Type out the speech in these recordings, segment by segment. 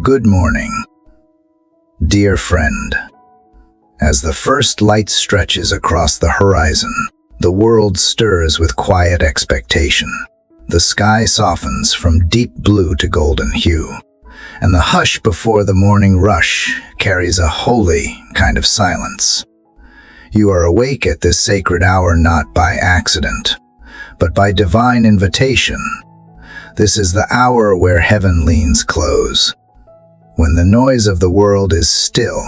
Good morning, dear friend. As the first light stretches across the horizon, the world stirs with quiet expectation. The sky softens from deep blue to golden hue, and the hush before the morning rush carries a holy kind of silence. You are awake at this sacred hour not by accident, but by divine invitation. This is the hour where heaven leans close, when the noise of the world is still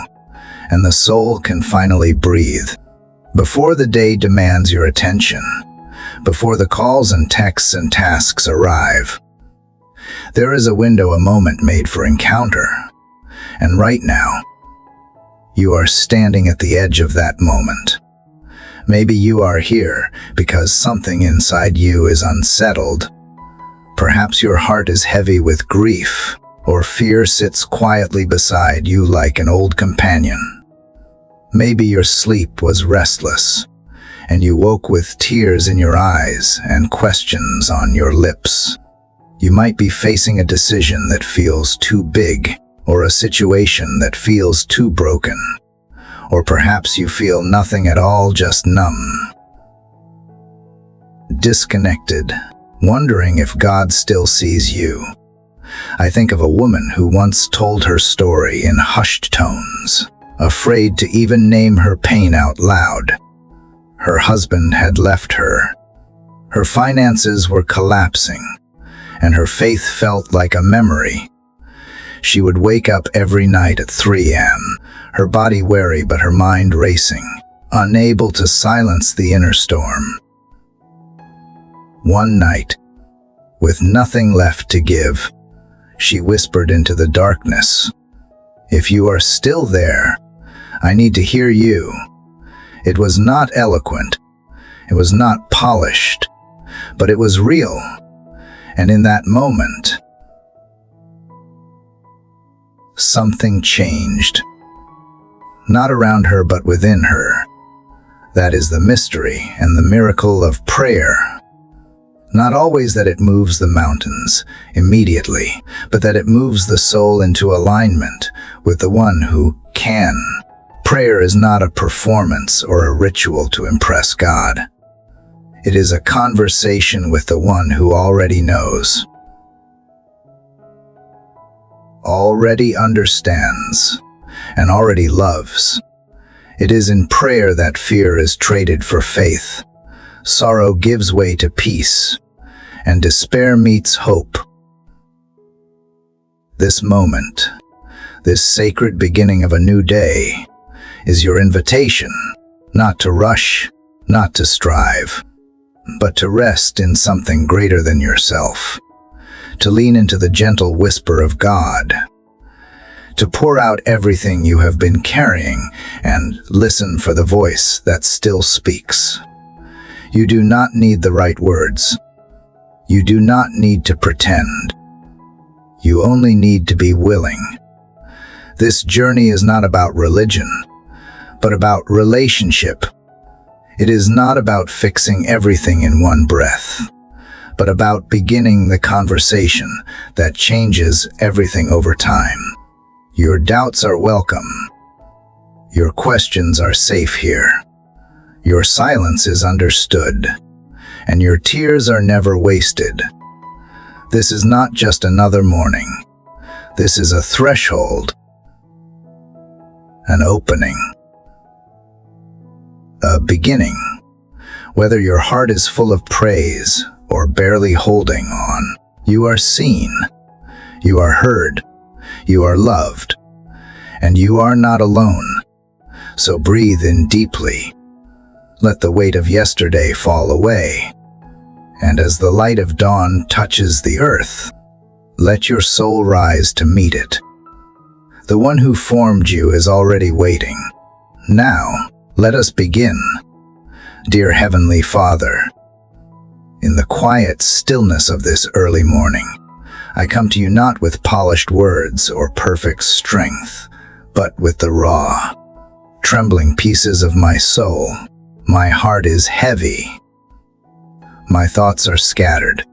and the soul can finally breathe. Before the day demands your attention, before the calls and texts and tasks arrive, there is a window, a moment made for encounter. And right now, you are standing at the edge of that moment. Maybe you are here because something inside you is unsettled. Perhaps your heart is heavy with grief, or fear sits quietly beside you like an old companion. Maybe your sleep was restless, and you woke with tears in your eyes and questions on your lips. You might be facing a decision that feels too big, or a situation that feels too broken. Or perhaps you feel nothing at all, just numb, disconnected, wondering if God still sees you. I think of a woman who once told her story in hushed tones, afraid to even name her pain out loud. Her husband had left her. Her finances were collapsing, and her faith felt like a memory. She would wake up every night at 3 a.m., her body weary but her mind racing, unable to silence the inner storm. One night, with nothing left to give, she whispered into the darkness, "If you are still there, I need to hear you." It was not eloquent, it was not polished, but it was real. And in that moment, something changed. Not around her, but within her. That is the mystery and the miracle of prayer. Not always that it moves the mountains immediately, but that it moves the soul into alignment with the one who can. Prayer is not a performance or a ritual to impress God. It is a conversation with the one who already knows, already understands, and already loves. It is in prayer that fear is traded for faith, sorrow gives way to peace, and despair meets hope. This moment, this sacred beginning of a new day, is your invitation, not to rush, not to strive, but to rest in something greater than yourself, to lean into the gentle whisper of God, to pour out everything you have been carrying and listen for the voice that still speaks. You do not need the right words. You do not need to pretend. You only need to be willing. This journey is not about religion, but about relationship. It is not about fixing everything in one breath, but about beginning the conversation that changes everything over time. Your doubts are welcome. Your questions are safe here. Your silence is understood, and your tears are never wasted. This is not just another morning. This is a threshold, an opening, a beginning. Whether your heart is full of praise or barely holding on, you are seen, you are heard, you are loved, and you are not alone. So breathe in deeply. Let the weight of yesterday fall away. And as the light of dawn touches the earth, let your soul rise to meet it. The one who formed you is already waiting. Now, let us begin. Dear Heavenly Father, in the quiet stillness of this early morning, I come to you not with polished words or perfect strength, but with the raw, trembling pieces of my soul. My heart is heavy. My thoughts are scattered.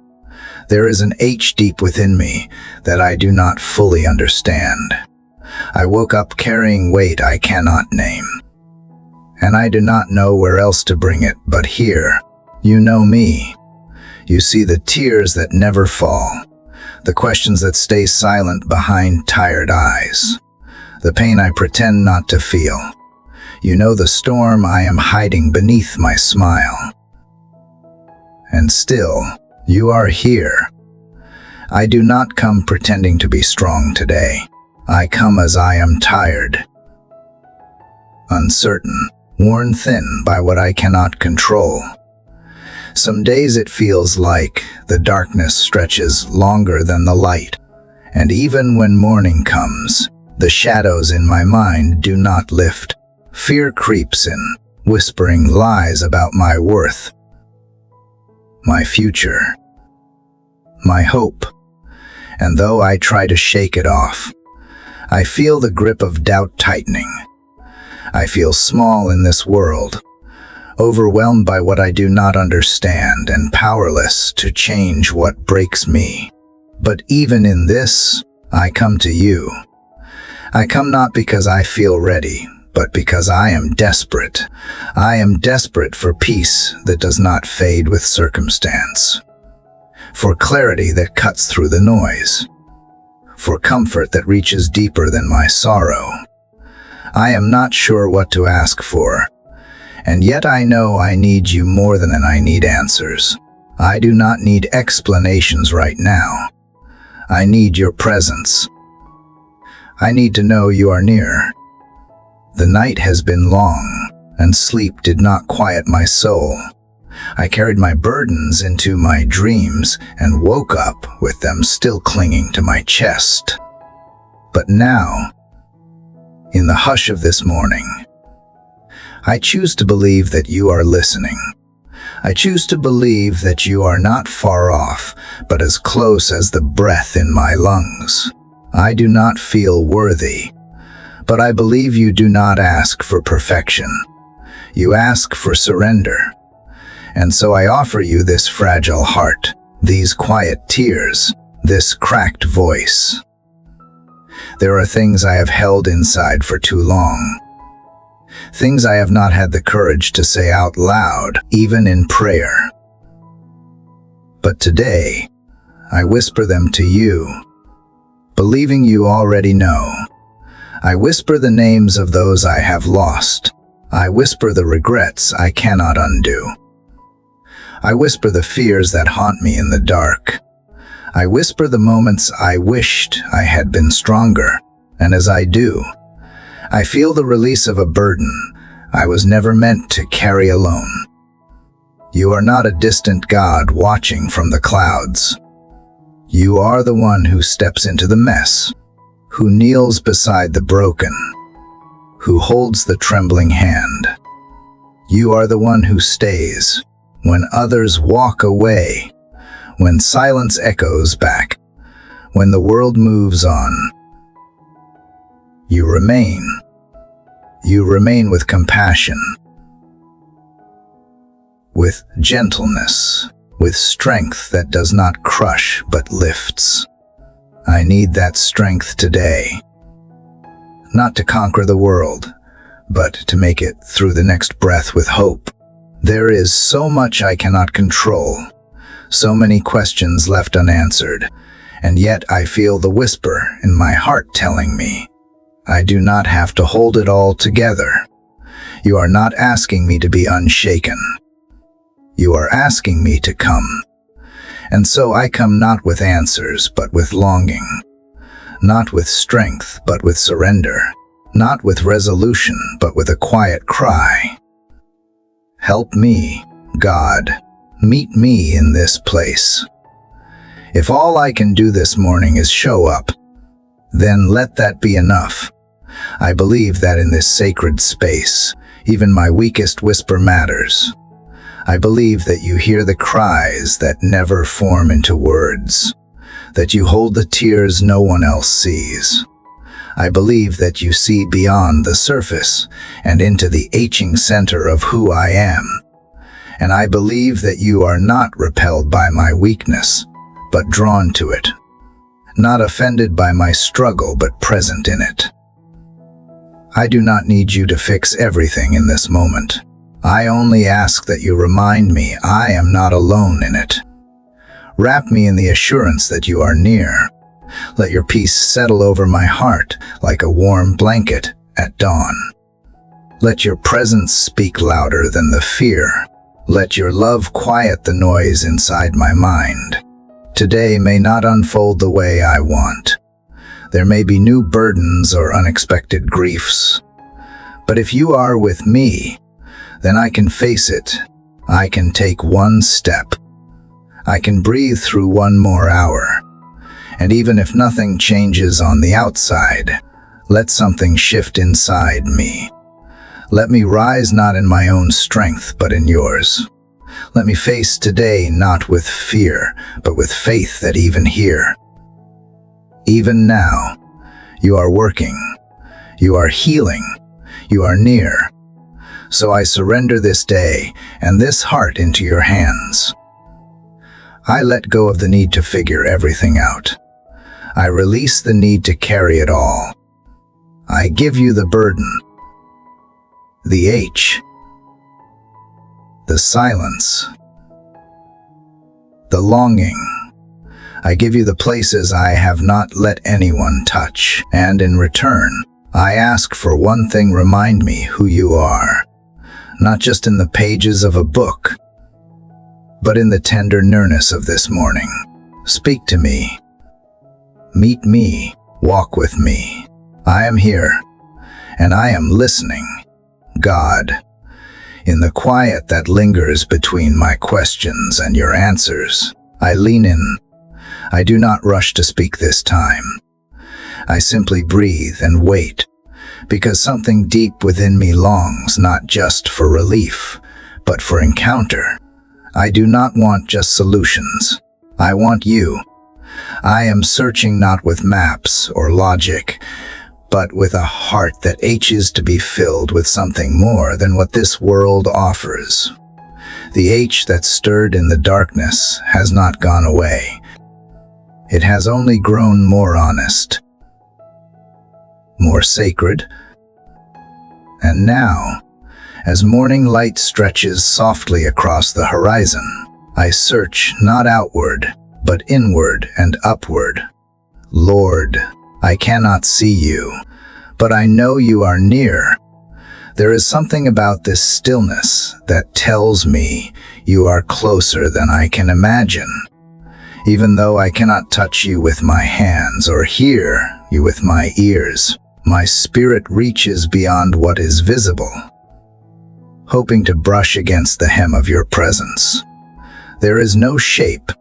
There is an ache deep within me that I do not fully understand. I woke up carrying weight I cannot name. And I do not know where else to bring it but here. You know me. You see the tears that never fall, the questions that stay silent behind tired eyes, the pain I pretend not to feel. You know the storm I am hiding beneath my smile. And still, you are here. I do not come pretending to be strong today. I come as I am tired, uncertain, worn thin by what I cannot control. Some days it feels like the darkness stretches longer than the light, and even when morning comes, the shadows in my mind do not lift. Fear creeps in, whispering lies about my worth, my future, my hope. And though I try to shake it off, I feel the grip of doubt tightening. I feel small in this world, overwhelmed by what I do not understand and powerless to change what breaks me. But even in this, I come to you. I come not because I feel ready, but because I am desperate. I am desperate for peace that does not fade with circumstance, for clarity that cuts through the noise, for comfort that reaches deeper than my sorrow. I am not sure what to ask for, and yet I know I need you more than I need answers. I do not need explanations right now. I need your presence. I need to know you are near. The night has been long, and sleep did not quiet my soul. I carried my burdens into my dreams and woke up with them still clinging to my chest. But now, in the hush of this morning, I choose to believe that you are listening. I choose to believe that you are not far off, but as close as the breath in my lungs. I do not feel worthy, but I believe you do not ask for perfection. You ask for surrender. And so I offer you this fragile heart, these quiet tears, this cracked voice. There are things I have held inside for too long. Things I have not had the courage to say out loud, even in prayer. But today, I whisper them to you, believing you already know. I whisper the names of those I have lost. I whisper the regrets I cannot undo. I whisper the fears that haunt me in the dark. I whisper the moments I wished I had been stronger, and as I do, I feel the release of a burden I was never meant to carry alone. You are not a distant God watching from the clouds. You are the one who steps into the mess, who kneels beside the broken, who holds the trembling hand. You are the one who stays when others walk away, when silence echoes back, when the world moves on. You remain. You remain with compassion, with gentleness, with strength that does not crush but lifts. I need that strength today, not to conquer the world, but to make it through the next breath with hope. There is so much I cannot control, so many questions left unanswered, and yet I feel the whisper in my heart telling me, I do not have to hold it all together. You are not asking me to be unshaken. You are asking me to come. And so I come not with answers, but with longing. Not with strength, but with surrender. Not with resolution, but with a quiet cry. Help me, God. Meet me in this place. If all I can do this morning is show up, then let that be enough. I believe that in this sacred space, even my weakest whisper matters. I believe that you hear the cries that never form into words, that you hold the tears no one else sees. I believe that you see beyond the surface and into the aching center of who I am. And I believe that you are not repelled by my weakness, but drawn to it. Not offended by my struggle, but present in it. I do not need you to fix everything in this moment. I only ask that you remind me I am not alone in it. Wrap me in the assurance that you are near. Let your peace settle over my heart like a warm blanket at dawn. Let your presence speak louder than the fear. Let your love quiet the noise inside my mind. Today may not unfold the way I want. There may be new burdens or unexpected griefs. But if you are with me, then I can face it. I can take one step. I can breathe through one more hour. And even if nothing changes on the outside, let something shift inside me. Let me rise not in my own strength, but in yours. Let me face today not with fear, but with faith that even here, even now, you are working, you are healing, you are near. So I surrender this day and this heart into your hands. I let go of the need to figure everything out. I release the need to carry it all. I give you the burden, the H, the silence, the longing. I give you the places I have not let anyone touch, and in return, I ask for one thing: remind me who you are, not just in the pages of a book, but in the tender nearness of this morning. Speak to me, meet me, walk with me. I am here, and I am listening. God, in the quiet that lingers between my questions and your answers, I lean in. I do not rush to speak this time. I simply breathe and wait, because something deep within me longs not just for relief, but for encounter. I do not want just solutions. I want you. I am searching not with maps or logic, but with a heart that aches to be filled with something more than what this world offers. The H that stirred in the darkness has not gone away. It has only grown more honest, more sacred. And now, as morning light stretches softly across the horizon, I search not outward, but inward and upward. Lord, I cannot see you, but I know you are near. There is something about this stillness that tells me you are closer than I can imagine. Even though I cannot touch you with my hands or hear you with my ears, my spirit reaches beyond what is visible, hoping to brush against the hem of your presence. There is no shape,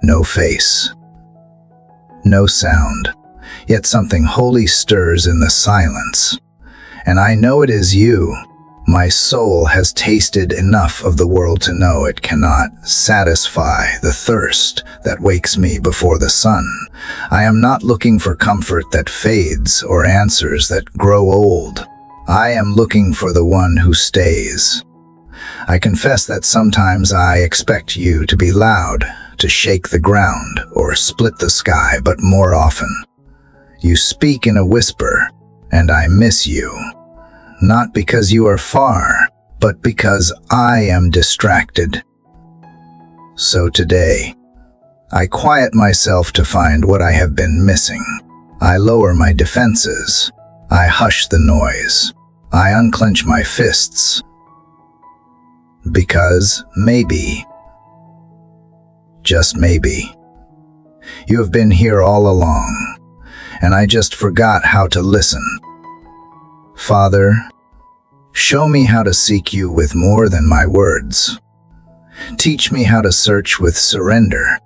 no face, no sound, yet something holy stirs in the silence. And I know it is you. My soul has tasted enough of the world to know it cannot satisfy the thirst that wakes me before the sun. I am not looking for comfort that fades or answers that grow old. I am looking for the one who stays. I confess that sometimes I expect you to be loud, to shake the ground or split the sky, but more often, you speak in a whisper, and I miss you. Not because you are far, but because I am distracted. So today, I quiet myself to find what I have been missing. I lower my defenses. I hush the noise. I unclench my fists. Because maybe, just maybe, you have been here all along, and I just forgot how to listen. Father, show me how to seek you with more than my words. Teach me how to search with surrender,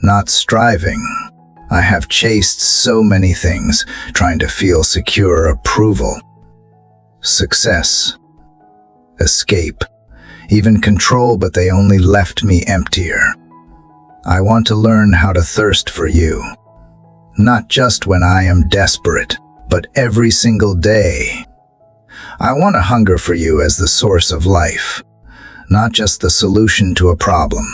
not striving. I have chased so many things, trying to feel secure approval, success, escape, even control, but they only left me emptier. I want to learn how to thirst for you, not just when I am desperate, but every single day. I want to hunger for you as the source of life, not just the solution to a problem.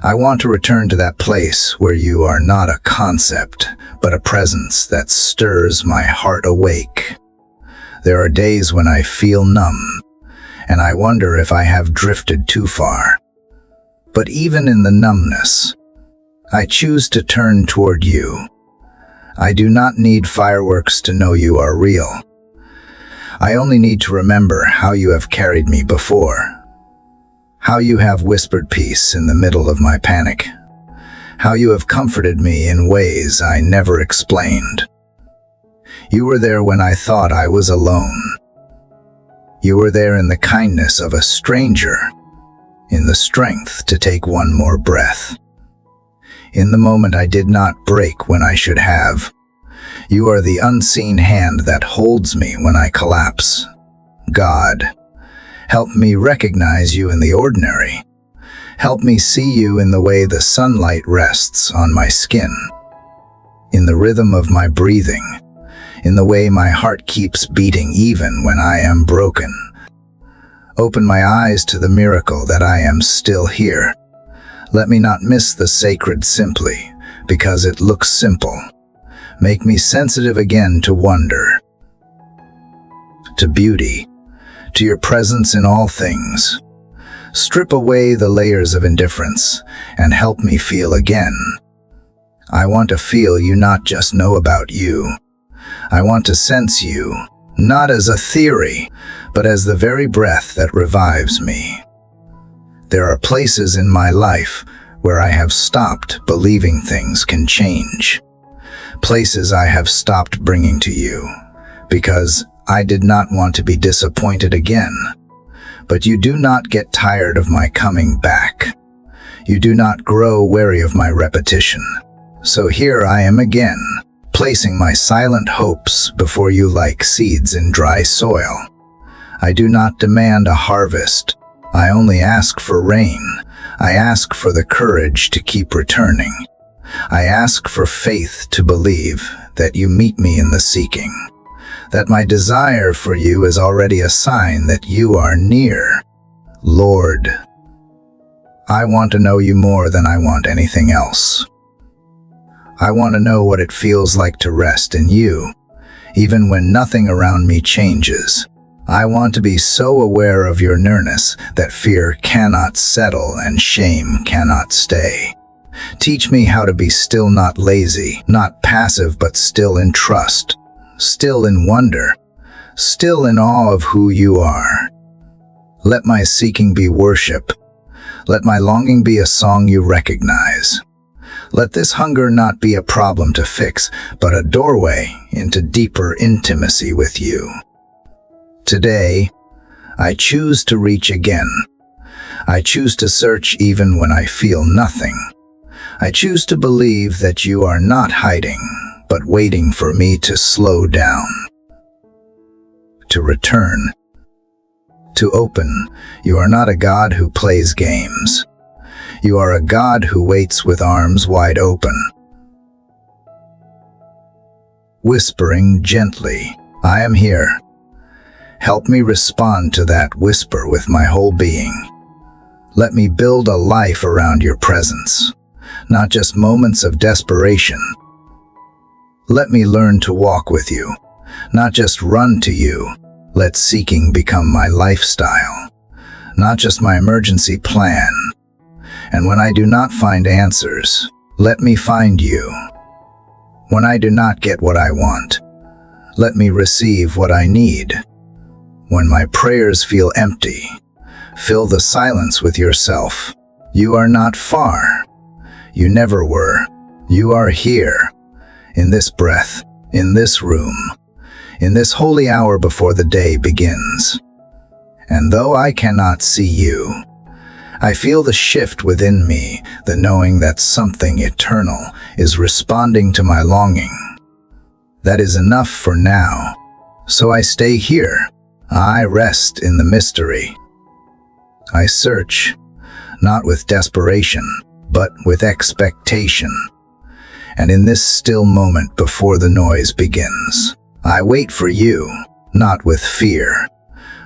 I want to return to that place where you are not a concept, but a presence that stirs my heart awake. There are days when I feel numb, and I wonder if I have drifted too far. But even in the numbness, I choose to turn toward you. I do not need fireworks to know you are real. I only need to remember how you have carried me before. How you have whispered peace in the middle of my panic. How you have comforted me in ways I never explained. You were there when I thought I was alone. You were there in the kindness of a stranger, in the strength to take one more breath. In the moment I did not break when I should have. You are the unseen hand that holds me when I collapse. God, help me recognize you in the ordinary. Help me see you in the way the sunlight rests on my skin, in the rhythm of my breathing, in the way my heart keeps beating even when I am broken. Open my eyes to the miracle that I am still here. Let me not miss the sacred simply, because it looks simple. Make me sensitive again to wonder, to beauty, to your presence in all things. Strip away the layers of indifference and help me feel again. I want to feel you, not just know about you. I want to sense you, not as a theory, but as the very breath that revives me. There are places in my life where I have stopped believing things can change. Places I have stopped bringing to you because I did not want to be disappointed again. But you do not get tired of my coming back. You do not grow weary of my repetition. So here I am again, placing my silent hopes before you like seeds in dry soil. I do not demand a harvest. I only ask for rain. I ask for the courage to keep returning. I ask for faith to believe that you meet me in the seeking, that my desire for you is already a sign that you are near. Lord, I want to know you more than I want anything else. I want to know what it feels like to rest in you, even when nothing around me changes. I want to be so aware of your nearness that fear cannot settle and shame cannot stay. Teach me how to be still, not lazy, not passive, but still in trust, still in wonder, still in awe of who you are. Let my seeking be worship. Let my longing be a song you recognize. Let this hunger not be a problem to fix, but a doorway into deeper intimacy with you. Today, I choose to reach again. I choose to search even when I feel nothing. I choose to believe that you are not hiding, but waiting for me to slow down, to return, to open. You are not a God who plays games. You are a God who waits with arms wide open, whispering gently, I am here. Help me respond to that whisper with my whole being. Let me build a life around your presence, not just moments of desperation. Let me learn to walk with you, not just run to you. Let seeking become my lifestyle, not just my emergency plan. And when I do not find answers, let me find you. When I do not get what I want, let me receive what I need. When my prayers feel empty, fill the silence with yourself. You are not far. You never were. You are here, in this breath, in this room, in this holy hour before the day begins. And though I cannot see you, I feel the shift within me, the knowing that something eternal is responding to my longing. That is enough for now. So I stay here. I rest in the mystery. I search, not with desperation, but with expectation. And in this still moment before the noise begins, I wait for you, not with fear,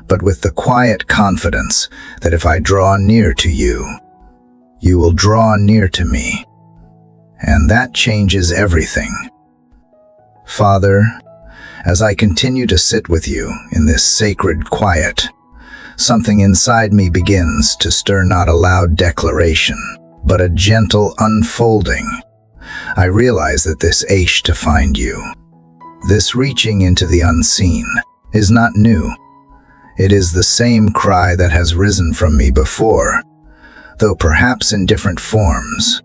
but with the quiet confidence that if I draw near to you, You will draw near to me, and that changes everything. Father, as I continue to sit with you in this sacred quiet, something inside me begins to stir, not a loud declaration, but a gentle unfolding. I realize that this ache to find you, this reaching into the unseen, is not new. It is the same cry that has risen from me before, though perhaps in different forms.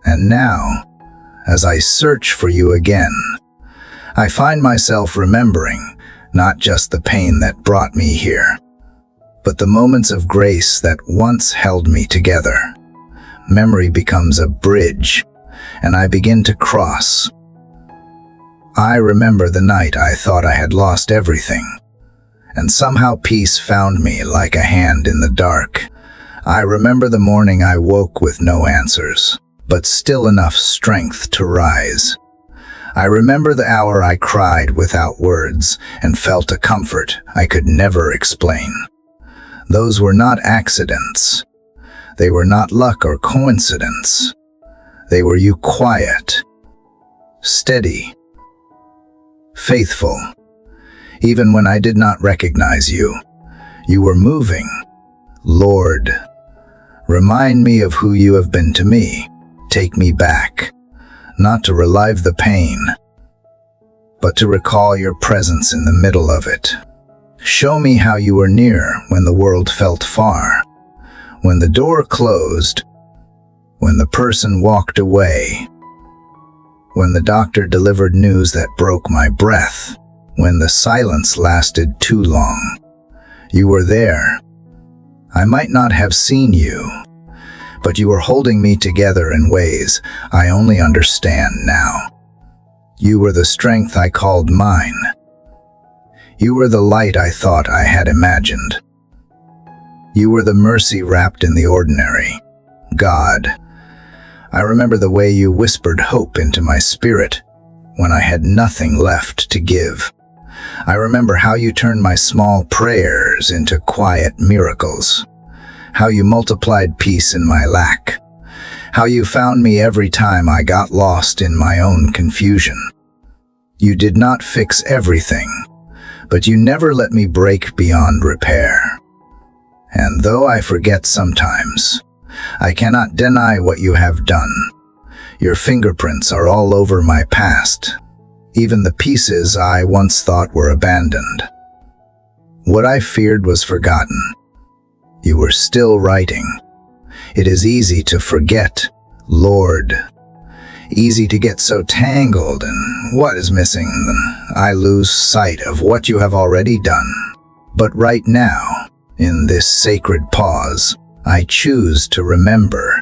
And now, as I search for you again, I find myself remembering not just the pain that brought me here, but the moments of grace that once held me together. Memory becomes a bridge, and I begin to cross. I remember the night I thought I had lost everything, and somehow peace found me like a hand in the dark. I remember the morning I woke with no answers, but still enough strength to rise. I remember the hour I cried without words and felt a comfort I could never explain. Those were not accidents. They were not luck or coincidence. They were you, quiet, steady, faithful. Even when I did not recognize you, you were moving. Lord, remind me of who you have been to me. Take me back, not to relive the pain, but to recall your presence in the middle of it. Show me how you were near when the world felt far, when the door closed, when the person walked away, when the doctor delivered news that broke my breath, when the silence lasted too long. You were there. I might not have seen you, but you were holding me together in ways I only understand now. You were the strength I called mine. You were the light I thought I had imagined. You were the mercy wrapped in the ordinary. God, I remember the way you whispered hope into my spirit when I had nothing left to give. I remember how you turned my small prayers into quiet miracles, how you multiplied peace in my lack, how you found me every time I got lost in my own confusion. You did not fix everything, but you never let me break beyond repair. And though I forget sometimes, I cannot deny what you have done. Your fingerprints are all over my past, even the pieces I once thought were abandoned. What I feared was forgotten. You were still writing. It is easy to forget, Lord. Easy to get so tangled in what is missing, I lose sight of what you have already done. But right now, in this sacred pause, I choose to remember,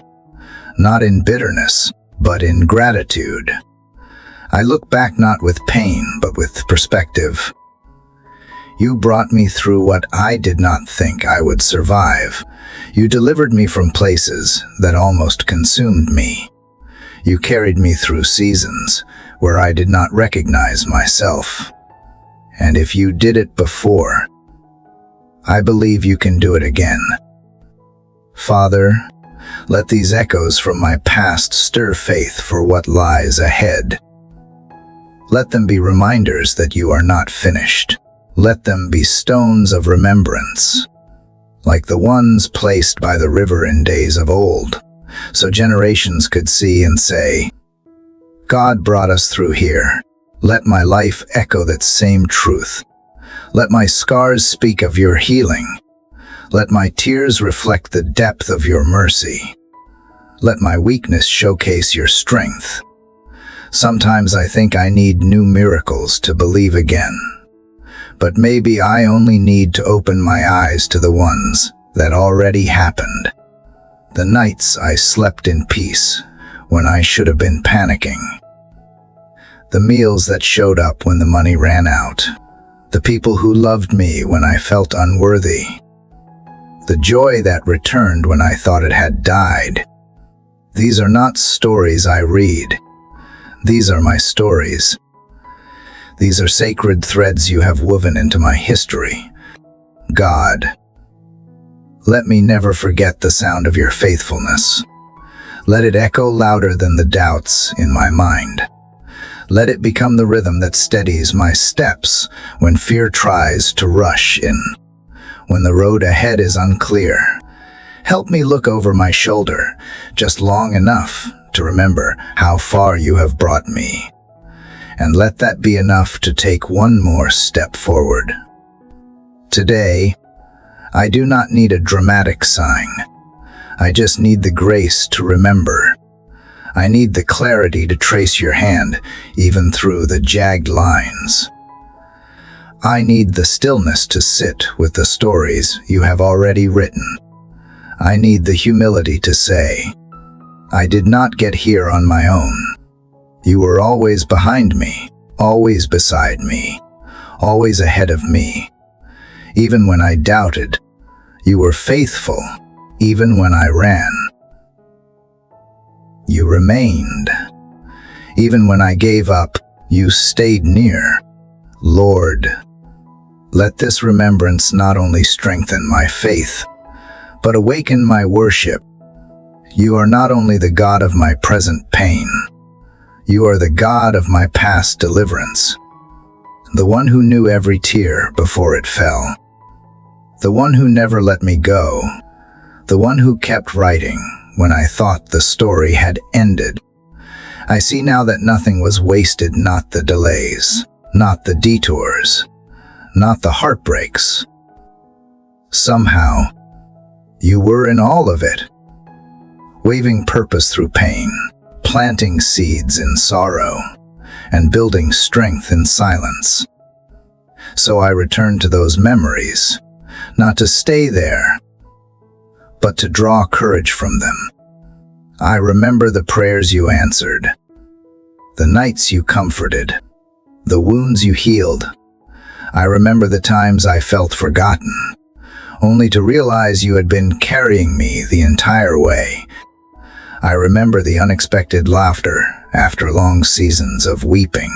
not in bitterness, but in gratitude. I look back not with pain, but with perspective. You brought me through what I did not think I would survive. You delivered me from places that almost consumed me. You carried me through seasons where I did not recognize myself. And if you did it before, I believe you can do it again. Father, let these echoes from my past stir faith for what lies ahead. Let them be reminders that you are not finished. Let them be stones of remembrance, like the ones placed by the river in days of old, so generations could see and say, God brought us through here. Let my life echo that same truth. Let my scars speak of your healing. Let my tears reflect the depth of your mercy. Let my weakness showcase your strength. Sometimes I think I need new miracles to believe again. But maybe I only need to open my eyes to the ones that already happened. The nights I slept in peace when I should have been panicking. The meals that showed up when the money ran out. The people who loved me when I felt unworthy. The joy that returned when I thought it had died. These are not stories I read. These are my stories. These are sacred threads you have woven into my history. God, Let me never forget the sound of your faithfulness. Let it echo louder than the doubts in my mind. Let it become the rhythm that steadies my steps when fear tries to rush in. When the road ahead is unclear, help me look over my shoulder just long enough to remember how far you have brought me. And let that be enough to take one more step forward. Today, I do not need a dramatic sign. I just need the grace to remember. I need the clarity to trace your hand even through the jagged lines. I need the stillness to sit with the stories you have already written. I need the humility to say, I did not get here on my own. You were always behind me, always beside me, always ahead of me. Even when I doubted, you were faithful. Even when I ran, you remained. Even when I gave up, you stayed near. Lord, let this remembrance not only strengthen my faith, but awaken my worship. You are not only the God of my present pain, you are the God of my past deliverance, the one who knew every tear before it fell, the one who never let me go, the one who kept writing when I thought the story had ended. I see now that nothing was wasted, not the delays, not the detours, not the heartbreaks. Somehow, you were in all of it, weaving purpose through pain, planting seeds in sorrow, and building strength in silence. So I return to those memories, not to stay there, but to draw courage from them. I remember the prayers you answered, the nights you comforted, the wounds you healed. I remember the times I felt forgotten, only to realize you had been carrying me the entire way. I remember the unexpected laughter after long seasons of weeping.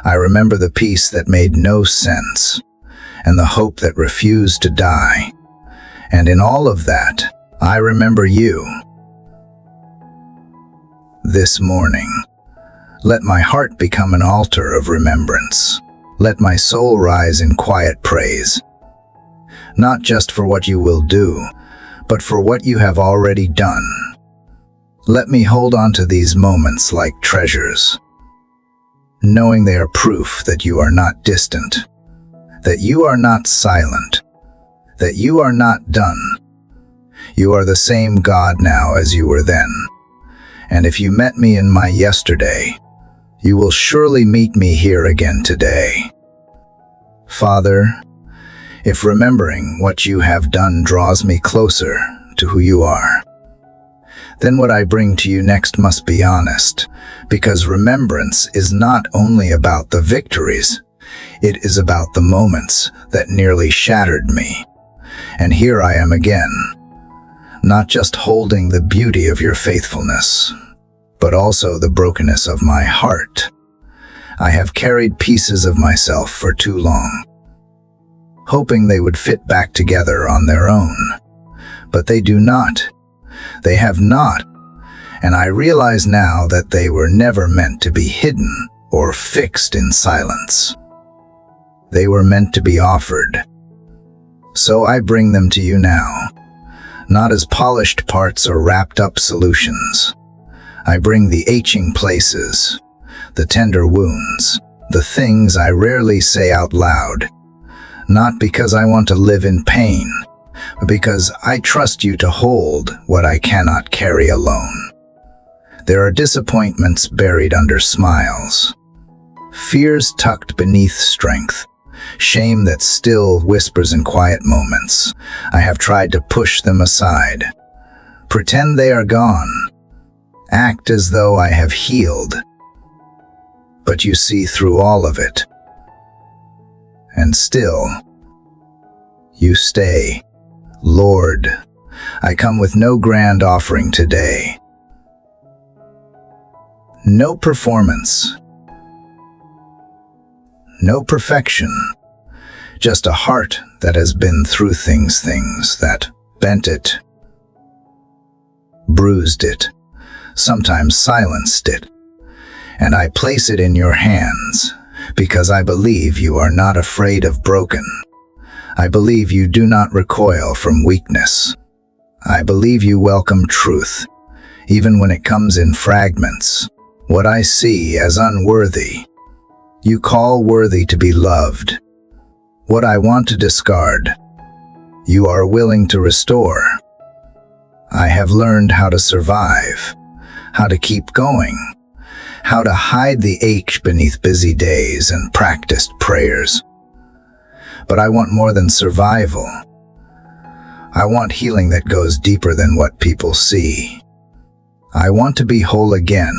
I remember the peace that made no sense, and the hope that refused to die. And in all of that, I remember you. This morning, let my heart become an altar of remembrance. Let my soul rise in quiet praise, not just for what you will do, but for what you have already done. Let me hold on to these moments like treasures, knowing they are proof that you are not distant, that you are not silent, that you are not done. You are the same God now as you were then. And if you met me in my yesterday, you will surely meet me here again today. Father, if remembering what you have done draws me closer to who you are, then what I bring to you next must be honest, because remembrance is not only about the victories, it is about the moments that nearly shattered me. And here I am again, not just holding the beauty of your faithfulness, but also the brokenness of my heart. I have carried pieces of myself for too long, hoping they would fit back together on their own. But they do not. They have not. And I realize now that they were never meant to be hidden or fixed in silence. They were meant to be offered. So I bring them to you now, not as polished parts or wrapped-up solutions. I bring the aching places, the tender wounds, the things I rarely say out loud, not because I want to live in pain, but because I trust you to hold what I cannot carry alone. There are disappointments buried under smiles, fears tucked beneath strength, shame that still whispers in quiet moments. I have tried to push them aside, pretend they are gone, act as though I have healed. But you see through all of it. And still, you stay. Lord, I come with no grand offering today. No performance. No perfection. Just a heart that has been through things that bent it, bruised it, sometimes silenced it, and I place it in your hands because I believe you are not afraid of broken. I believe you do not recoil from weakness. I believe you welcome truth, even when it comes in fragments. What I see as unworthy, you call worthy to be loved. What I want to discard, you are willing to restore. I have learned how to survive, how to keep going, how to hide the ache beneath busy days and practiced prayers. But I want more than survival. I want healing that goes deeper than what people see. I want to be whole again.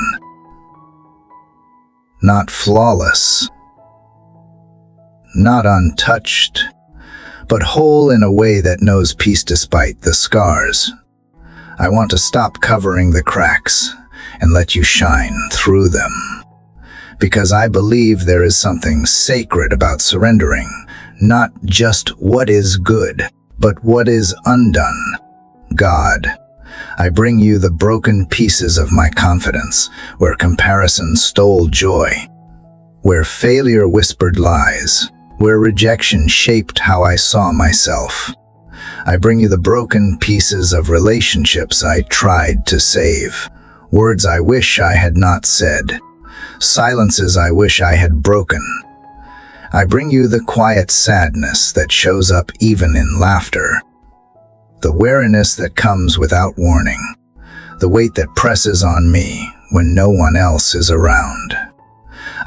Not flawless, not untouched, but whole in a way that knows peace despite the scars. I want to stop covering the cracks and let you shine through them. Because I believe there is something sacred about surrendering, not just what is good, but what is undone. God, I bring you the broken pieces of my confidence, where comparison stole joy, where failure whispered lies, where rejection shaped how I saw myself. I bring you the broken pieces of relationships I tried to save, words I wish I had not said, silences I wish I had broken. I bring you the quiet sadness that shows up even in laughter, the weariness that comes without warning, the weight that presses on me when no one else is around.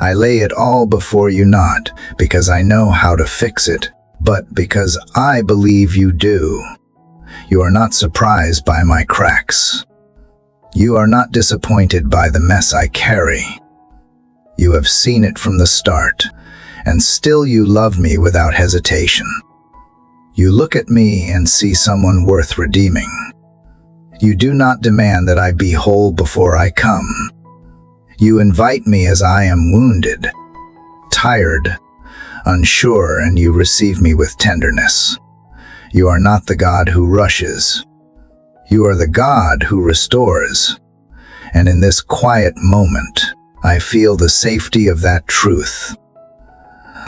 I lay it all before you, not because I know how to fix it, but because I believe you do. You are not surprised by my cracks. You are not disappointed by the mess I carry. You have seen it from the start, and still you love me without hesitation. You look at me and see someone worth redeeming. You do not demand that I be whole before I come. You invite me as I am wounded, tired, unsure, and you receive me with tenderness. You are not the God who rushes. You are the God who restores. And in this quiet moment, I feel the safety of that truth.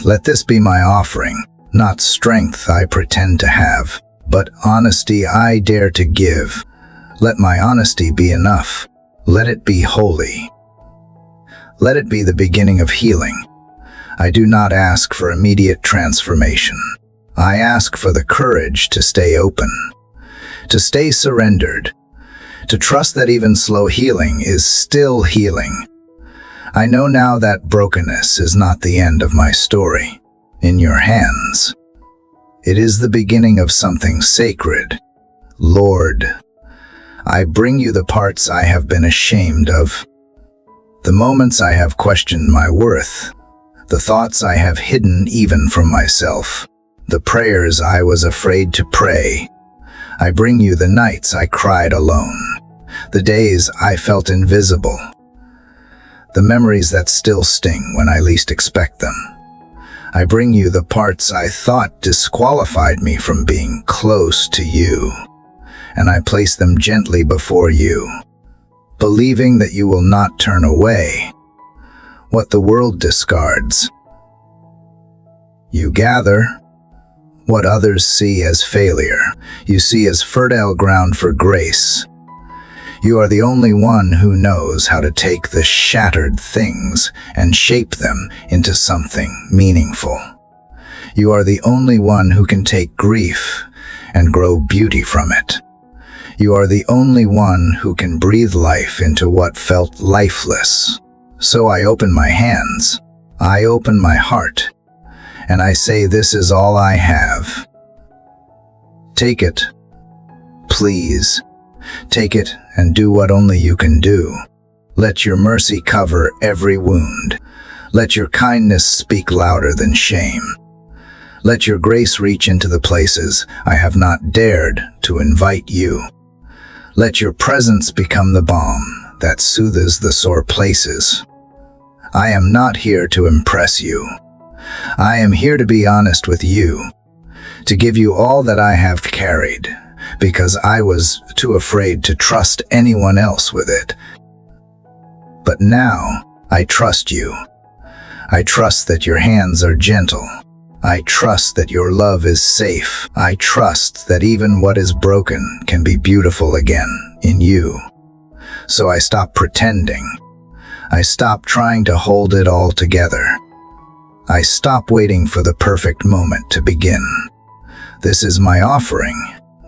Let this be my offering, not strength I pretend to have, but honesty I dare to give. Let my honesty be enough. Let it be holy. Let it be the beginning of healing. I do not ask for immediate transformation. I ask for the courage to stay open, to stay surrendered, to trust that even slow healing is still healing. I know now that brokenness is not the end of my story. In your hands, it is the beginning of something sacred. Lord, I bring you the parts I have been ashamed of, the moments I have questioned my worth, the thoughts I have hidden even from myself, the prayers I was afraid to pray. I bring you the nights I cried alone, the days I felt invisible, the memories that still sting when I least expect them. I bring you the parts I thought disqualified me from being close to you, and I place them gently before you, believing that you will not turn away. What the world discards, you gather. What others see as failure, you see as fertile ground for grace. You are the only one who knows how to take the shattered things and shape them into something meaningful. You are the only one who can take grief and grow beauty from it. You are the only one who can breathe life into what felt lifeless. So I open my hands, I open my heart, and I say, this is all I have. Take it, please. Take it and do what only you can do. Let your mercy cover every wound. Let your kindness speak louder than shame. Let your grace reach into the places I have not dared to invite you. Let your presence become the balm that soothes the sore places. I am not here to impress you. I am here to be honest with you, to give you all that I have carried, because I was too afraid to trust anyone else with it. But now, I trust you. I trust that your hands are gentle. I trust that your love is safe. I trust that even what is broken can be beautiful again in you. So I stop pretending. I stop trying to hold it all together. I stop waiting for the perfect moment to begin. This is my offering,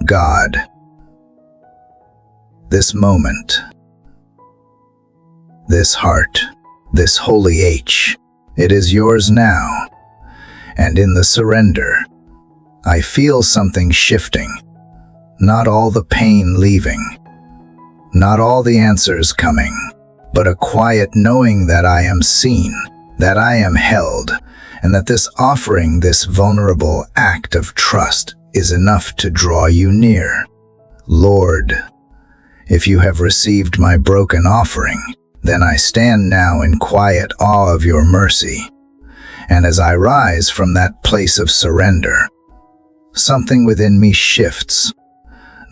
God. This moment, this heart, this holy H, it is yours now. And in the surrender, I feel something shifting. Not all the pain leaving, not all the answers coming, but a quiet knowing that I am seen, that I am held, and that this offering, this vulnerable act of trust, is enough to draw you near. Lord, if you have received my broken offering, then I stand now in quiet awe of your mercy. And as I rise from that place of surrender, something within me shifts,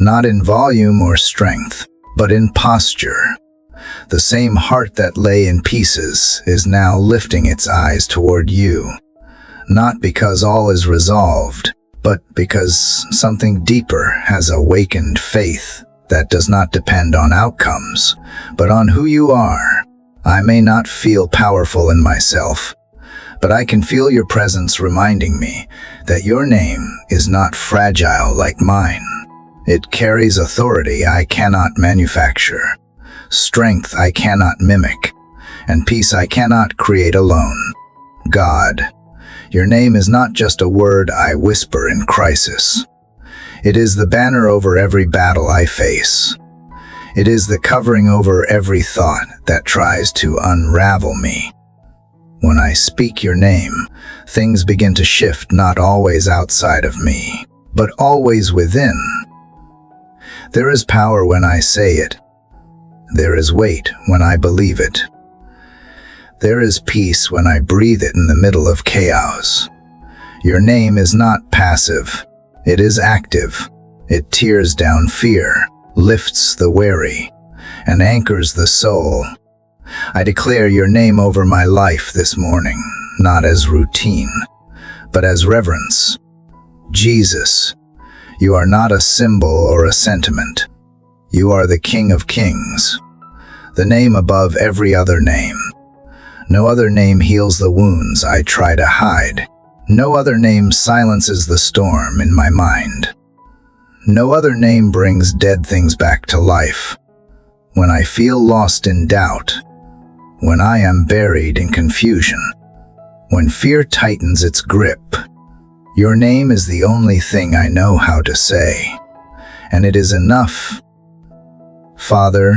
not in volume or strength, but in posture. The same heart that lay in pieces is now lifting its eyes toward you, not because all is resolved, but because something deeper has awakened faith that does not depend on outcomes, but on who you are. I may not feel powerful in myself, but I can feel your presence reminding me that your name is not fragile like mine. It carries authority I cannot manufacture, strength I cannot mimic, and peace I cannot create alone. God, your name is not just a word I whisper in crisis. It is the banner over every battle I face. It is the covering over every thought that tries to unravel me. When I speak your name, things begin to shift, not always outside of me, but always within. There is power when I say it. There is weight when I believe it. There is peace when I breathe it in the middle of chaos. Your name is not passive. It is active. It tears down fear, lifts the weary, and anchors the soul. I declare your name over my life this morning, not as routine, but as reverence. Jesus, you are not a symbol or a sentiment. You are the King of Kings, the name above every other name. No other name heals the wounds I try to hide. No other name silences the storm in my mind. No other name brings dead things back to life. When I feel lost in doubt, when I am buried in confusion, when fear tightens its grip, your name is the only thing I know how to say, and it is enough. Father,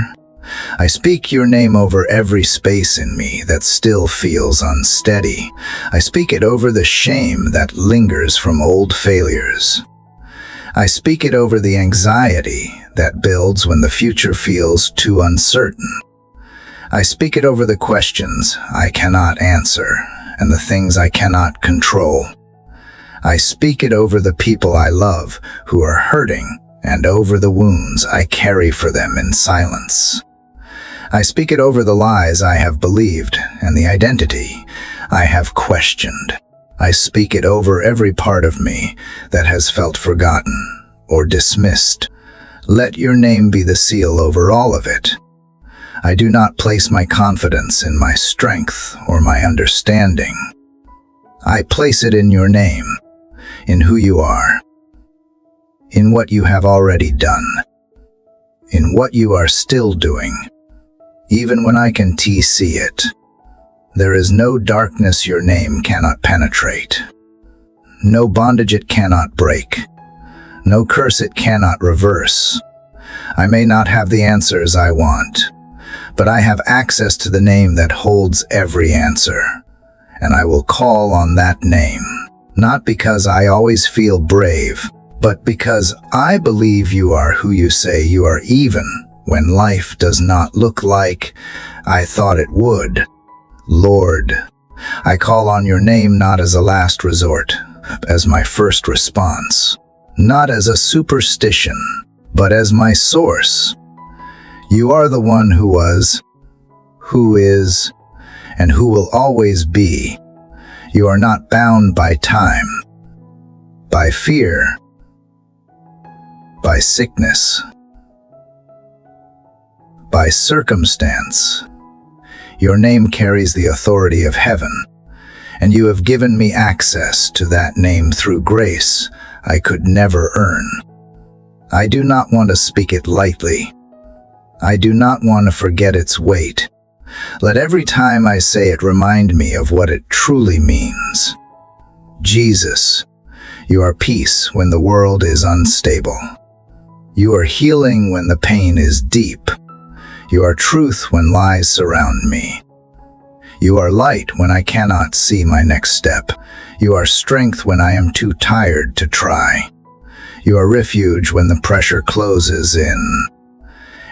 I speak your name over every space in me that still feels unsteady. I speak it over the shame that lingers from old failures. I speak it over the anxiety that builds when the future feels too uncertain. I speak it over the questions I cannot answer and the things I cannot control. I speak it over the people I love who are hurting and over the wounds I carry for them in silence. I speak it over the lies I have believed and the identity I have questioned. I speak it over every part of me that has felt forgotten or dismissed. Let your name be the seal over all of it. I do not place my confidence in my strength or my understanding. I place it in your name, in who you are, in what you have already done, in what you are still doing, even when I can see it. There is no darkness your name cannot penetrate, no bondage it cannot break, no curse it cannot reverse. I may not have the answers I want, but I have access to the name that holds every answer, and I will call on that name, not because I always feel brave, but because I believe you are who you say you are, even when life does not look like I thought it would. Lord, I call on your name not as a last resort, as my first response, not as a superstition, but as my source. You are the one who was, who is, and who will always be. You are not bound by time, by fear, by sickness, by circumstance. Your name carries the authority of heaven, and you have given me access to that name through grace I could never earn. I do not want to speak it lightly. I do not want to forget its weight. Let every time I say it remind me of what it truly means. Jesus, you are peace when the world is unstable. You are healing when the pain is deep. You are truth when lies surround me. You are light when I cannot see my next step. You are strength when I am too tired to try. You are refuge when the pressure closes in.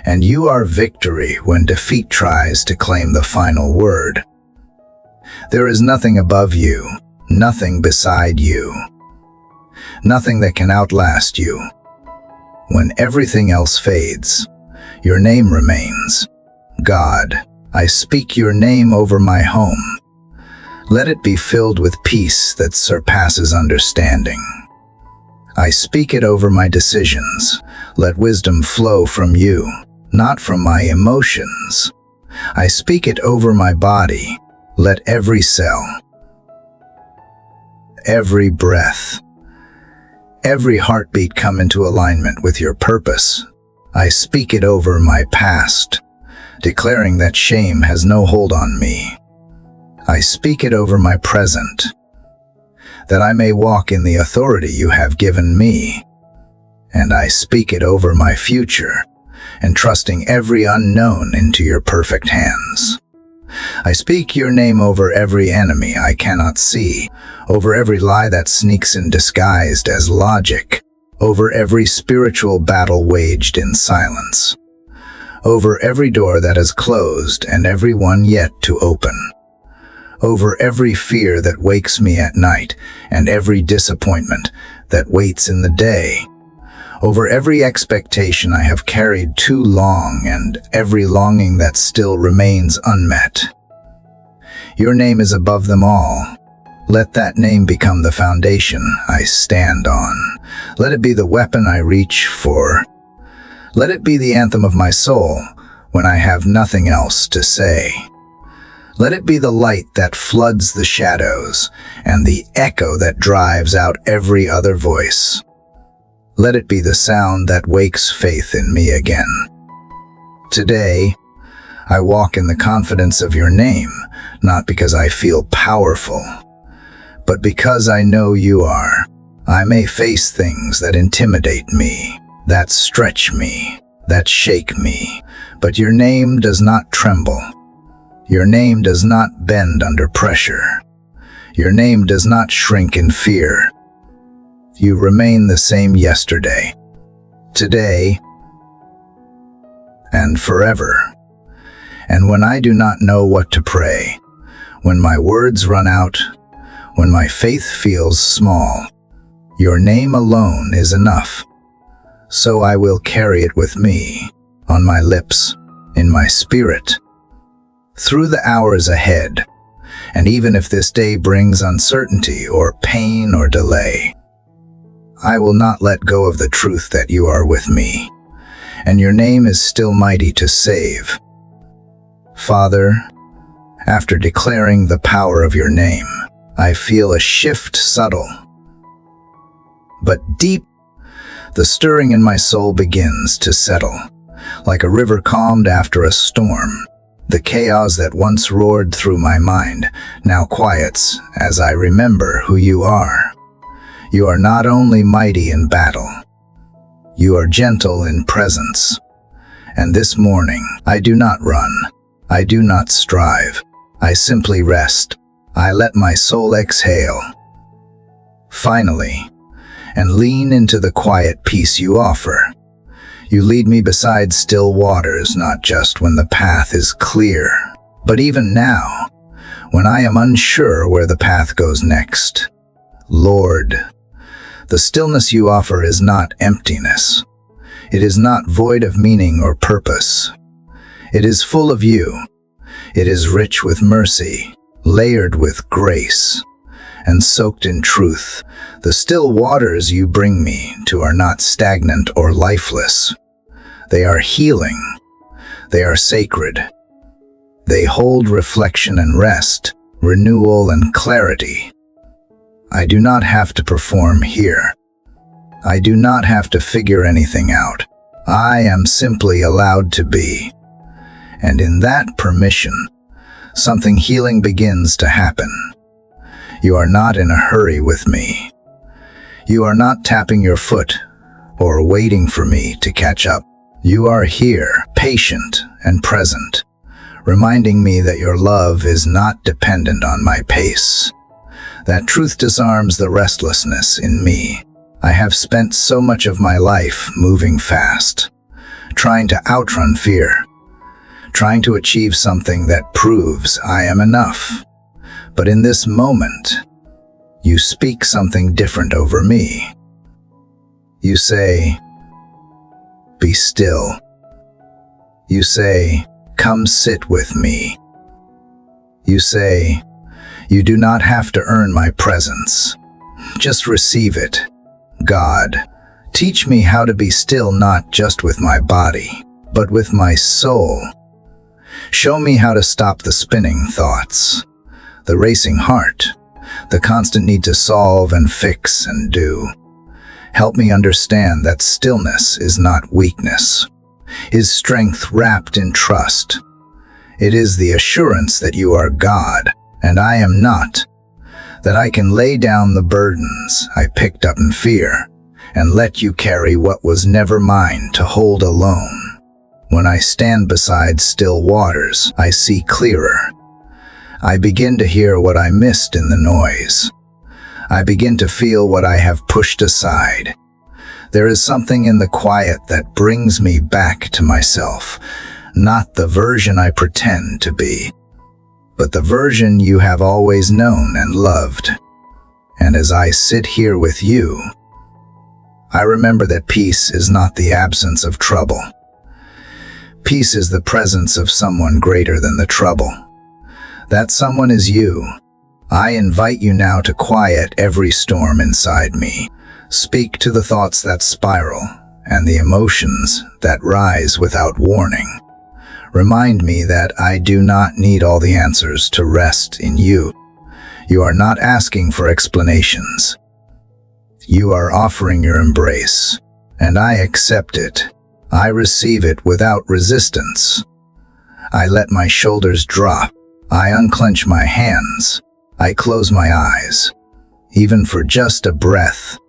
And you are victory when defeat tries to claim the final word. There is nothing above you, nothing beside you, nothing that can outlast you. When everything else fades, your name remains. God, I speak your name over my home. Let it be filled with peace that surpasses understanding. I speak it over my decisions. Let wisdom flow from you, not from my emotions. I speak it over my body. Let every cell, every breath, every heartbeat come into alignment with your purpose. I speak it over my past, declaring that shame has no hold on me. I speak it over my present, that I may walk in the authority you have given me. And I speak it over my future, entrusting every unknown into your perfect hands. I speak your name over every enemy I cannot see, over every lie that sneaks in disguised as logic, over every spiritual battle waged in silence, over every door that is closed and every one yet to open, over every fear that wakes me at night and every disappointment that waits in the day, over every expectation I have carried too long and every longing that still remains unmet. Your name is above them all. Let that name become the foundation I stand on. Let it be the weapon I reach for. Let it be the anthem of my soul when I have nothing else to say. Let it be the light that floods the shadows and the echo that drives out every other voice. Let it be the sound that wakes faith in me again. Today, I walk in the confidence of your name, not because I feel powerful, but because I know you are. I may face things that intimidate me, that stretch me, that shake me, but your name does not tremble. Your name does not bend under pressure. Your name does not shrink in fear. You remain the same yesterday, today, and forever. And when I do not know what to pray, when my words run out, when my faith feels small, your name alone is enough. So I will carry it with me, on my lips, in my spirit, through the hours ahead. And even if this day brings uncertainty or pain or delay, I will not let go of the truth that you are with me, and your name is still mighty to save. Father, after declaring the power of your name, I feel a shift subtle, but deep. The stirring in my soul begins to settle, like a river calmed after a storm. The chaos that once roared through my mind now quiets as I remember who you are. You are not only mighty in battle, you are gentle in presence. And this morning, I do not run, I do not strive, I simply rest. I let my soul exhale, finally, and lean into the quiet peace you offer. You lead me beside still waters, not just when the path is clear, but even now, when I am unsure where the path goes next. Lord, the stillness you offer is not emptiness. It is not void of meaning or purpose. It is full of you. It is rich with mercy, layered with grace, and soaked in truth. The still waters you bring me to are not stagnant or lifeless. They are healing. They are sacred. They hold reflection and rest, renewal and clarity. I do not have to perform here. I do not have to figure anything out. I am simply allowed to be. And in that permission, something healing begins to happen. You are not in a hurry with me. You are not tapping your foot or waiting for me to catch up. You are here, patient and present, reminding me that your love is not dependent on my pace. That truth disarms the restlessness in me. I have spent so much of my life moving fast, trying to outrun fear, trying to achieve something that proves I am enough. But in this moment, you speak something different over me. You say, "Be still." You say, "Come sit with me." You say, "You do not have to earn my presence. Just receive it." God, teach me how to be still not just with my body, but with my soul. Show me how to stop the spinning thoughts, the racing heart, the constant need to solve and fix and do. Help me understand that stillness is not weakness, is strength wrapped in trust. It is the assurance that you are God and I am not, that I can lay down the burdens I picked up in fear and let you carry what was never mine to hold alone. When I stand beside still waters, I see clearer. I begin to hear what I missed in the noise. I begin to feel what I have pushed aside. There is something in the quiet that brings me back to myself, not the version I pretend to be, but the version you have always known and loved. And as I sit here with you, I remember that peace is not the absence of trouble. Peace is the presence of someone greater than the trouble. That someone is you. I invite you now to quiet every storm inside me. Speak to the thoughts that spiral and the emotions that rise without warning. Remind me that I do not need all the answers to rest in you. You are not asking for explanations. You are offering your embrace, and I accept it. I receive it without resistance. I let my shoulders drop. I unclench my hands. I close my eyes, even for just a breath.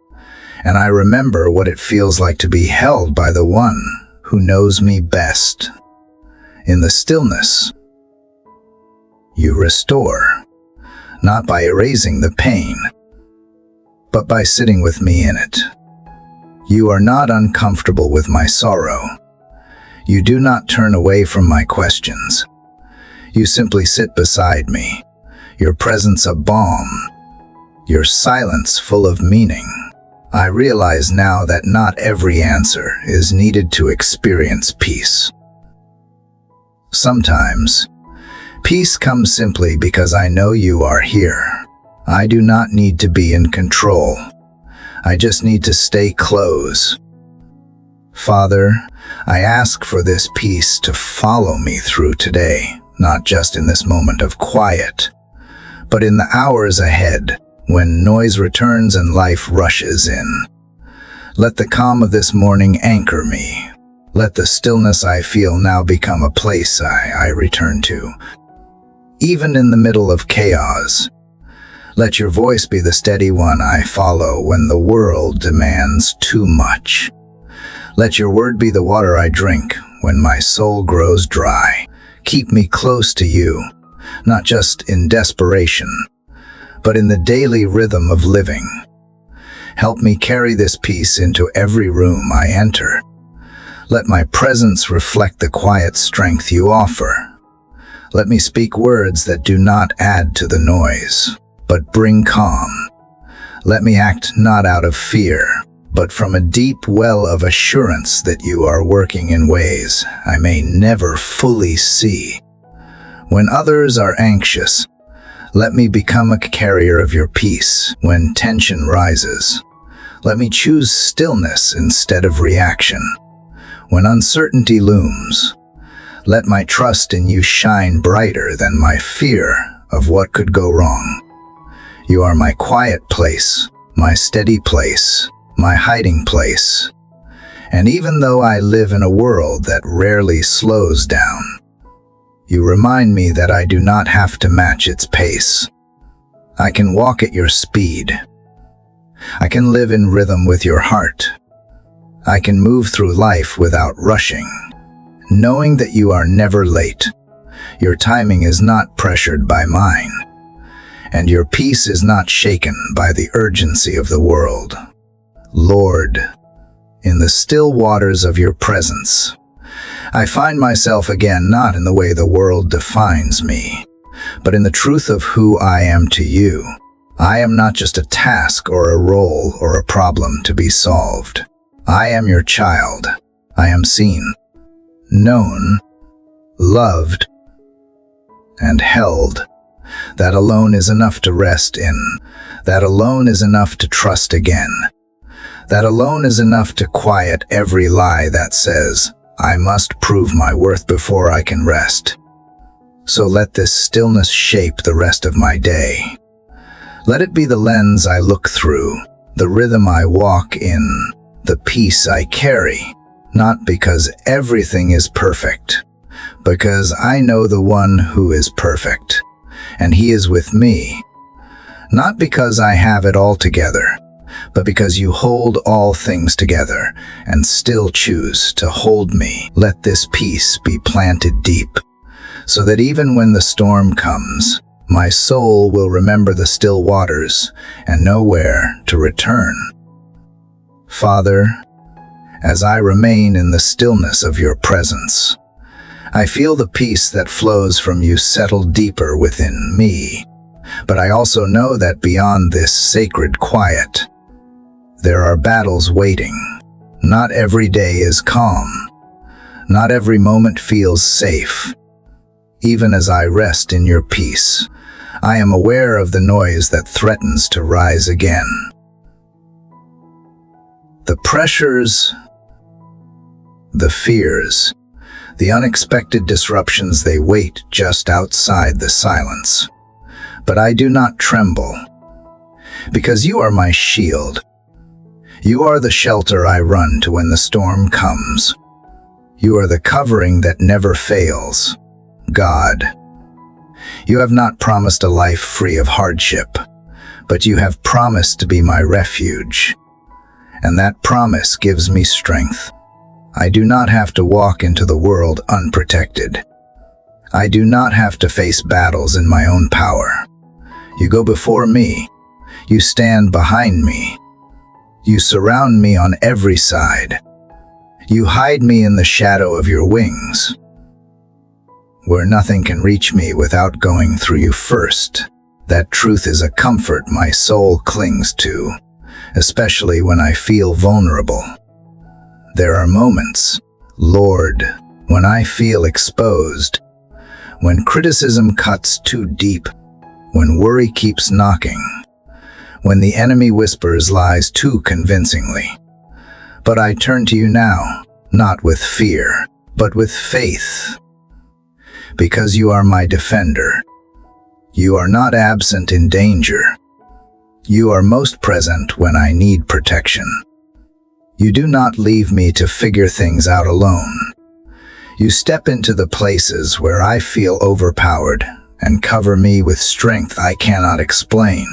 And I remember what it feels like to be held by the one who knows me best. In the stillness, you restore, not by erasing the pain, but by sitting with me in it. You are not uncomfortable with my sorrow. You do not turn away from my questions. You simply sit beside me, your presence a balm, your silence full of meaning. I realize now that not every answer is needed to experience peace. Sometimes, peace comes simply because I know you are here. I do not need to be in control. I just need to stay close. Father, I ask for this peace to follow me through today, not just in this moment of quiet, but in the hours ahead when noise returns and life rushes in. Let the calm of this morning anchor me. Let the stillness I feel now become a place I return to. Even in the middle of chaos, let your voice be the steady one I follow when the world demands too much. Let your word be the water I drink when my soul grows dry. Keep me close to you, not just in desperation, but in the daily rhythm of living. Help me carry this peace into every room I enter. Let my presence reflect the quiet strength you offer. Let me speak words that do not add to the noise, but bring calm. Let me act not out of fear, but from a deep well of assurance that you are working in ways I may never fully see. When others are anxious, let me become a carrier of your peace. When tension rises, let me choose stillness instead of reaction. When uncertainty looms, let my trust in you shine brighter than my fear of what could go wrong. You are my quiet place, my steady place, my hiding place. And even though I live in a world that rarely slows down, you remind me that I do not have to match its pace. I can walk at your speed. I can live in rhythm with your heart. I can move through life without rushing, knowing that you are never late. Your timing is not pressured by mine, and your peace is not shaken by the urgency of the world. Lord, in the still waters of your presence, I find myself again not in the way the world defines me, but in the truth of who I am to you. I am not just a task or a role or a problem to be solved. I am your child. I am seen, known, loved, and held. That alone is enough to rest in. That alone is enough to trust again. That alone is enough to quiet every lie that says, I must prove my worth before I can rest. So let this stillness shape the rest of my day. Let it be the lens I look through, the rhythm I walk in, the peace I carry, not because everything is perfect, because I know the one who is perfect, and he is with me, not because I have it all together, but because you hold all things together and still choose to hold me. Let this peace be planted deep, so that even when the storm comes, my soul will remember the still waters and know where to return. Father, as I remain in the stillness of your presence, I feel the peace that flows from you settle deeper within me. But I also know that beyond this sacred quiet, there are battles waiting. Not every day is calm. Not every moment feels safe. Even as I rest in your peace, I am aware of the noise that threatens to rise again. The pressures, the fears, the unexpected disruptions, they wait just outside the silence. But I do not tremble, because you are my shield. You are the shelter I run to when the storm comes. You are the covering that never fails. God, you have not promised a life free of hardship, but you have promised to be my refuge, and that promise gives me strength. I do not have to walk into the world unprotected. I do not have to face battles in my own power. You go before me. You stand behind me. You surround me on every side. You hide me in the shadow of your wings, where nothing can reach me without going through you first. That truth is a comfort my soul clings to, especially when I feel vulnerable. There are moments, Lord, when I feel exposed, when criticism cuts too deep, when worry keeps knocking, when the enemy whispers lies too convincingly. But I turn to you now, not with fear, but with faith, because you are my defender. You are not absent in danger. You are most present when I need protection. You do not leave me to figure things out alone. You step into the places where I feel overpowered and cover me with strength I cannot explain.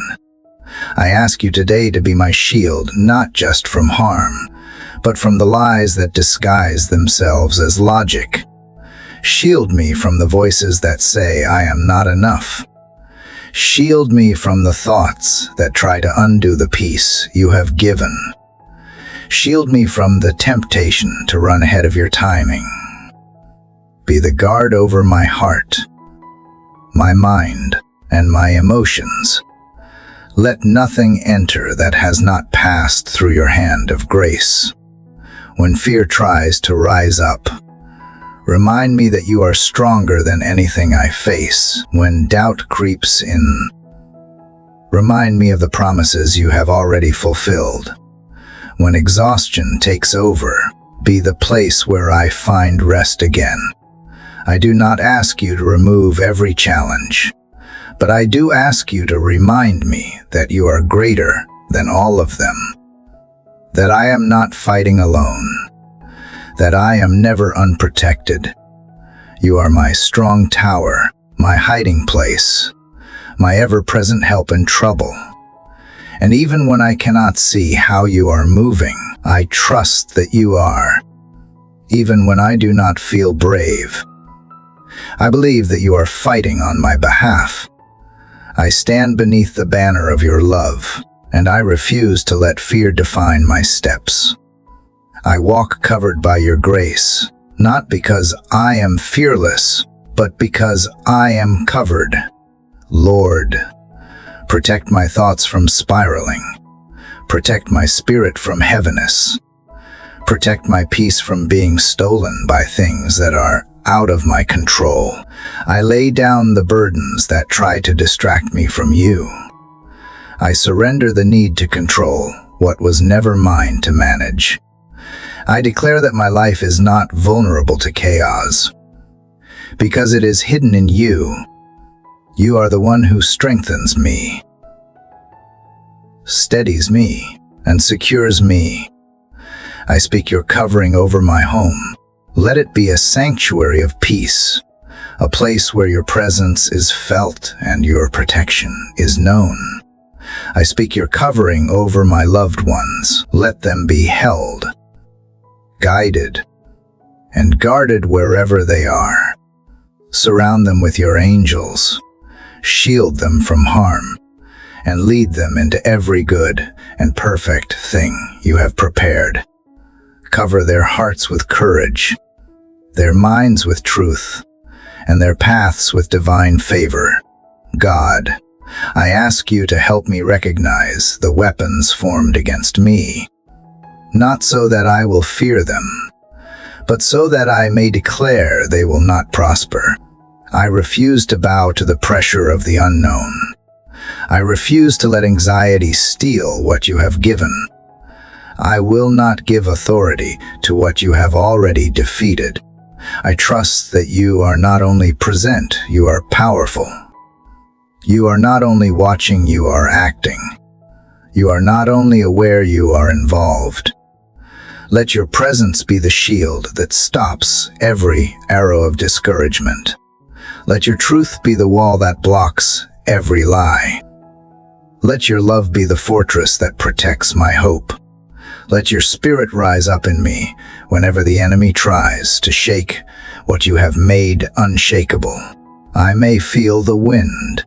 I ask you today to be my shield, not just from harm, but from the lies that disguise themselves as logic. Shield me from the voices that say I am not enough. Shield me from the thoughts that try to undo the peace you have given. Shield me from the temptation to run ahead of your timing. Be the guard over my heart, my mind, and my emotions. Let nothing enter that has not passed through your hand of grace. When fear tries to rise up, remind me that you are stronger than anything I face. When doubt creeps in, remind me of the promises you have already fulfilled. When exhaustion takes over, be the place where I find rest again. I do not ask you to remove every challenge, but I do ask you to remind me that you are greater than all of them, that I am not fighting alone, that I am never unprotected. You are my strong tower, my hiding place, my ever-present help in trouble. And even when I cannot see how you are moving, I trust that you are. Even when I do not feel brave, I believe that you are fighting on my behalf. I stand beneath the banner of your love, and I refuse to let fear define my steps. I walk covered by your grace, not because I am fearless, but because I am covered. Lord, protect my thoughts from spiraling. Protect my spirit from heaviness. Protect my peace from being stolen by things that are out of my control. I lay down the burdens that try to distract me from you. I surrender the need to control what was never mine to manage. I declare that my life is not vulnerable to chaos, because it is hidden in you. You are the one who strengthens me, steadies me, and secures me. I speak your covering over my home. Let it be a sanctuary of peace, a place where your presence is felt and your protection is known. I speak your covering over my loved ones. Let them be held, guided, and guarded wherever they are. Surround them with your angels, shield them from harm, and lead them into every good and perfect thing you have prepared. Cover their hearts with courage, their minds with truth, and their paths with divine favor. God, I ask you to help me recognize the weapons formed against me, not so that I will fear them, but so that I may declare they will not prosper. I refuse to bow to the pressure of the unknown. I refuse to let anxiety steal what you have given. I will not give authority to what you have already defeated. I trust that you are not only present, you are powerful. You are not only watching, you are acting. You are not only aware, you are involved. Let your presence be the shield that stops every arrow of discouragement. Let your truth be the wall that blocks every lie. Let your love be the fortress that protects my hope. Let your spirit rise up in me whenever the enemy tries to shake what you have made unshakable. I may feel the wind,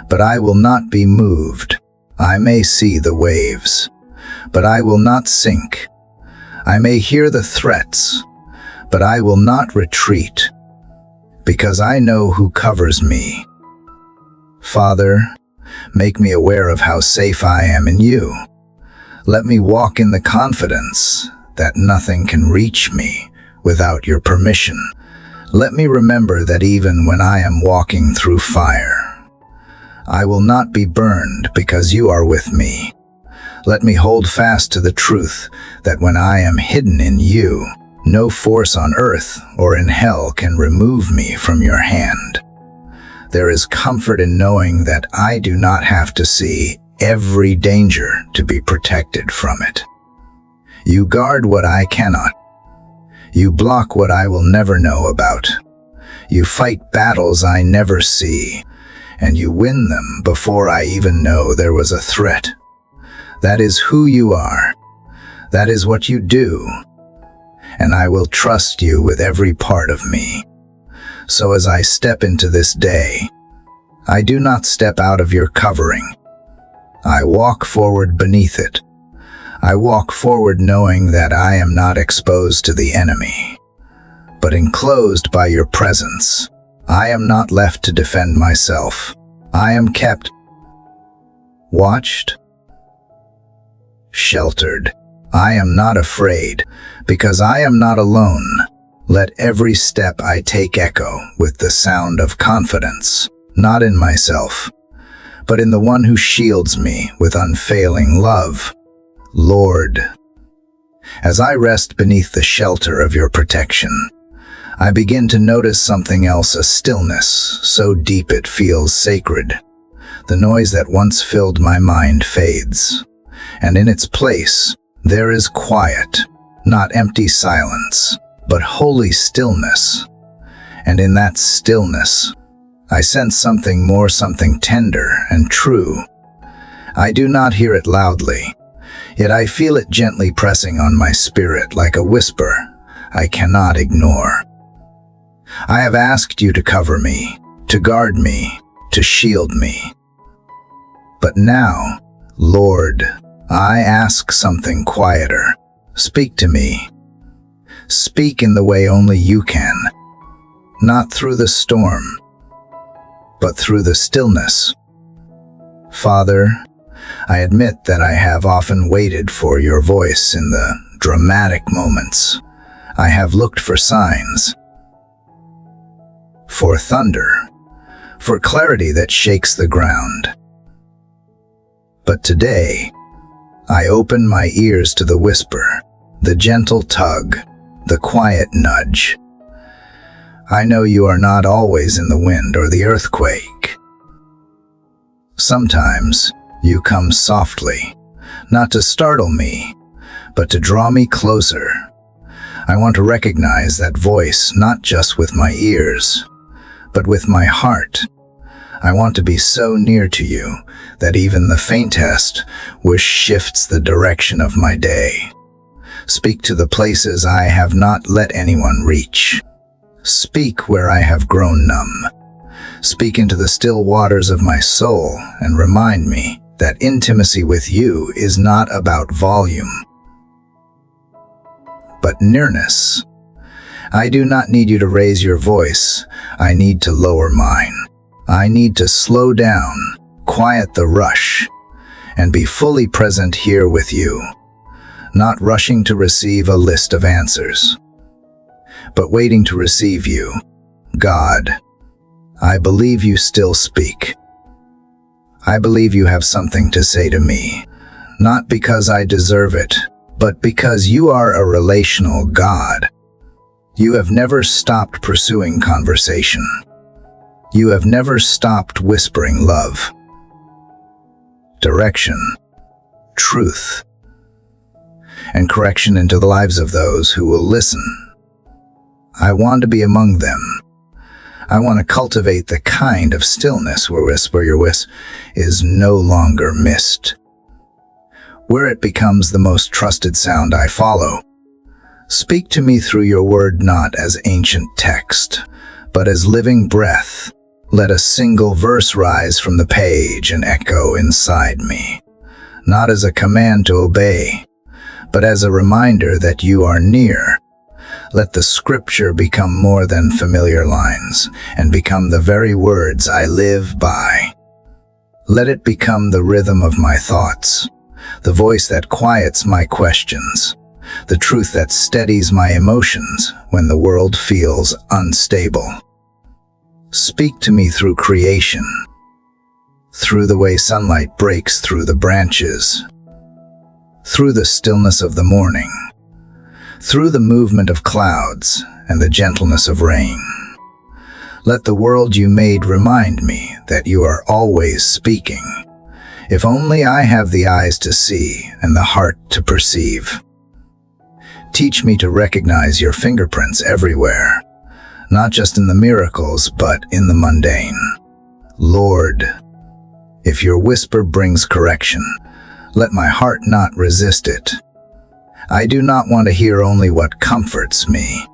but I will not be moved. I may see the waves, but I will not sink. I may hear the threats, but I will not retreat, because I know who covers me. Father, make me aware of how safe I am in you. Let me walk in the confidence that nothing can reach me without your permission. Let me remember that even when I am walking through fire, I will not be burned because you are with me. Let me hold fast to the truth that when I am hidden in you, no force on earth or in hell can remove me from your hand. There is comfort in knowing that I do not have to see every danger to be protected from it. You guard what I cannot. You block what I will never know about. You fight battles I never see, and you win them before I even know there was a threat. That is who you are. That is what you do. And I will trust you with every part of me. So as I step into this day, I do not step out of your covering. I walk forward beneath it. I walk forward knowing that I am not exposed to the enemy, but enclosed by your presence. I am not left to defend myself. I am kept watched, sheltered. I am not afraid, because I am not alone. Let every step I take echo with the sound of confidence, not in myself, but in the one who shields me with unfailing love. Lord, as I rest beneath the shelter of your protection, I begin to notice something else, a stillness so deep it feels sacred. The noise that once filled my mind fades, and in its place, there is quiet, not empty silence, but holy stillness. And in that stillness, I sense something more, something tender and true. I do not hear it loudly, yet I feel it gently pressing on my spirit like a whisper I cannot ignore. I have asked you to cover me, to guard me, to shield me. But now, Lord, I ask something quieter. Speak to me. Speak in the way only you can, not through the storm, but through the stillness. Father, I admit that I have often waited for your voice in the dramatic moments. I have looked for signs, for thunder, for clarity that shakes the ground. But today, I open my ears to the whisper, the gentle tug, the quiet nudge. I know you are not always in the wind or the earthquake. Sometimes you come softly, not to startle me, but to draw me closer. I want to recognize that voice not just with my ears, but with my heart. I want to be so near to you that even the faintest wish shifts the direction of my day. Speak to the places I have not let anyone reach. Speak where I have grown numb. Speak into the still waters of my soul and remind me that intimacy with you is not about volume, but nearness. I do not need you to raise your voice. I need to lower mine. I need to slow down, quiet the rush, and be fully present here with you, not rushing to receive a list of answers, but waiting to receive you. God, I believe you still speak. I believe you have something to say to me, not because I deserve it, but because you are a relational God. You have never stopped pursuing conversation. You have never stopped whispering love, direction, truth, and correction into the lives of those who will listen. I want to be among them. I want to cultivate the kind of stillness where your whisper is no longer missed, where it becomes the most trusted sound I follow. Speak to me through your word, not as ancient text, but as living breath. Let a single verse rise from the page and echo inside me, not as a command to obey, but as a reminder that you are near. Let the scripture become more than familiar lines and become the very words I live by. Let it become the rhythm of my thoughts, the voice that quiets my questions, the truth that steadies my emotions when the world feels unstable. Speak to me through creation, through the way sunlight breaks through the branches, through the stillness of the morning, through the movement of clouds and the gentleness of rain. Let the world you made remind me that you are always speaking, if only I have the eyes to see and the heart to perceive. Teach me to recognize your fingerprints everywhere, not just in the miracles, but in the mundane. Lord, if your whisper brings correction, let my heart not resist it. I do not want to hear only what comforts me.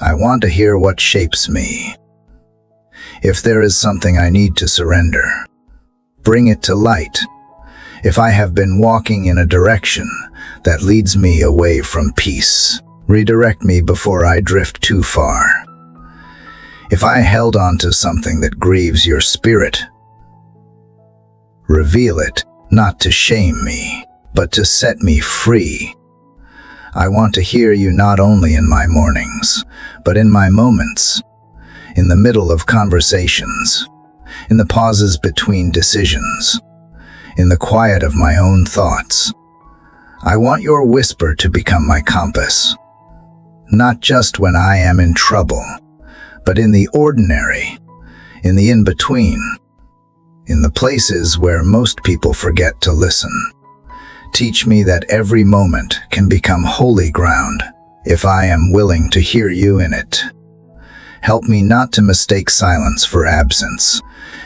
I want to hear what shapes me. If there is something I need to surrender, bring it to light. If I have been walking in a direction that leads me away from peace, redirect me before I drift too far. If I held on to something that grieves your spirit, Reveal it, not to shame me, but to set me free. I want to hear you not only in my mornings, but in my moments, in the middle of conversations, in the pauses between decisions, in the quiet of my own thoughts. I want your whisper to become my compass, not just when I am in trouble, but in the ordinary, in the in-between, in the places where most people forget to listen. Teach me that every moment can become holy ground if I am willing to hear you in it. Help me not to mistake silence for absence.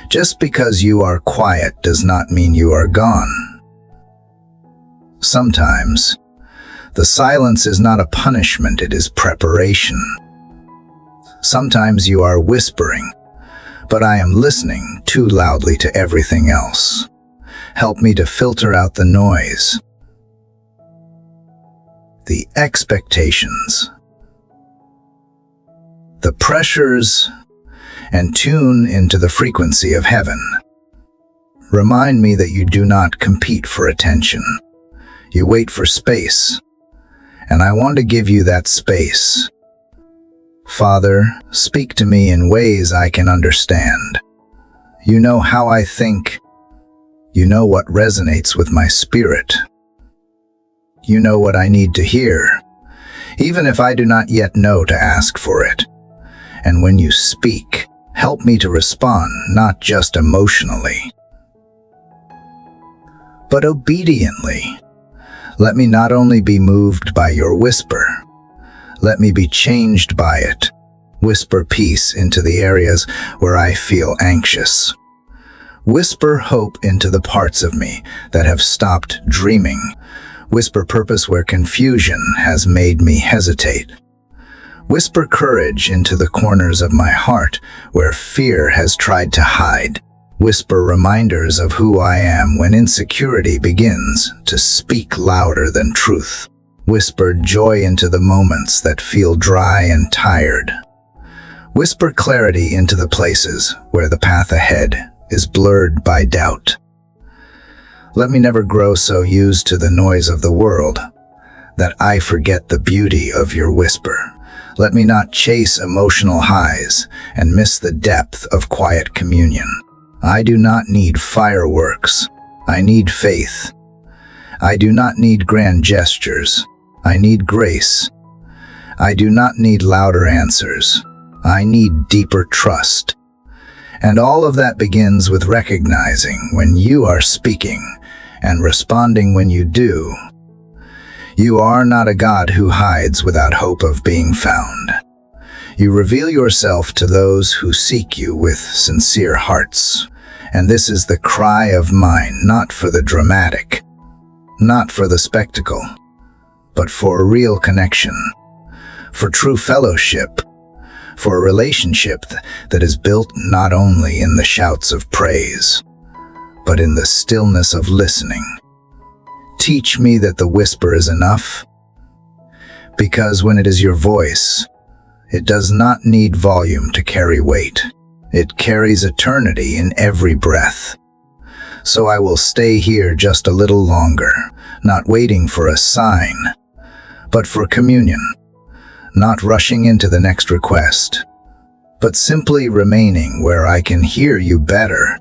Just because you are quiet does not mean you are gone. Sometimes, the silence is not a punishment, it is preparation. Sometimes you are whispering, but I am listening too loudly to everything else. Help me to filter out the noise, the expectations, the pressures, and tune into the frequency of heaven. Remind me that you do not compete for attention. You wait for space, and I want to give you that space. Father, speak to me in ways I can understand. You know how I think. You know what resonates with my spirit. You know what I need to hear, even if I do not yet know to ask for it. And when you speak, help me to respond not just emotionally, but obediently. Let me not only be moved by your whisper, let me be changed by it. Whisper peace into the areas where I feel anxious. Whisper hope into the parts of me that have stopped dreaming. Whisper purpose where confusion has made me hesitate. Whisper courage into the corners of my heart where fear has tried to hide. Whisper reminders of who I am when insecurity begins to speak louder than truth. Whisper joy into the moments that feel dry and tired. Whisper clarity into the places where the path ahead is blurred by doubt. Let me never grow so used to the noise of the world that I forget the beauty of your whisper. Let me not chase emotional highs and miss the depth of quiet communion. I do not need fireworks. I need faith. I do not need grand gestures. I need grace. I do not need louder answers. I need deeper trust. And all of that begins with recognizing when you are speaking and responding when you do. You are not a God who hides without hope of being found. You reveal yourself to those who seek you with sincere hearts. And this is the cry of mine, not for the dramatic, not for the spectacle, but for a real connection, for true fellowship, for a relationship that is built not only in the shouts of praise, but in the stillness of listening. Teach me that the whisper is enough, because when it is your voice, it does not need volume to carry weight. It carries eternity in every breath. So I will stay here just a little longer, not waiting for a sign, but for communion, not rushing into the next request, but simply remaining where I can hear you better.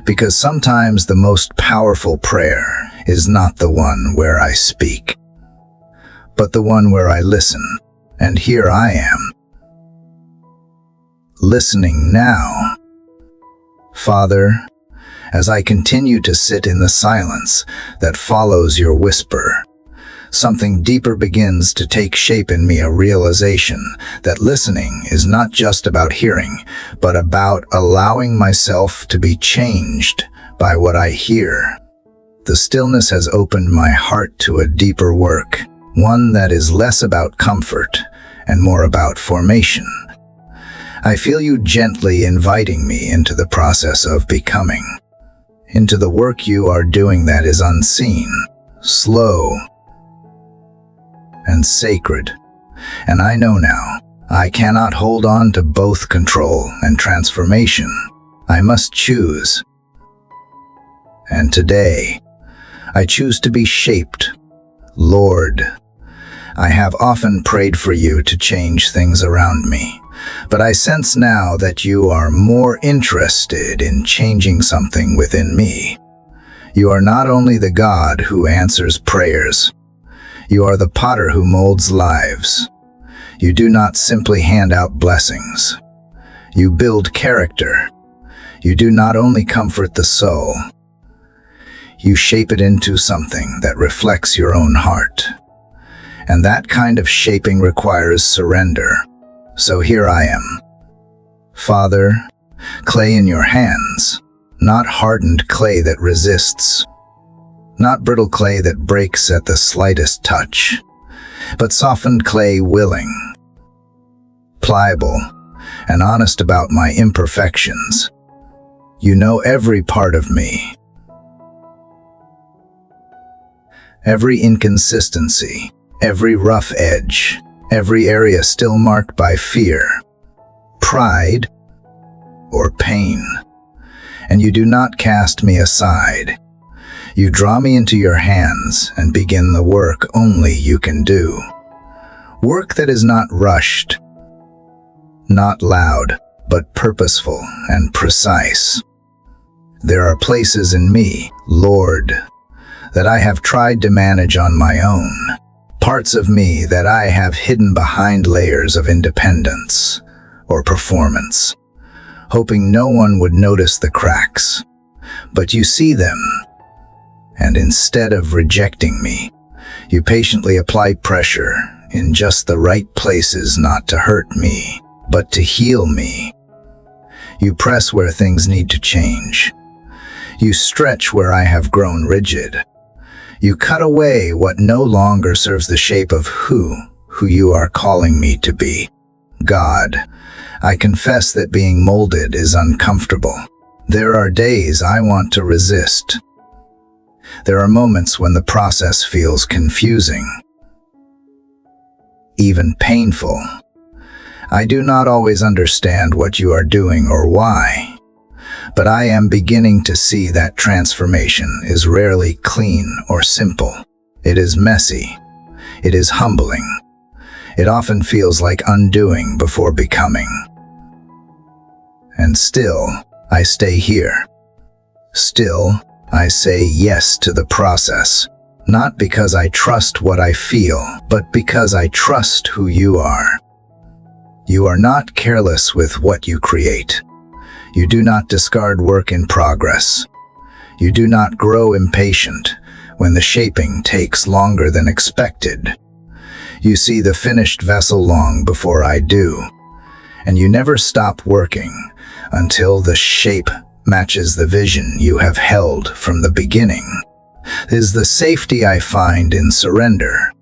Because sometimes the most powerful prayer is not the one where I speak, but the one where I listen. And here I am, listening now. Father, as I continue to sit in the silence that follows your whisper, something deeper begins to take shape in me, a realization that listening is not just about hearing, but about allowing myself to be changed by what I hear. The stillness has opened my heart to a deeper work, one that is less about comfort and more about formation. I feel you gently inviting me into the process of becoming, into the work you are doing that is unseen, slow, and sacred. And I know now, I cannot hold on to both control and transformation. I must choose. and today, I choose to be shaped. Lord, I have often prayed for you to change things around me, but I sense now that you are more interested in changing something within me. You are not only the God who answers prayers, you are the potter who molds lives. You do not simply hand out blessings. You build character. You do not only comfort the soul, you shape it into something that reflects your own heart. And that kind of shaping requires surrender. So here I am. Father, clay in your hands, not hardened clay that resists, not brittle clay that breaks at the slightest touch, but softened clay willing, pliable, and honest about my imperfections. You know every part of me, every inconsistency, every rough edge, every area still marked by fear, pride, or pain. And you do not cast me aside. You draw me into your hands and begin the work only you can do. Work that is not rushed, not loud, but purposeful and precise. There are places in me, Lord, that I have tried to manage on my own. Parts of me that I have hidden behind layers of independence or performance, hoping no one would notice the cracks. But you see them, and instead of rejecting me, you patiently apply pressure in just the right places, not to hurt me, but to heal me. You press where things need to change. You stretch where I have grown rigid. You cut away what no longer serves the shape of who you are calling me to be. God, I confess that being molded is uncomfortable. There are days I want to resist. There are moments when the process feels confusing, even painful. I do not always understand what you are doing or why, but I am beginning to see that transformation is rarely clean or simple. It is messy. It is humbling. It often feels like undoing before becoming. And still, I stay here. Still, I say yes to the process, not because I trust what I feel, but because I trust who you are. You are not careless with what you create. You do not discard work in progress. You do not grow impatient when the shaping takes longer than expected. You see the finished vessel long before I do, and you never stop working until the shape matches the vision you have held from the beginning. It is the safety I find in surrender,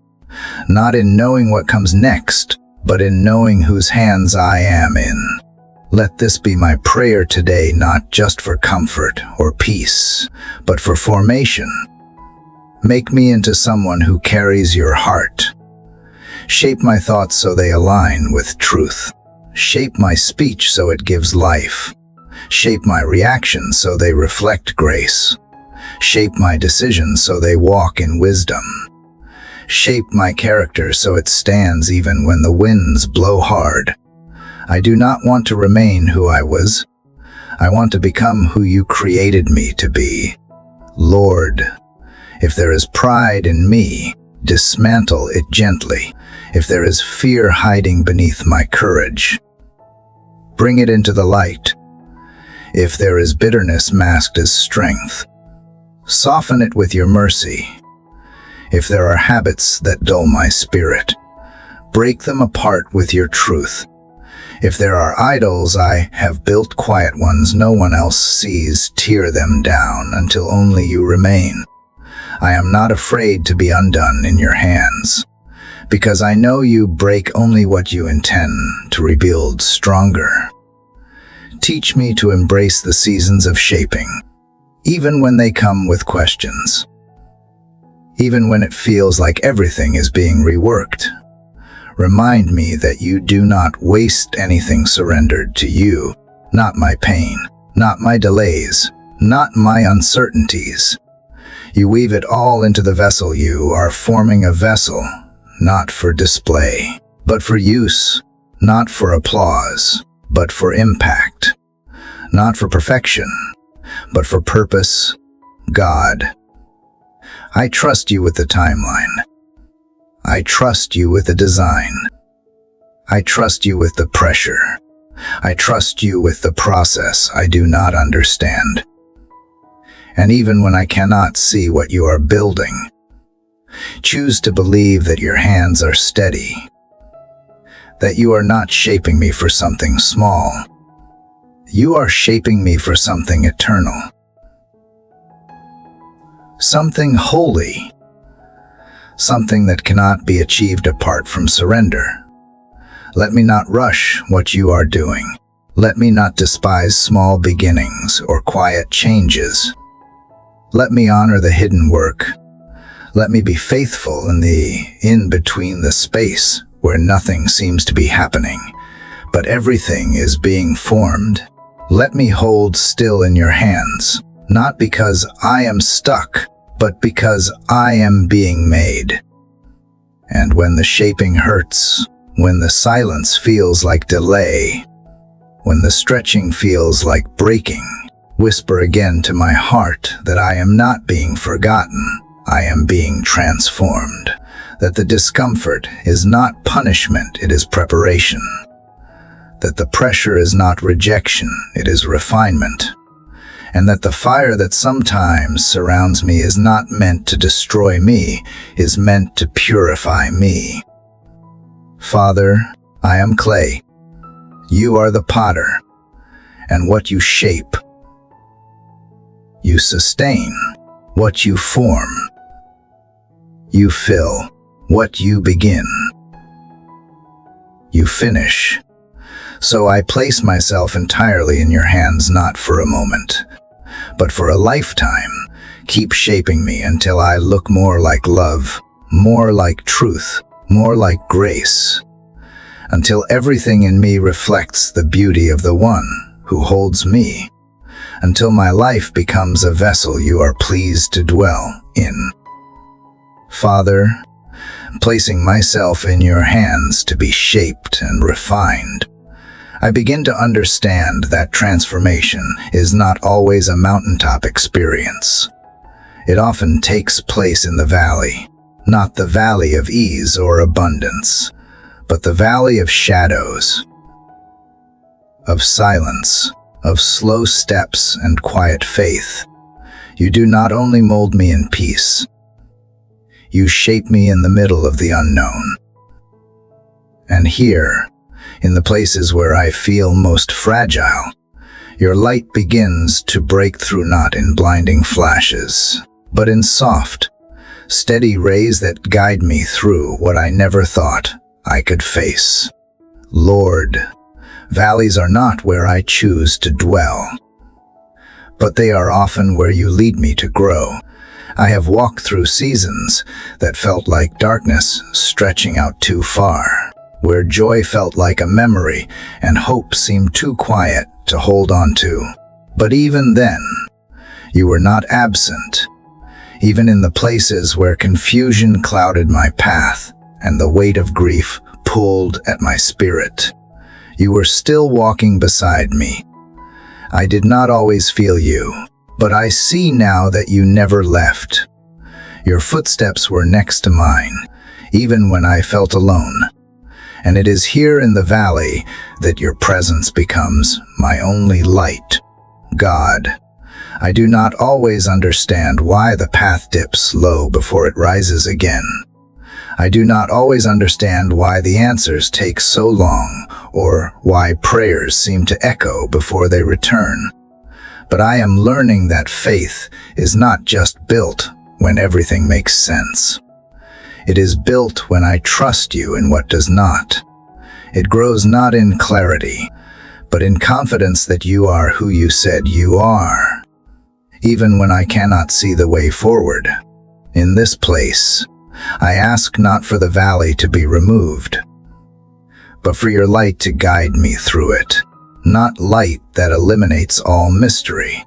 not in knowing what comes next, but in knowing whose hands I am in. Let this be my prayer today, not just for comfort or peace, but for formation. Make me into someone who carries your heart. Shape my thoughts so they align with truth. Shape my speech so it gives life. Shape my reactions so they reflect grace. Shape my decisions so they walk in wisdom. Shape my character so it stands even when the winds blow hard. I do not want to remain who I was. I want to become who you created me to be. Lord, if there is pride in me, dismantle it gently. If there is fear hiding beneath my courage, bring it into the light. If there is bitterness masked as strength, soften it with your mercy. If there are habits that dull my spirit, break them apart with your truth. If there are idols I have built, quiet ones no one else sees, tear them down until only you remain. I am not afraid to be undone in your hands, because I know you break only what you intend to rebuild stronger. Teach me to embrace the seasons of shaping, even when they come with questions, even when it feels like everything is being reworked. Remind me that you do not waste anything surrendered to you, not my pain, not my delays, not my uncertainties. You weave it all into the vessel. You are forming a vessel, not for display, but for use, not for applause, but for impact, not for perfection, but for purpose. God, I trust you with the timeline. I trust you with the design. I trust you with the pressure. I trust you with the process I do not understand. And even when I cannot see what you are building, choose to believe that your hands are steady, that you are not shaping me for something small. You are shaping me for something eternal, something holy, something that cannot be achieved apart from surrender. Let me not rush what you are doing. Let me not despise small beginnings or quiet changes. Let me honor the hidden work. Let me be faithful in the in-between, the space where nothing seems to be happening, but everything is being formed. Let me hold still in your hands, not because I am stuck, but because I am being made. And when the shaping hurts, when the silence feels like delay, when the stretching feels like breaking, whisper again to my heart that I am not being forgotten, I am being transformed, that the discomfort is not punishment, it is preparation, that the pressure is not rejection, it is refinement, and that the fire that sometimes surrounds me is not meant to destroy me, is meant to purify me. Father, I am clay. You are the potter, and what you shape, you sustain. What you form, you fill. What you begin, you finish. So I place myself entirely in your hands, not for a moment, but for a lifetime. Keep shaping me until I look more like love, more like truth, more like grace, until everything in me reflects the beauty of the one who holds me, until my life becomes a vessel you are pleased to dwell in. Father, placing myself in your hands to be shaped and refined, I begin to understand that transformation is not always a mountaintop experience. It often takes place in the valley, not the valley of ease or abundance, but the valley of shadows, of silence, of slow steps and quiet faith. You do not only mold me in peace, you shape me in the middle of the unknown. And here, in the places where I feel most fragile, your light begins to break through, not in blinding flashes, but in soft, steady rays that guide me through what I never thought I could face. Lord, valleys are not where I choose to dwell, but they are often where you lead me to grow. I have walked through seasons that felt like darkness stretching out too far, where joy felt like a memory and hope seemed too quiet to hold on to. But even then, you were not absent. Even in the places where confusion clouded my path and the weight of grief pulled at my spirit, you were still walking beside me. I did not always feel you, but I see now that you never left. Your footsteps were next to mine, even when I felt alone. And it is here in the valley that your presence becomes my only light. God, I do not always understand why the path dips low before it rises again. I do not always understand why the answers take so long, or why prayers seem to echo before they return. But I am learning that faith is not just built when everything makes sense. It is built when I trust you in what does not. It grows not in clarity, but in confidence that you are who you said you are, even when I cannot see the way forward. In this place, I ask not for the valley to be removed, but for your light to guide me through it. Not light that eliminates all mystery,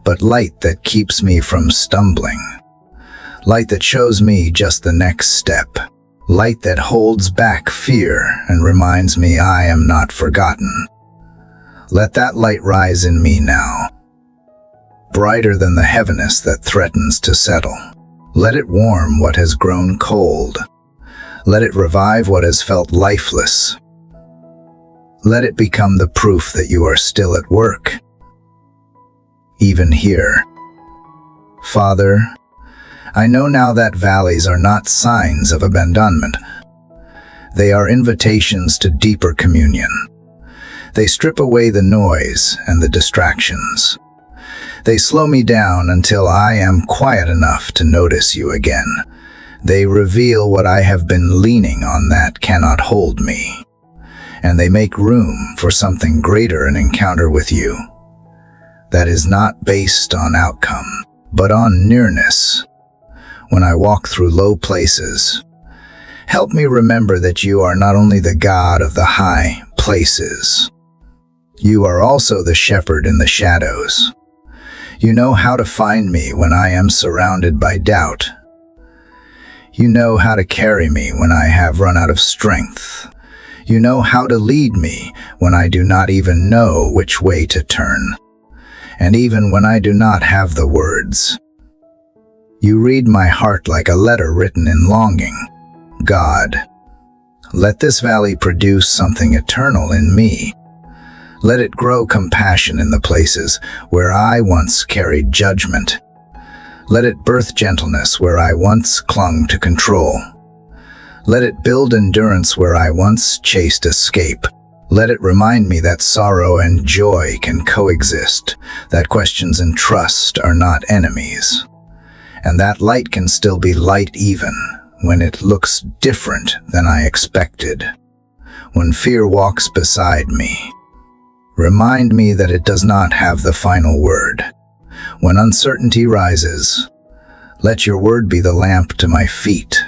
but light that keeps me from stumbling. Light that shows me just the next step. Light that holds back fear and reminds me I am not forgotten. Let that light rise in me now, brighter than the heaviness that threatens to settle. Let it warm what has grown cold. Let it revive what has felt lifeless. Let it become the proof that you are still at work, even here. Father, I know now that valleys are not signs of abandonment. They are invitations to deeper communion. They strip away the noise and the distractions. They slow me down until I am quiet enough to notice you again. They reveal what I have been leaning on that cannot hold me. And they make room for something greater, an encounter with you that is not based on outcome, but on nearness. When I walk through low places, help me remember that you are not only the God of the high places, you are also the shepherd in the shadows. You know how to find me when I am surrounded by doubt. You know how to carry me when I have run out of strength. You know how to lead me when I do not even know which way to turn, and even when I do not have the words. You read my heart like a letter written in longing. God, let this valley produce something eternal in me. Let it grow compassion in the places where I once carried judgment. Let it birth gentleness where I once clung to control. Let it build endurance where I once chased escape. Let it remind me that sorrow and joy can coexist, that questions and trust are not enemies, and that light can still be light even when it looks different than I expected. When fear walks beside me, remind me that it does not have the final word. When uncertainty rises, let your word be the lamp to my feet.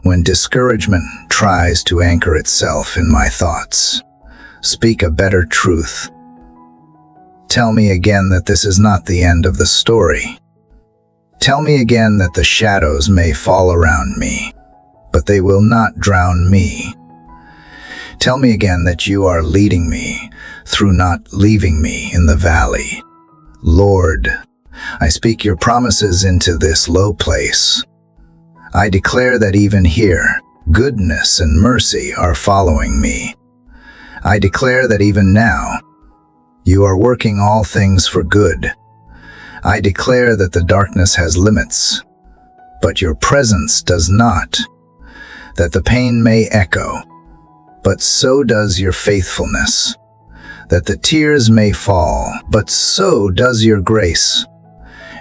When discouragement tries to anchor itself in my thoughts, speak a better truth. Tell me again that this is not the end of the story. Tell me again that the shadows may fall around me, but they will not drown me. Tell me again that you are leading me through, not leaving me in the valley. Lord, I speak your promises into this low place. I declare that even here, goodness and mercy are following me. I declare that even now, you are working all things for good. I declare that the darkness has limits, but your presence does not. That the pain may echo, but so does your faithfulness. That the tears may fall, but so does your grace.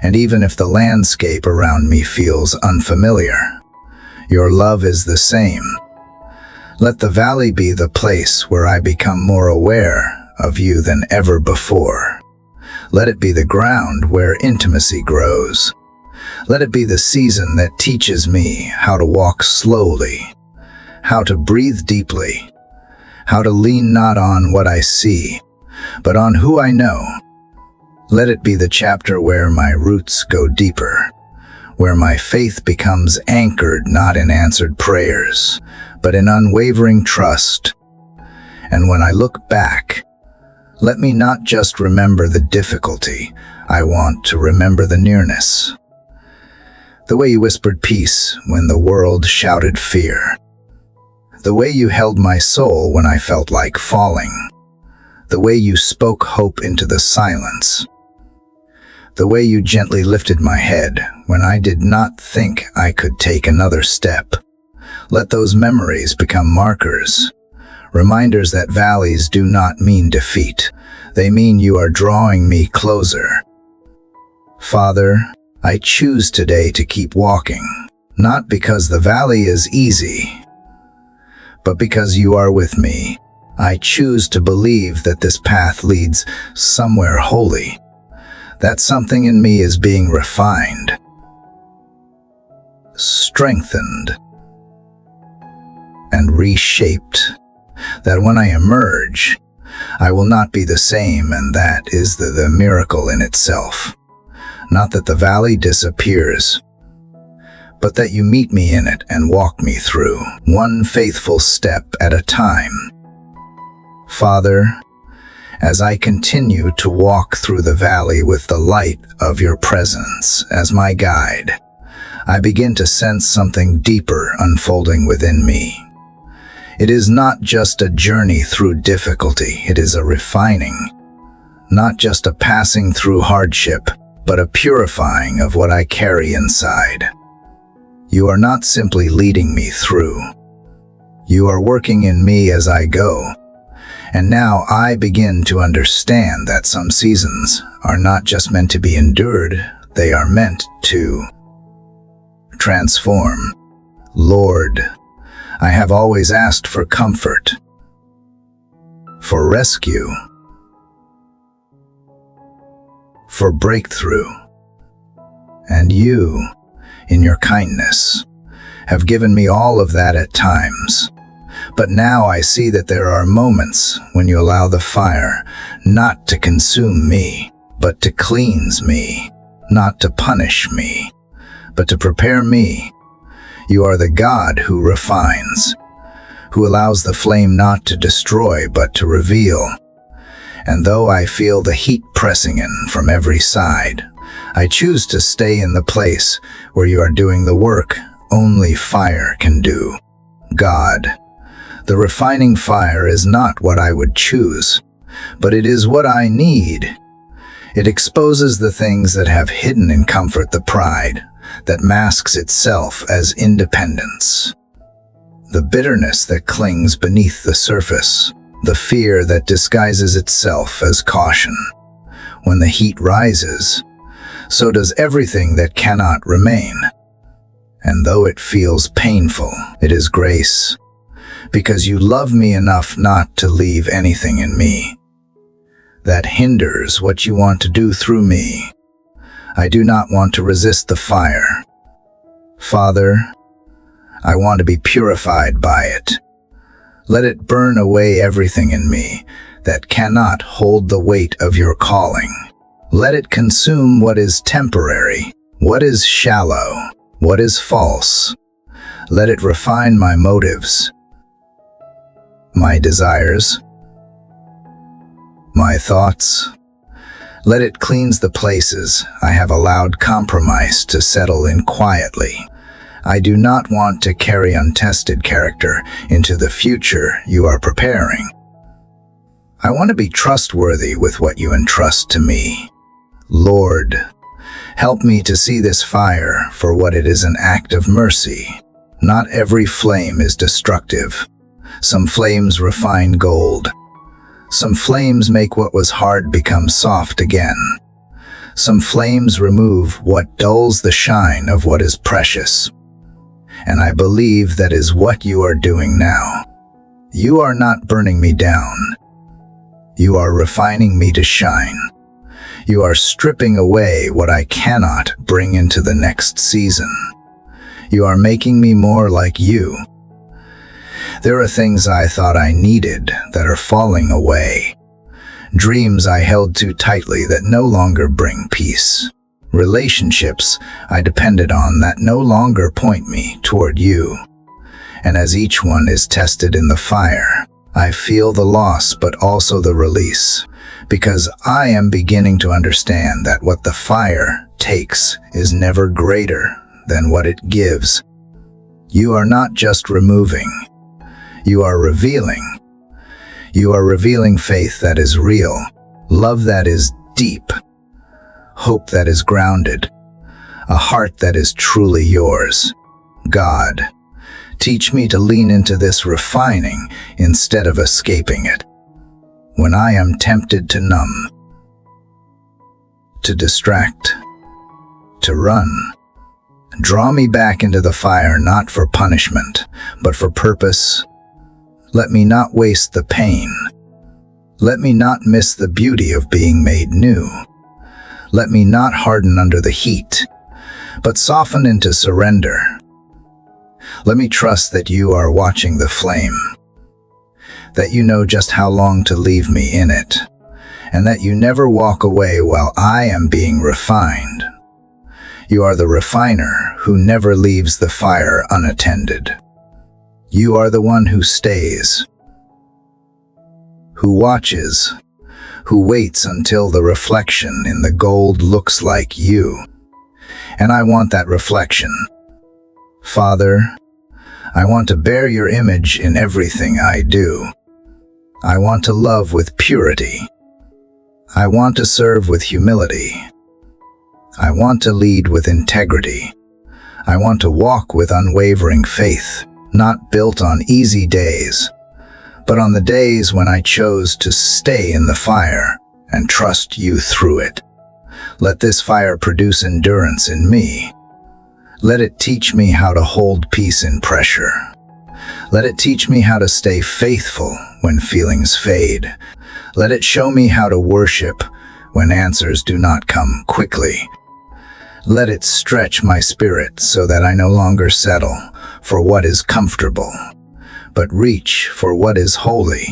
And even if the landscape around me feels unfamiliar, your love is the same. Let the valley be the place where I become more aware of you than ever before. Let it be the ground where intimacy grows. Let it be the season that teaches me how to walk slowly, how to breathe deeply, how to lean not on what I see, but on who I know. Let it be the chapter where my roots go deeper, where my faith becomes anchored not in answered prayers, but in unwavering trust. And when I look back, let me not just remember the difficulty, I want to remember the nearness. The way you whispered peace when the world shouted fear. The way you held my soul when I felt like falling. The way you spoke hope into the silence. The way you gently lifted my head when I did not think I could take another step. Let those memories become markers, reminders that valleys do not mean defeat. They mean you are drawing me closer. Father, I choose today to keep walking, not because the valley is easy, but because you are with me. I choose to believe that this path leads somewhere holy, that something in me is being refined, strengthened, and reshaped, that when I emerge, I will not be the same, and that is the miracle in itself. Not that the valley disappears, but that you meet me in it and walk me through, one faithful step at a time. Father, as I continue to walk through the valley with the light of your presence as my guide, I begin to sense something deeper unfolding within me. It is not just a journey through difficulty, it is a refining, not just a passing through hardship, but a purifying of what I carry inside. You are not simply leading me through. You are working in me as I go. And now I begin to understand that some seasons are not just meant to be endured, they are meant to transform. Lord, I have always asked for comfort, for rescue, for breakthrough. And you, in your kindness, have given me all of that at times. But now I see that there are moments when you allow the fire not to consume me, but to cleanse me, not to punish me, but to prepare me. You are the God who refines, who allows the flame not to destroy, but to reveal. And though I feel the heat pressing in from every side, I choose to stay in the place where you are doing the work only fire can do. God, the refining fire is not what I would choose, but it is what I need. It exposes the things that have hidden in comfort, the pride that masks itself as independence, the bitterness that clings beneath the surface, the fear that disguises itself as caution. When the heat rises, so does everything that cannot remain. And though it feels painful, it is grace, because you love me enough not to leave anything in me that hinders what you want to do through me. I do not want to resist the fire. Father, I want to be purified by it. Let it burn away everything in me that cannot hold the weight of your calling. Let it consume what is temporary, what is shallow, what is false. Let it refine my motives, my desires, my thoughts. Let it cleanse the places I have allowed compromise to settle in quietly. I do not want to carry untested character into the future you are preparing. I want to be trustworthy with what you entrust to me. Lord, help me to see this fire for what it is, an act of mercy. Not every flame is destructive. Some flames refine gold. Some flames make what was hard become soft again. Some flames remove what dulls the shine of what is precious. And I believe that is what you are doing now. You are not burning me down. You are refining me to shine. You are stripping away what I cannot bring into the next season. You are making me more like you. There are things I thought I needed that are falling away. Dreams I held too tightly that no longer bring peace. Relationships I depended on that no longer point me toward you. And as each one is tested in the fire, I feel the loss but also the release, because I am beginning to understand that what the fire takes is never greater than what it gives. You are not just removing, you are revealing. You are revealing faith that is real, love that is deep, hope that is grounded, a heart that is truly yours. God, teach me to lean into this refining instead of escaping it. When I am tempted to numb, to distract, to run, draw me back into the fire, not for punishment, but for purpose. Let me not waste the pain. Let me not miss the beauty of being made new. Let me not harden under the heat, but soften into surrender. Let me trust that you are watching the flame, that you know just how long to leave me in it, and that you never walk away while I am being refined You are the refiner who never leaves the fire unattended. You are the one who stays, who watches, who waits until the reflection in the gold looks like you. And I want that reflection. Father, I want to bear your image in everything I do. I want to love with purity. I want to serve with humility. I want to lead with integrity. I want to walk with unwavering faith, not built on easy days, but on the days when I chose to stay in the fire and trust you through it. Let this fire produce endurance in me. Let it teach me how to hold peace in pressure. Let it teach me how to stay faithful when feelings fade. Let it show me how to worship when answers do not come quickly. Let it stretch my spirit so that I no longer settle for what is comfortable, but reach for what is holy.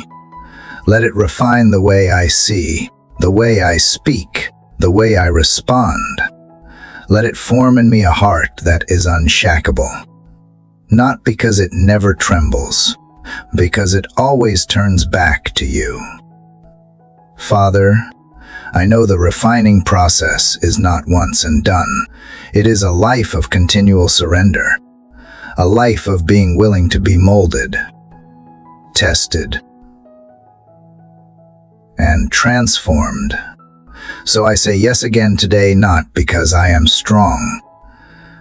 Let it refine the way I see, the way I speak, the way I respond. Let it form in me a heart that is unshakable, not because it never trembles, because it always turns back to you. Father, I know the refining process is not once and done. It is a life of continual surrender, a life of being willing to be molded, tested, and transformed. So I say yes again today, not because I am strong,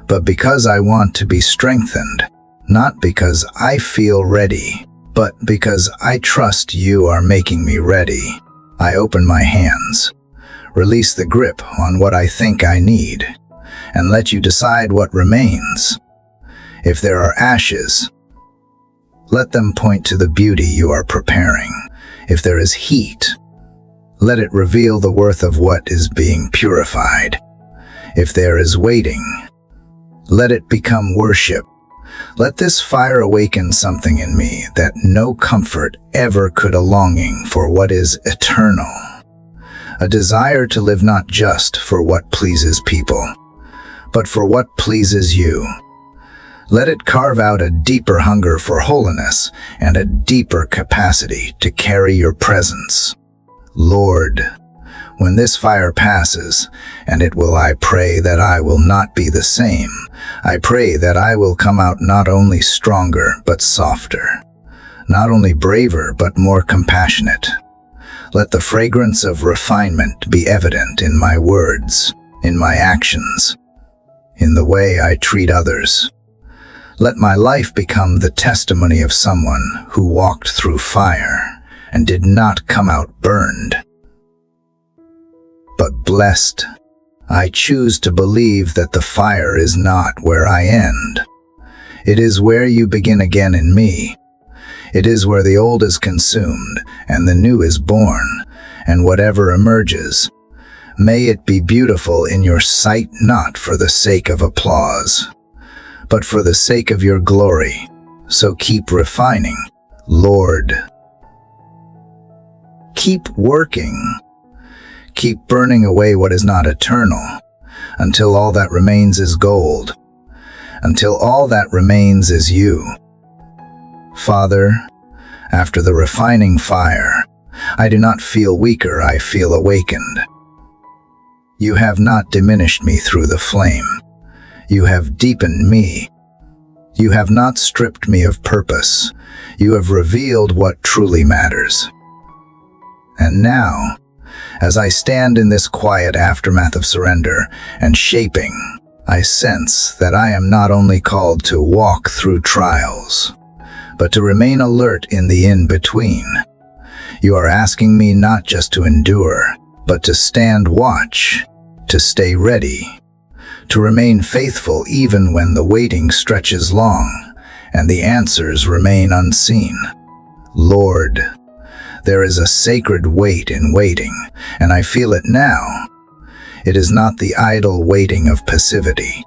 but because I want to be strengthened, not because I feel ready, but because I trust you are making me ready. I open my hands, release the grip on what I think I need, and let you decide what remains. If there are ashes, let them point to the beauty you are preparing. If there is heat, let it reveal the worth of what is being purified. If there is waiting, let it become worship. Let this fire awaken something in me that no comfort ever could, a longing for what is eternal, a desire to live not just for what pleases people, but for what pleases you. Let it carve out a deeper hunger for holiness and a deeper capacity to carry your presence. Lord, when this fire passes, and it will, I pray that I will not be the same. I pray that I will come out not only stronger, but softer, not only braver, but more compassionate. Let the fragrance of refinement be evident in my words, in my actions, in the way I treat others. Let my life become the testimony of someone who walked through fire and did not come out burned, but blessed. I choose to believe that the fire is not where I end. It is where you begin again in me. It is where the old is consumed and the new is born, and whatever emerges, may it be beautiful in your sight, not for the sake of applause, but for the sake of your glory. So keep refining, Lord. Keep working. Keep burning away what is not eternal, until all that remains is gold, until all that remains is you. Father, after the refining fire, I do not feel weaker, I feel awakened. You have not diminished me through the flame. You have deepened me. You have not stripped me of purpose. You have revealed what truly matters. And now, as I stand in this quiet aftermath of surrender and shaping, I sense that I am not only called to walk through trials, but to remain alert in the in-between. You are asking me not just to endure, but to stand watch, to stay ready, to remain faithful even when the waiting stretches long and the answers remain unseen. Lord, there is a sacred weight in waiting, and I feel it now. It is not the idle waiting of passivity,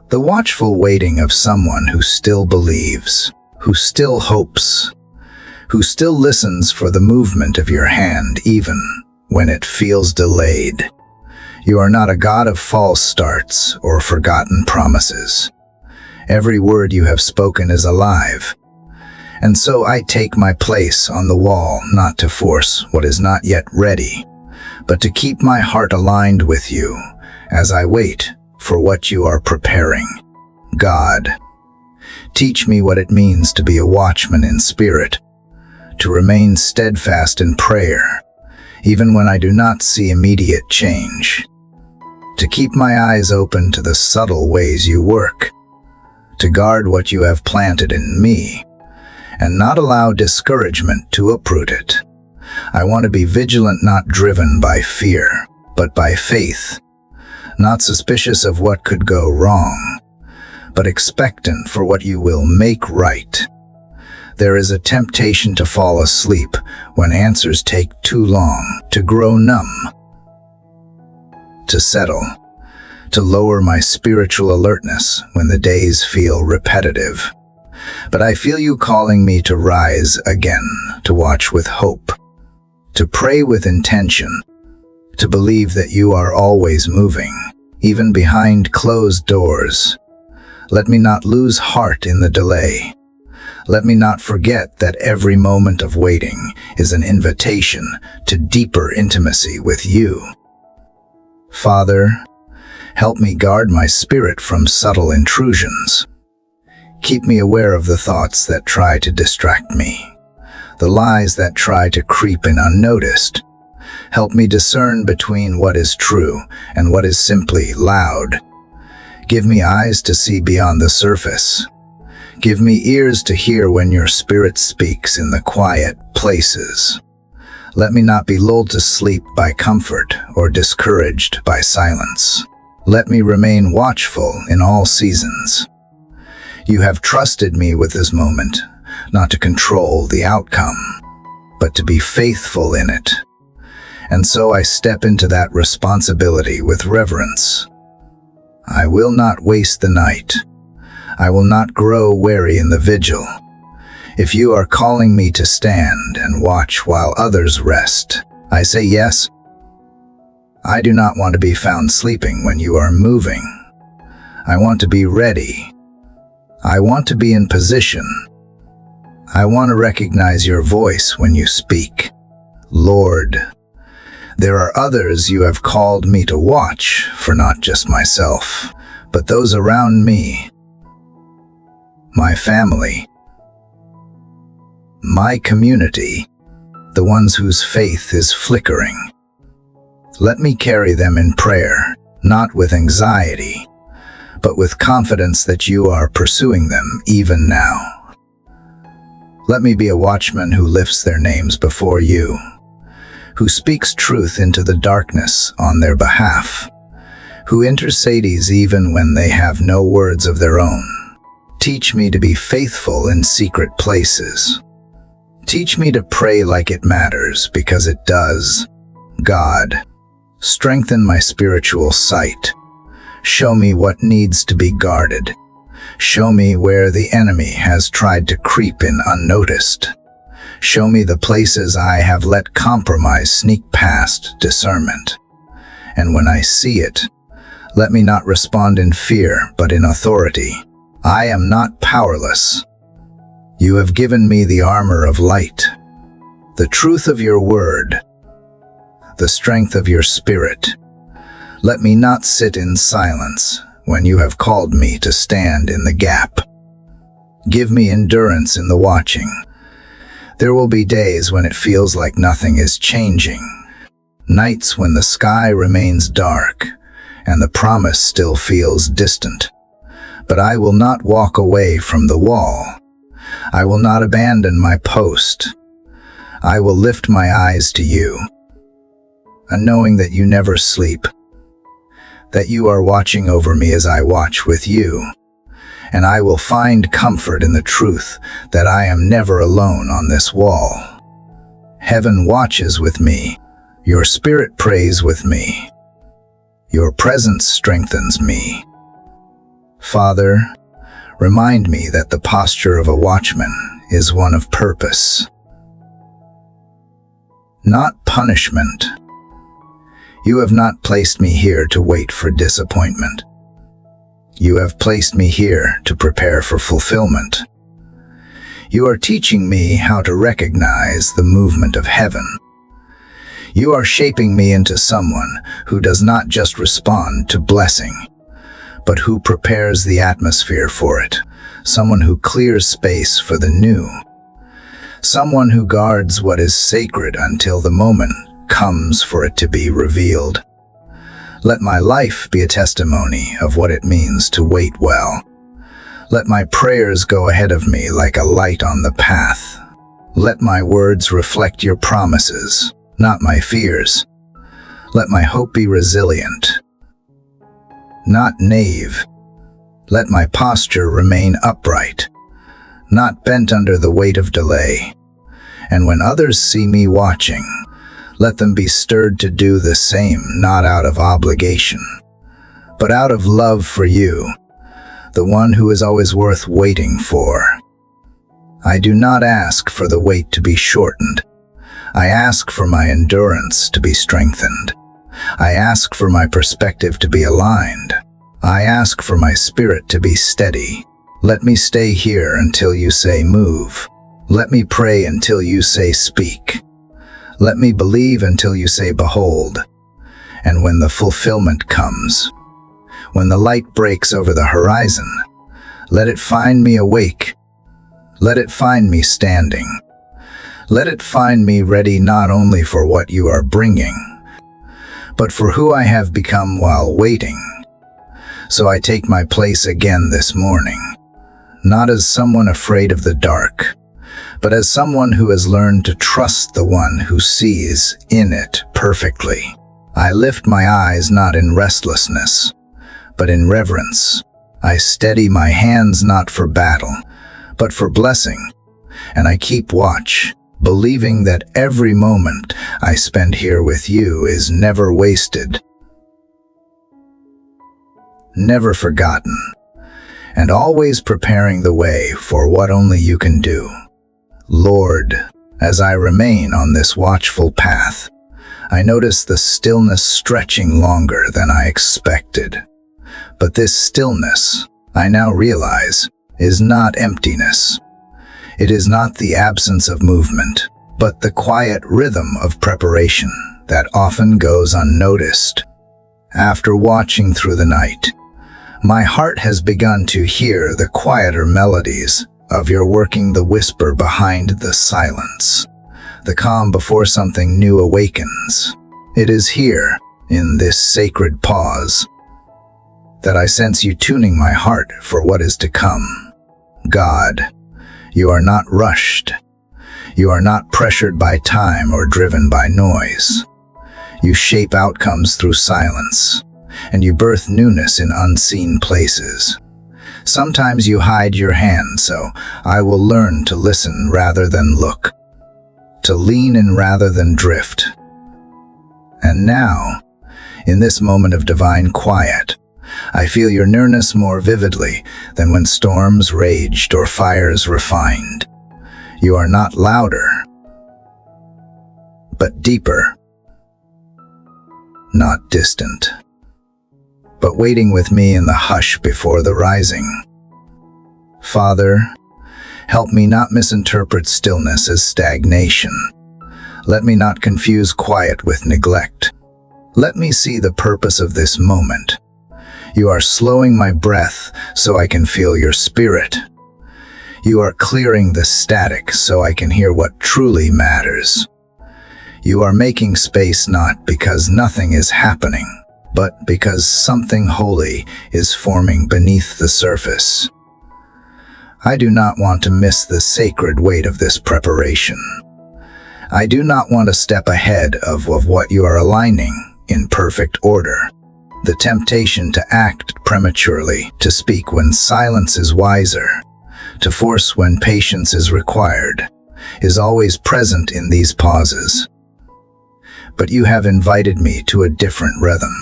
the watchful waiting of someone who still believes, who still hopes, who still listens for the movement of your hand even when it feels delayed. You are not a God of false starts or forgotten promises. Every word you have spoken is alive. And so I take my place on the wall, not to force what is not yet ready, but to keep my heart aligned with you as I wait for what you are preparing. God, teach me what it means to be a watchman in spirit, to remain steadfast in prayer, even when I do not see immediate change, to keep my eyes open to the subtle ways you work, to guard what you have planted in me, and not allow discouragement to uproot it. I want to be vigilant, not driven by fear, but by faith, not suspicious of what could go wrong, but expectant for what you will make right. There is a temptation to fall asleep when answers take too long, to grow numb, to settle, to lower my spiritual alertness when the days feel repetitive. But I feel you calling me to rise again, to watch with hope, to pray with intention, to believe that you are always moving, even behind closed doors. Let me not lose heart in the delay. Let me not forget that every moment of waiting is an invitation to deeper intimacy with you. Father, help me guard my spirit from subtle intrusions. Keep me aware of the thoughts that try to distract me, the lies that try to creep in unnoticed. Help me discern between what is true and what is simply loud. Give me eyes to see beyond the surface. Give me ears to hear when your spirit speaks in the quiet places. Let me not be lulled to sleep by comfort or discouraged by silence. Let me remain watchful in all seasons. You have trusted me with this moment, not to control the outcome, but to be faithful in it. And so I step into that responsibility with reverence. I will not waste the night. I will not grow weary in the vigil. If you are calling me to stand and watch while others rest, I say yes. I do not want to be found sleeping when you are moving. I want to be ready. I want to be in position. I want to recognize your voice when you speak. Lord, there are others you have called me to watch for, not just myself, but those around me, my family, my community, the ones whose faith is flickering. Let me carry them in prayer, not with anxiety, but with confidence that you are pursuing them even now. Let me be a watchman who lifts their names before you, who speaks truth into the darkness on their behalf, who intercedes even when they have no words of their own. Teach me to be faithful in secret places. Teach me to pray like it matters, because it does. God, strengthen my spiritual sight. Show me what needs to be guarded. Show me where the enemy has tried to creep in unnoticed. Show me the places I have let compromise sneak past discernment. And when I see it, let me not respond in fear, but in authority. I am not powerless. You have given me the armor of light, the truth of your word, the strength of your spirit. Let me not sit in silence when you have called me to stand in the gap. Give me endurance in the watching. There will be days when it feels like nothing is changing, nights when the sky remains dark and the promise still feels distant. But I will not walk away from the wall. I will not abandon my post. I will lift my eyes to you, and knowing that you never sleep, that you are watching over me as I watch with you, and I will find comfort in the truth that I am never alone on this wall. Heaven watches with me. Your spirit prays with me. Your presence strengthens me. Father, remind me that the posture of a watchman is one of purpose, not punishment. You have not placed me here to wait for disappointment. You have placed me here to prepare for fulfillment. You are teaching me how to recognize the movement of heaven. You are shaping me into someone who does not just respond to blessing, but who prepares the atmosphere for it. Someone who clears space for the new. Someone who guards what is sacred until the moment comes for it to be revealed. Let my life be a testimony of what it means to wait well. Let my prayers go ahead of me like a light on the path. Let my words reflect your promises, not my fears. Let my hope be resilient, not naive. Let my posture remain upright, not bent under the weight of delay. And when others see me watching, let them be stirred to do the same, not out of obligation, but out of love for you, the one who is always worth waiting for. I do not ask for the wait to be shortened. I ask for my endurance to be strengthened. I ask for my perspective to be aligned. I ask for my spirit to be steady. Let me stay here until you say move. Let me pray until you say speak. Let me believe until you say behold. And when the fulfillment comes, when the light breaks over the horizon, let it find me awake. Let it find me standing. Let it find me ready not only for what you are bringing, but for who I have become while waiting. So I take my place again this morning, not as someone afraid of the dark, but as someone who has learned to trust the one who sees in it perfectly. I lift my eyes not in restlessness, but in reverence. I steady my hands not for battle, but for blessing, and I keep watch, believing that every moment I spend here with you is never wasted, never forgotten, and always preparing the way for what only you can do. Lord, as I remain on this watchful path, I notice the stillness stretching longer than I expected. But this stillness, I now realize, is not emptiness. It is not the absence of movement, but the quiet rhythm of preparation that often goes unnoticed. After watching through the night, my heart has begun to hear the quieter melodies of your working, the whisper behind the silence, the calm before something new awakens. It is here, in this sacred pause, that I sense you tuning my heart for what is to come. God, you are not rushed. You are not pressured by time or driven by noise. You shape outcomes through silence, and you birth newness in unseen places. Sometimes you hide your hand, so I will learn to listen rather than look, to lean in rather than drift. And now, in this moment of divine quiet, I feel your nearness more vividly than when storms raged or fires refined. You are not louder, but deeper, not distant, but waiting with me in the hush before the rising. Father, help me not misinterpret stillness as stagnation. Let me not confuse quiet with neglect. Let me see the purpose of this moment. You are slowing my breath so I can feel your spirit. You are clearing the static so I can hear what truly matters. You are making space not because nothing is happening, but because something holy is forming beneath the surface. I do not want to miss the sacred weight of this preparation. I do not want to step ahead of what you are aligning in perfect order. The temptation to act prematurely, to speak when silence is wiser, to force when patience is required, is always present in these pauses. But you have invited me to a different rhythm,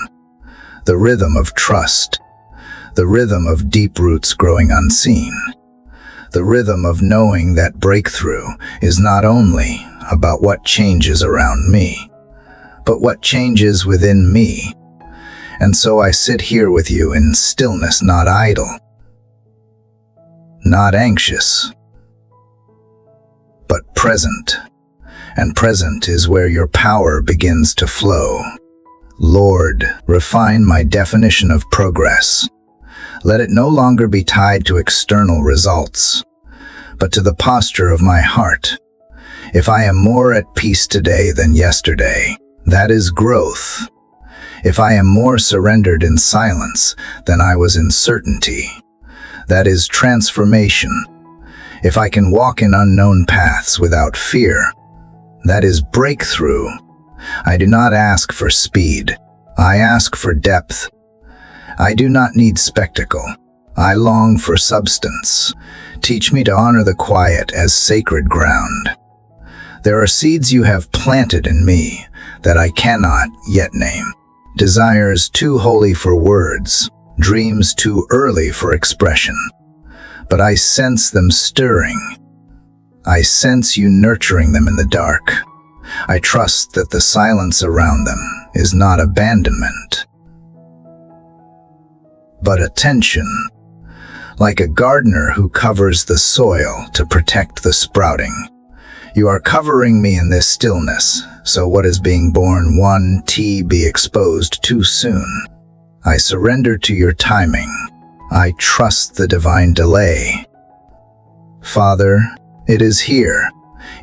the rhythm of trust, the rhythm of deep roots growing unseen, the rhythm of knowing that breakthrough is not only about what changes around me, but what changes within me. And so I sit here with you in stillness, not idle, not anxious, but present. And present is where your power begins to flow. Lord, refine my definition of progress. Let it no longer be tied to external results, but to the posture of my heart. If I am more at peace today than yesterday, that is growth. If I am more surrendered in silence than I was in certainty, that is transformation. If I can walk in unknown paths without fear, that is breakthrough. I do not ask for speed. I ask for depth. I do not need spectacle. I long for substance. Teach me to honor the quiet as sacred ground. There are seeds you have planted in me that I cannot yet name. Desires too holy for words, dreams too early for expression. But I sense them stirring. I sense you nurturing them in the dark. I trust that the silence around them is not abandonment, but attention, like a gardener who covers the soil to protect the sprouting. You are covering me in this stillness, so what is being born won't be exposed too soon. I surrender to your timing. I trust the divine delay. Father, it is here,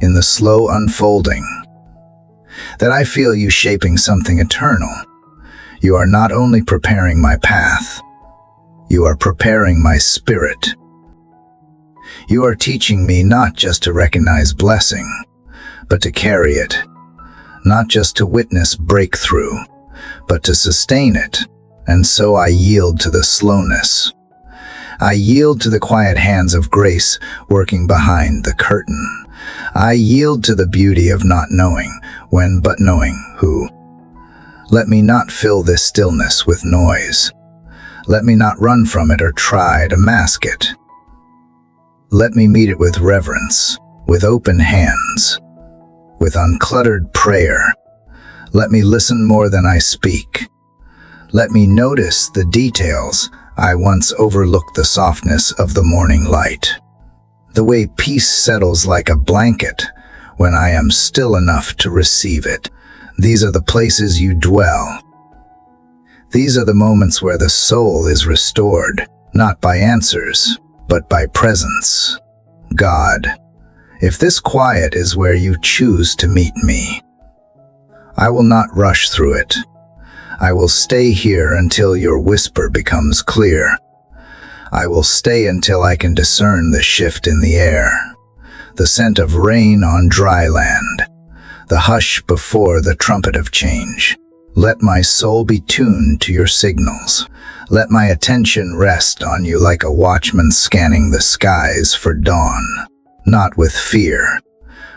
in the slow unfolding, that I feel you shaping something eternal. You are not only preparing my path, you are preparing my spirit. You are teaching me not just to recognize blessing, but to carry it. Not just to witness breakthrough, but to sustain it. And so I yield to the slowness. I yield to the quiet hands of grace working behind the curtain. I yield to the beauty of not knowing when, but knowing who. Let me not fill this stillness with noise. Let me not run from it or try to mask it. Let me meet it with reverence, with open hands, with uncluttered prayer. Let me listen more than I speak. Let me notice the details. I once overlooked the softness of the morning light. The way peace settles like a blanket when I am still enough to receive it. These are the places you dwell. These are the moments where the soul is restored, not by answers, but by presence. God, if this quiet is where you choose to meet me, I will not rush through it. I will stay here until your whisper becomes clear. I will stay until I can discern the shift in the air, the scent of rain on dry land, the hush before the trumpet of change. Let my soul be tuned to your signals. Let my attention rest on you like a watchman scanning the skies for dawn, not with fear,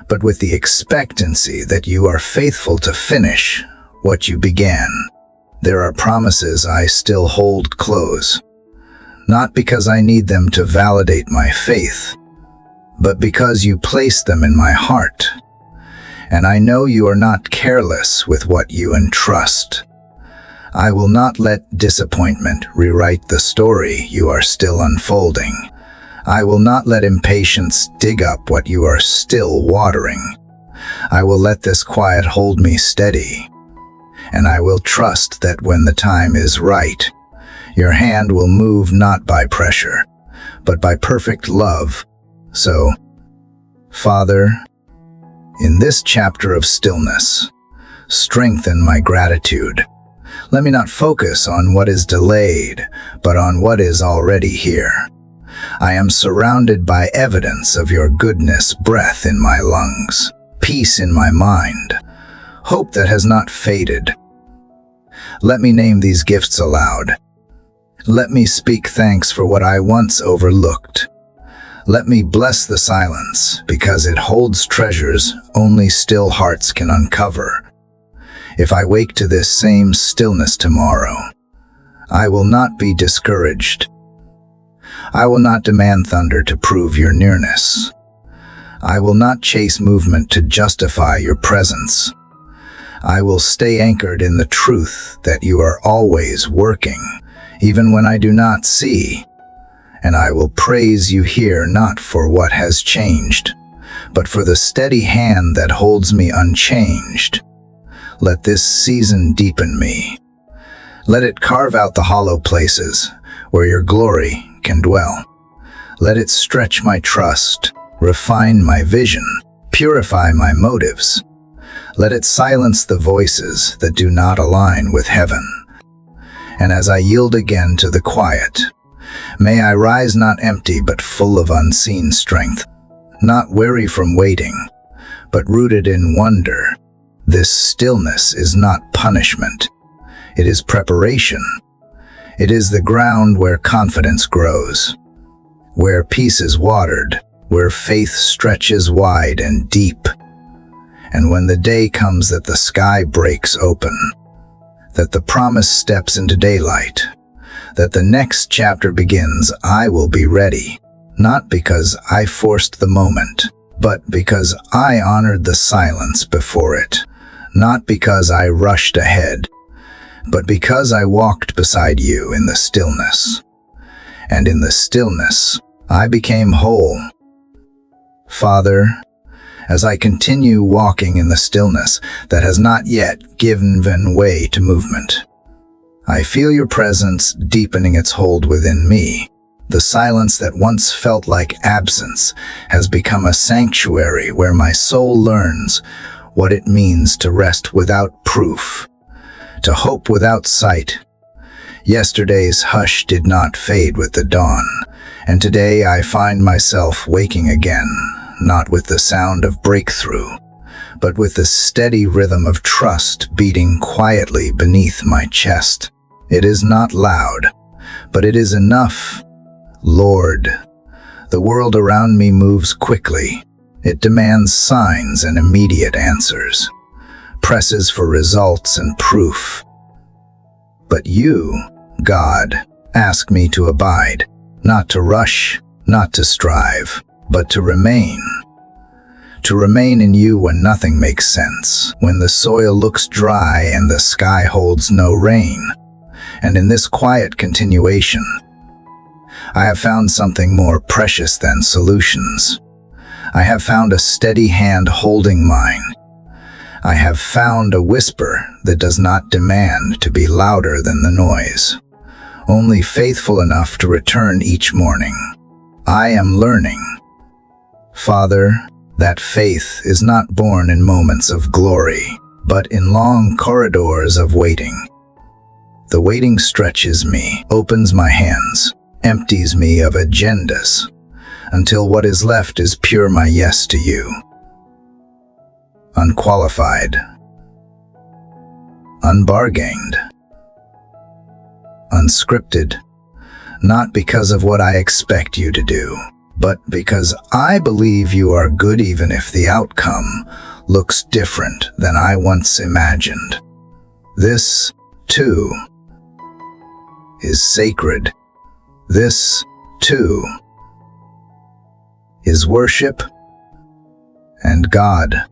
but with the expectancy that you are faithful to finish what you began. There are promises I still hold close, not because I need them to validate my faith, but because you placed them in my heart. And I know you are not careless with what you entrust. I will not let disappointment rewrite the story you are still unfolding. I will not let impatience dig up what you are still watering. I will let this quiet hold me steady, and I will trust that when the time is right, your hand will move not by pressure, but by perfect love. So, Father, in this chapter of stillness, strengthen my gratitude. Let me not focus on what is delayed, but on what is already here. I am surrounded by evidence of your goodness, breath in my lungs, peace in my mind, hope that has not faded. Let me name these gifts aloud. Let me speak thanks for what I once overlooked. Let me bless the silence, because it holds treasures only still hearts can uncover. If I wake to this same stillness tomorrow, I will not be discouraged. I will not demand thunder to prove your nearness. I will not chase movement to justify your presence. I will stay anchored in the truth that you are always working, even when I do not see. And I will praise you here not for what has changed, but for the steady hand that holds me unchanged. Let this season deepen me. Let it carve out the hollow places where your glory can dwell. Let it stretch my trust, refine my vision, purify my motives. Let it silence the voices that do not align with heaven. And as I yield again to the quiet, may I rise not empty but full of unseen strength, not weary from waiting, but rooted in wonder. This stillness is not punishment. It is preparation. It is the ground where confidence grows, where peace is watered, where faith stretches wide and deep. And when the day comes that the sky breaks open, that the promise steps into daylight, that the next chapter begins, I will be ready, not because I forced the moment, but because I honored the silence before it, not because I rushed ahead, but because I walked beside you in the stillness. And in the stillness, I became whole. Father, as I continue walking in the stillness that has not yet given way to movement, I feel your presence deepening its hold within me. The silence that once felt like absence has become a sanctuary where my soul learns what it means to rest without proof, to hope without sight. Yesterday's hush did not fade with the dawn, and today I find myself waking again, not with the sound of breakthrough, but with the steady rhythm of trust beating quietly beneath my chest. It is not loud, but it is enough. Lord, the world around me moves quickly. It demands signs and immediate answers, presses for results and proof. But you, God, ask me to abide, not to rush, not to strive, but to remain. To remain in you when nothing makes sense, when the soil looks dry and the sky holds no rain. And in this quiet continuation, I have found something more precious than solutions. I have found a steady hand holding mine. I have found a whisper that does not demand to be louder than the noise, only faithful enough to return each morning. I am learning, Father, that faith is not born in moments of glory, but in long corridors of waiting. The waiting stretches me, opens my hands, empties me of agendas, until what is left is pure my yes to you. Unqualified, unbargained, unscripted, not because of what I expect you to do, but because I believe you are good even if the outcome looks different than I once imagined. This, too, is sacred. This, too, is worship. And God,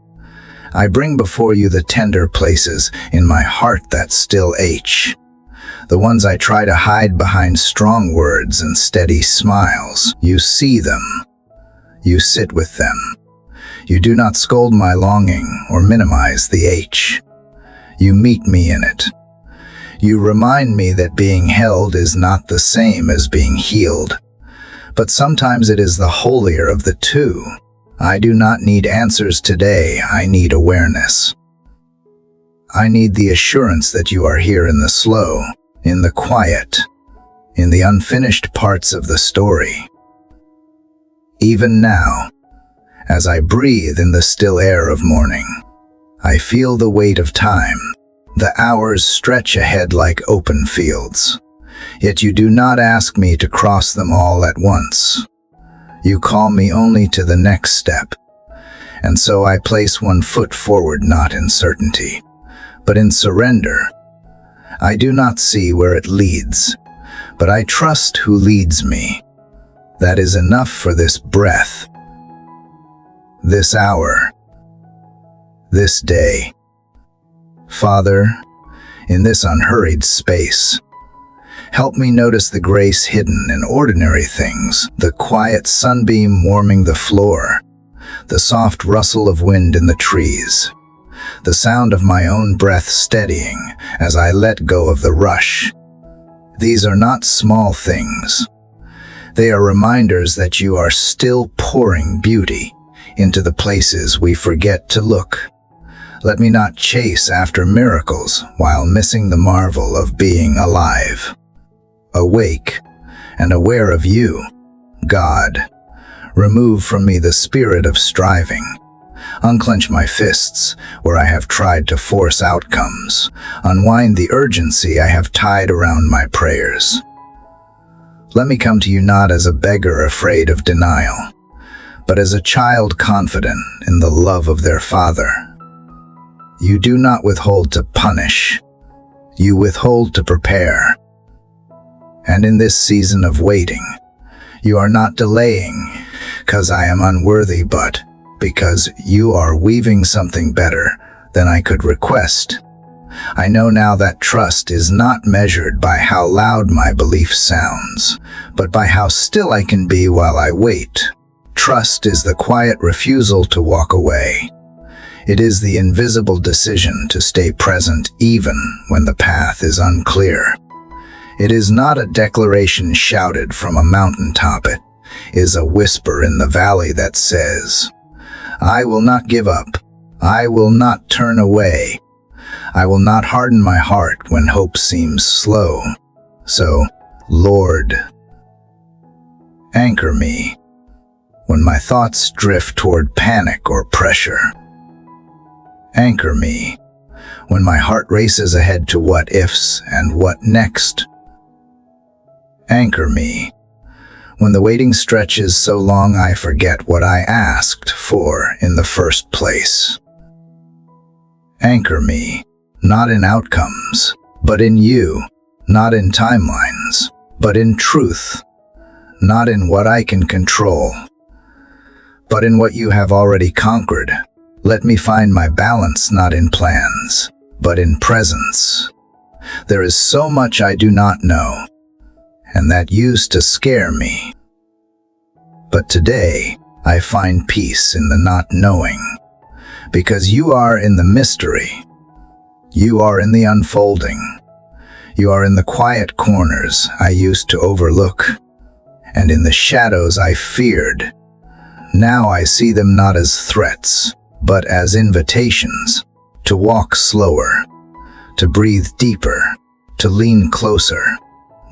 I bring before you the tender places in my heart that still ache, the ones I try to hide behind strong words and steady smiles. You see them. You sit with them. You do not scold my longing or minimize the ache. You meet me in it. You remind me that being held is not the same as being healed, but sometimes it is the holier of the two. I do not need answers today, I need awareness. I need the assurance that you are here in the slow, in the quiet, in the unfinished parts of the story. Even now, as I breathe in the still air of morning, I feel the weight of time. The hours stretch ahead like open fields, yet you do not ask me to cross them all at once. You call me only to the next step, and so I place one foot forward not in certainty, but in surrender. I do not see where it leads, but I trust who leads me. That is enough for this breath, this hour, this day. Father, in this unhurried space, help me notice the grace hidden in ordinary things, the quiet sunbeam warming the floor, the soft rustle of wind in the trees, the sound of my own breath steadying as I let go of the rush. These are not small things. They are reminders that you are still pouring beauty into the places we forget to look. Let me not chase after miracles while missing the marvel of being alive. Awake and aware of you, God. Remove from me the spirit of striving. Unclench my fists where I have tried to force outcomes. Unwind the urgency I have tied around my prayers. Let me come to you not as a beggar afraid of denial, but as a child confident in the love of their Father. You do not withhold to punish. You withhold to prepare. And in this season of waiting, you are not delaying because I am unworthy, but because you are weaving something better than I could request. I know now that trust is not measured by how loud my belief sounds, but by how still I can be while I wait. Trust is the quiet refusal to walk away. It is the invisible decision to stay present even when the path is unclear. It is not a declaration shouted from a mountaintop. It is a whisper in the valley that says, I will not give up. I will not turn away. I will not harden my heart when hope seems slow. So, Lord, anchor me when my thoughts drift toward panic or pressure. Anchor me when my heart races ahead to what ifs and what next. Anchor me when the waiting stretches so long I forget what I asked for in the first place. Anchor me, not in outcomes, but in you, not in timelines, but in truth, not in what I can control, but in what you have already conquered. Let me find my balance not in plans, but in presence. There is so much I do not know, and that used to scare me. But today, I find peace in the not knowing, because you are in the mystery. You are in the unfolding. You are in the quiet corners I used to overlook, and in the shadows I feared. Now I see them not as threats, but as invitations to walk slower, to breathe deeper, to lean closer.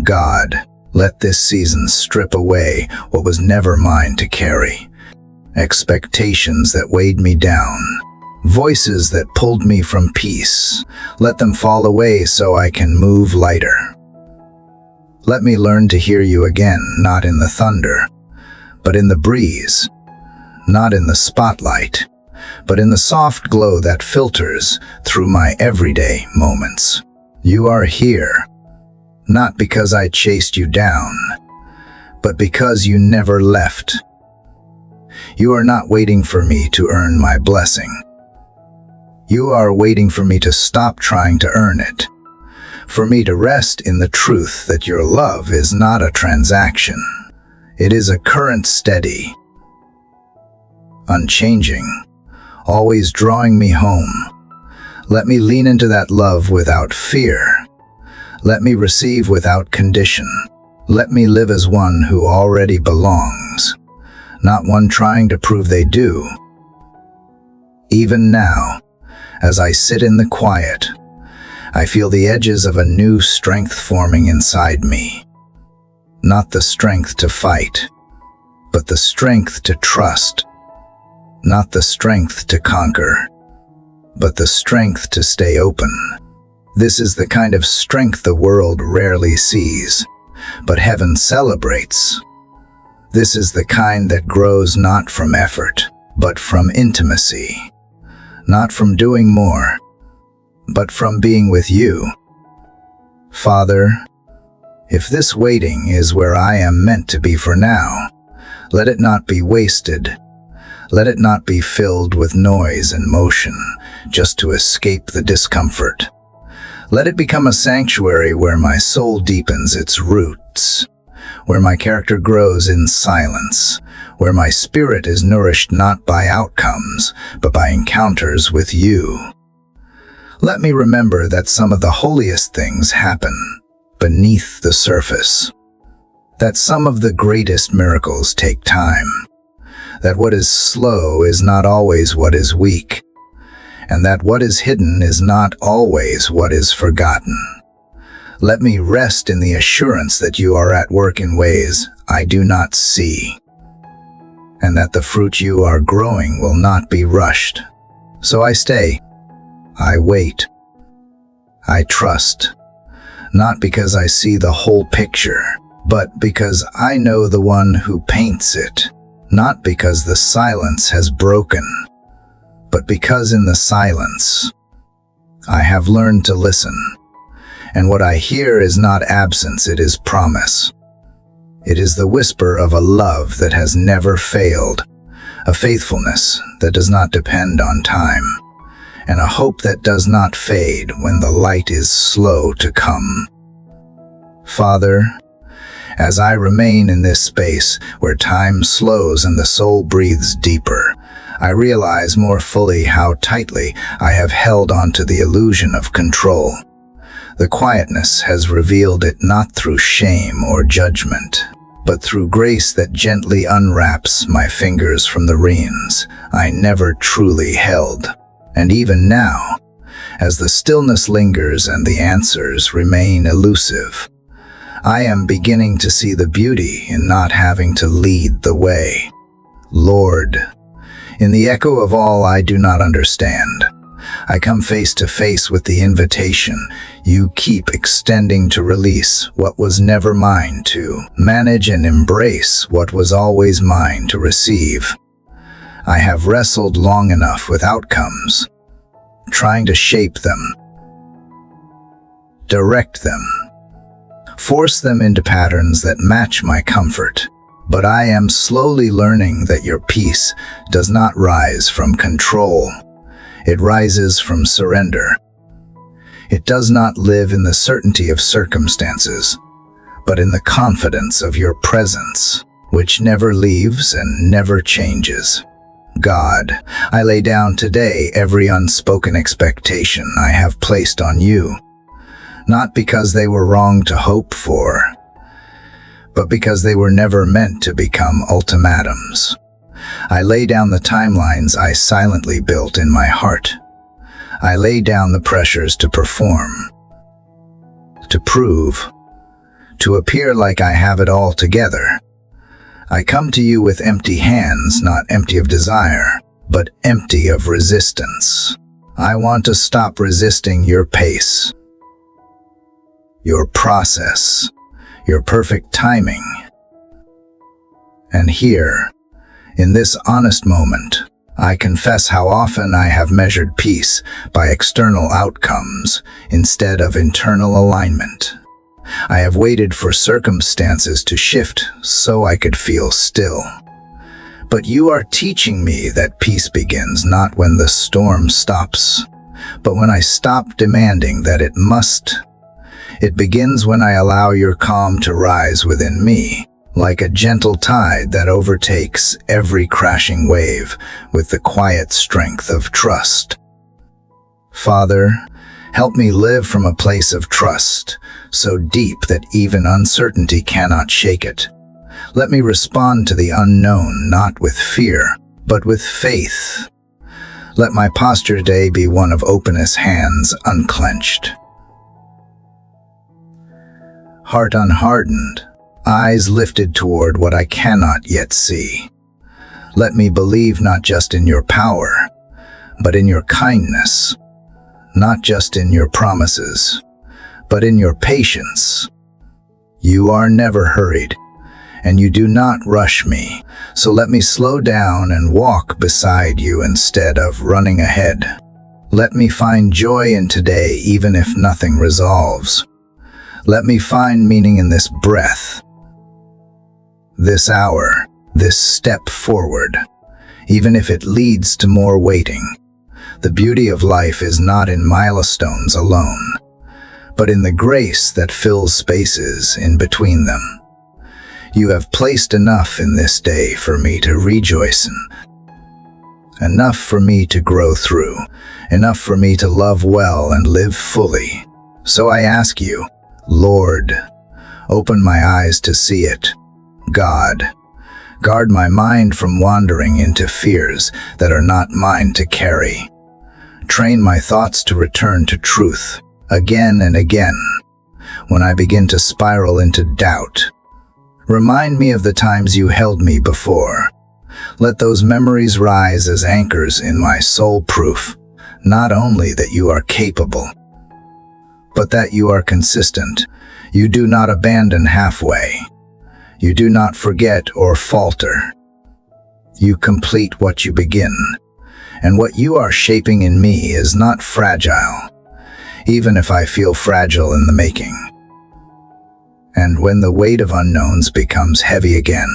God, let this season strip away what was never mine to carry. Expectations that weighed me down, voices that pulled me from peace. Let them fall away so I can move lighter. Let me learn to hear you again, not in the thunder, but in the breeze, not in the spotlight, but in the soft glow that filters through my everyday moments. You are here, not because I chased you down, but because you never left. You are not waiting for me to earn my blessing. You are waiting for me to stop trying to earn it, for me to rest in the truth that your love is not a transaction. It is a current steady, unchanging, always drawing me home. Let me lean into that love without fear. Let me receive without condition. Let me live as one who already belongs, not one trying to prove they do. Even now, as I sit in the quiet, I feel the edges of a new strength forming inside me. Not the strength to fight, but the strength to trust. Not the strength to conquer, but the strength to stay open. This is the kind of strength the world rarely sees, but heaven celebrates. This is the kind that grows not from effort, but from intimacy. Not from doing more, but from being with you. Father, if this waiting is where I am meant to be for now, let it not be wasted. Let it not be filled with noise and motion. just to escape the discomfort. Let it become a sanctuary where my soul deepens its roots, where my character grows in silence, where my spirit is nourished not by outcomes, but by encounters with you. Let me remember that some of the holiest things happen beneath the surface, that some of the greatest miracles take time, that what is slow is not always what is weak, and that what is hidden is not always what is forgotten. Let me rest in the assurance that you are at work in ways I do not see, and that the fruit you are growing will not be rushed. So I stay, I wait, I trust, not because I see the whole picture, but because I know the one who paints it, not because the silence has broken, but because in the silence, I have learned to listen. And what I hear is not absence, it is promise. It is the whisper of a love that has never failed, a faithfulness that does not depend on time, and a hope that does not fade when the light is slow to come. Father, as I remain in this space where time slows and the soul breathes deeper, I realize more fully how tightly I have held onto the illusion of control. The quietness has revealed it not through shame or judgment, but through grace that gently unwraps my fingers from the reins I never truly held. And even now, as the stillness lingers and the answers remain elusive, I am beginning to see the beauty in not having to lead the way. Lord, in the echo of all I do not understand, I come face to face with the invitation you keep extending to release what was never mine, to manage and embrace what was always mine to receive. I have wrestled long enough with outcomes, trying to shape them, direct them, force them into patterns that match my comfort. But I am slowly learning that your peace does not rise from control. It rises from surrender. It does not live in the certainty of circumstances, but in the confidence of your presence, which never leaves and never changes. God, I lay down today every unspoken expectation I have placed on you, not because they were wrong to hope for, but because they were never meant to become ultimatums. I lay down the timelines I silently built in my heart. I lay down the pressures to perform, to prove, to appear like I have it all together. I come to you with empty hands, not empty of desire, but empty of resistance. I want to stop resisting your pace, your process, your perfect timing. And here, in this honest moment, I confess how often I have measured peace by external outcomes instead of internal alignment. I have waited for circumstances to shift so I could feel still. But you are teaching me that peace begins not when the storm stops, but when I stop demanding that it must. It begins when I allow your calm to rise within me, like a gentle tide that overtakes every crashing wave with the quiet strength of trust. Father, help me live from a place of trust, so deep that even uncertainty cannot shake it. Let me respond to the unknown not with fear, but with faith. Let my posture today be one of openness, hands unclenched, heart unhardened, eyes lifted toward what I cannot yet see. Let me believe not just in your power, but in your kindness, not just in your promises, but in your patience. You are never hurried, and you do not rush me, so let me slow down and walk beside you instead of running ahead. Let me find joy in today even if nothing resolves. Let me find meaning in this breath, this hour, this step forward, even if it leads to more waiting. The beauty of life is not in milestones alone, but in the grace that fills spaces in between them. You have placed enough in this day for me to rejoice in, enough for me to grow through, enough for me to love well and live fully. So I ask you, Lord, open my eyes to see it. God, guard my mind from wandering into fears that are not mine to carry. Train my thoughts to return to truth again and again when I begin to spiral into doubt. Remind me of the times you held me before. Let those memories rise as anchors in my soul, proof not only that you are capable, but that you are consistent. You do not abandon halfway. You do not forget or falter. You complete what you begin, and what you are shaping in me is not fragile, even if I feel fragile in the making. And when the weight of unknowns becomes heavy again,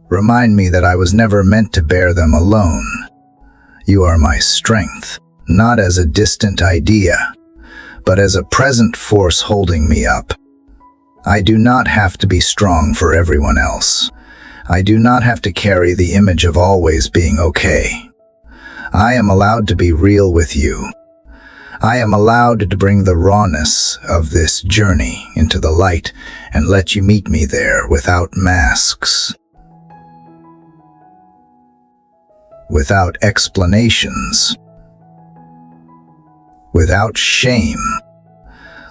remind me that I was never meant to bear them alone. You are my strength, not as a distant idea, but as a present force holding me up. I do not have to be strong for everyone else. I do not have to carry the image of always being okay. I am allowed to be real with you. I am allowed to bring the rawness of this journey into the light and let you meet me there without masks, without explanations, without shame.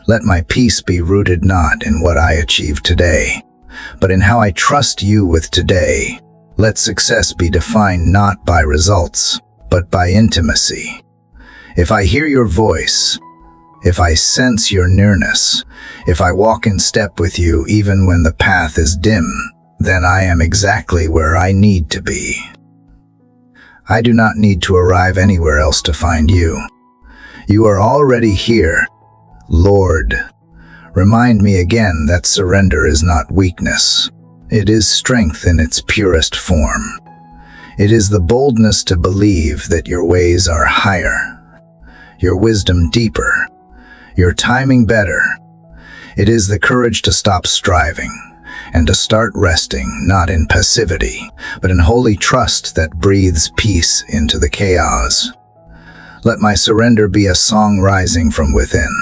Let my peace be rooted not in what I achieve today, but in how I trust you with today. Let success be defined not by results, but by intimacy. If I hear your voice, if I sense your nearness, if I walk in step with you even when the path is dim, then I am exactly where I need to be. I do not need to arrive anywhere else to find you. You are already here. Lord, remind me again that surrender is not weakness. It is strength in its purest form. It is the boldness to believe that your ways are higher, your wisdom deeper, your timing better. It is the courage to stop striving and to start resting, not in passivity, but in holy trust that breathes peace into the chaos. Let my surrender be a song rising from within,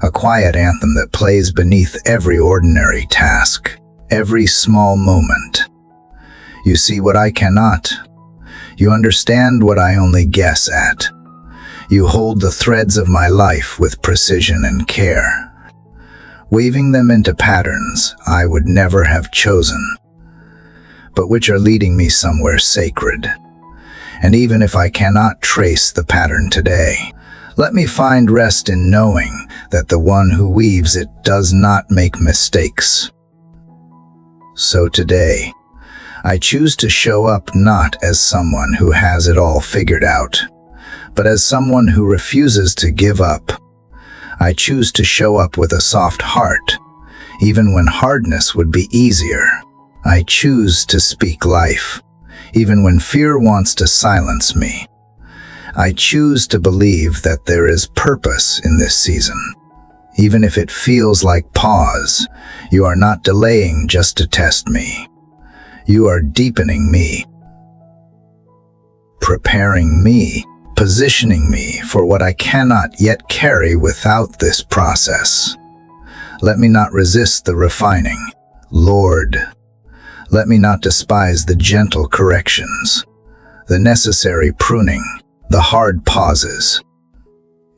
a quiet anthem that plays beneath every ordinary task, every small moment. You see what I cannot. You understand what I only guess at. You hold the threads of my life with precision and care, weaving them into patterns I would never have chosen, but which are leading me somewhere sacred. And even if I cannot trace the pattern today, let me find rest in knowing that the one who weaves it does not make mistakes. So today, I choose to show up not as someone who has it all figured out, but as someone who refuses to give up. I choose to show up with a soft heart, even when hardness would be easier. I choose to speak life, even when fear wants to silence me. I choose to believe that there is purpose in this season. Even if it feels like pause, you are not delaying just to test me. You are deepening me, preparing me, positioning me for what I cannot yet carry without this process. Let me not resist the refining. Lord, let me not despise the gentle corrections, the necessary pruning, the hard pauses.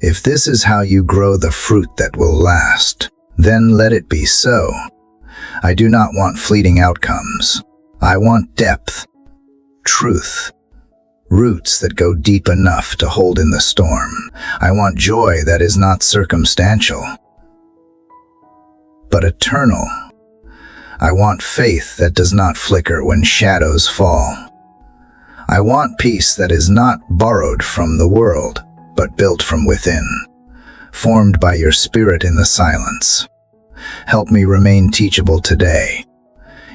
If this is how you grow the fruit that will last, then let it be so. I do not want fleeting outcomes. I want depth, truth, roots that go deep enough to hold in the storm. I want joy that is not circumstantial, but eternal. I want faith that does not flicker when shadows fall. I want peace that is not borrowed from the world, but built from within, formed by your spirit in the silence. Help me remain teachable today,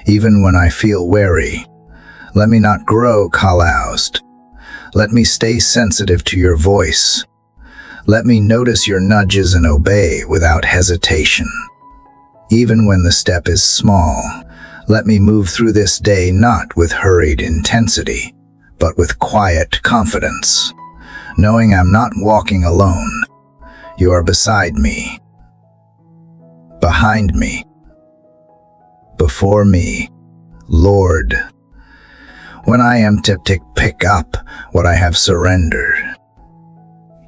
even when I feel weary. Let me not grow caroused. Let me stay sensitive to your voice. Let me notice your nudges and obey without hesitation. Even when the step is small, let me move through this day not with hurried intensity, but with quiet confidence, knowing I'm not walking alone. You are beside me, behind me, before me, Lord. When I am tempted to pick up what I have surrendered,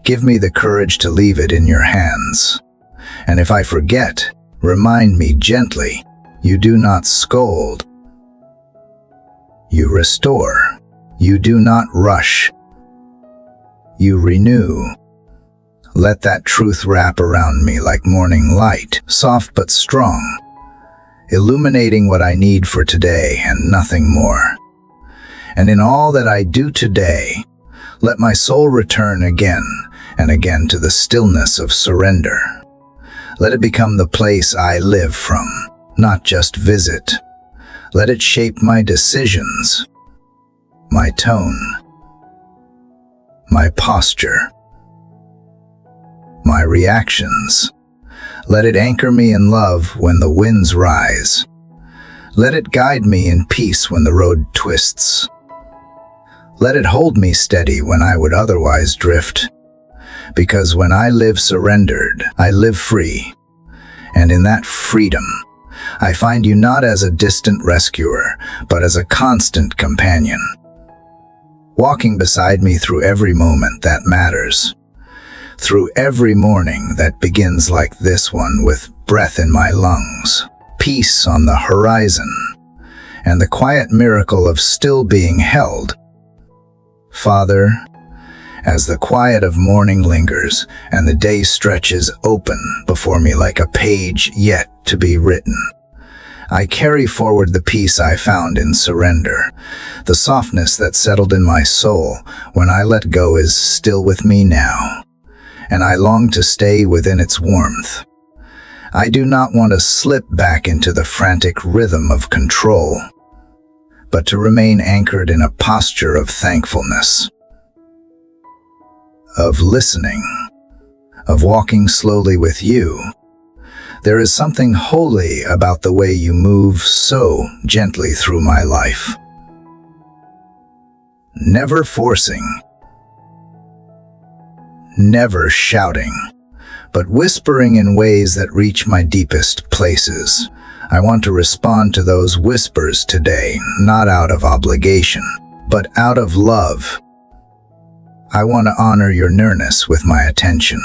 give me the courage to leave it in your hands. And if I forget, remind me gently. You do not scold. You restore. You do not rush. You renew. Let that truth wrap around me like morning light, soft but strong, illuminating what I need for today and nothing more. And in all that I do today, let my soul return again and again to the stillness of surrender. Let it become the place I live from, not just visit. Let it shape my decisions, my tone, my posture, my reactions. Let it anchor me in love when the winds rise. Let it guide me in peace when the road twists. Let it hold me steady when I would otherwise drift. Because when I live surrendered, I live free. And in that freedom, I find you not as a distant rescuer, but as a constant companion, walking beside me through every moment that matters, through every morning that begins like this one with breath in my lungs, peace on the horizon, and the quiet miracle of still being held. Father, as the quiet of morning lingers and the day stretches open before me like a page yet to be written, I carry forward the peace I found in surrender. The softness that settled in my soul when I let go is still with me now, and I long to stay within its warmth. I do not want to slip back into the frantic rhythm of control, but to remain anchored in a posture of thankfulness, of listening, of walking slowly with you. There is something holy about the way you move so gently through my life. Never forcing, never shouting, but whispering in ways that reach my deepest places. I want to respond to those whispers today, not out of obligation, but out of love. I want to honor your nearness with my attention,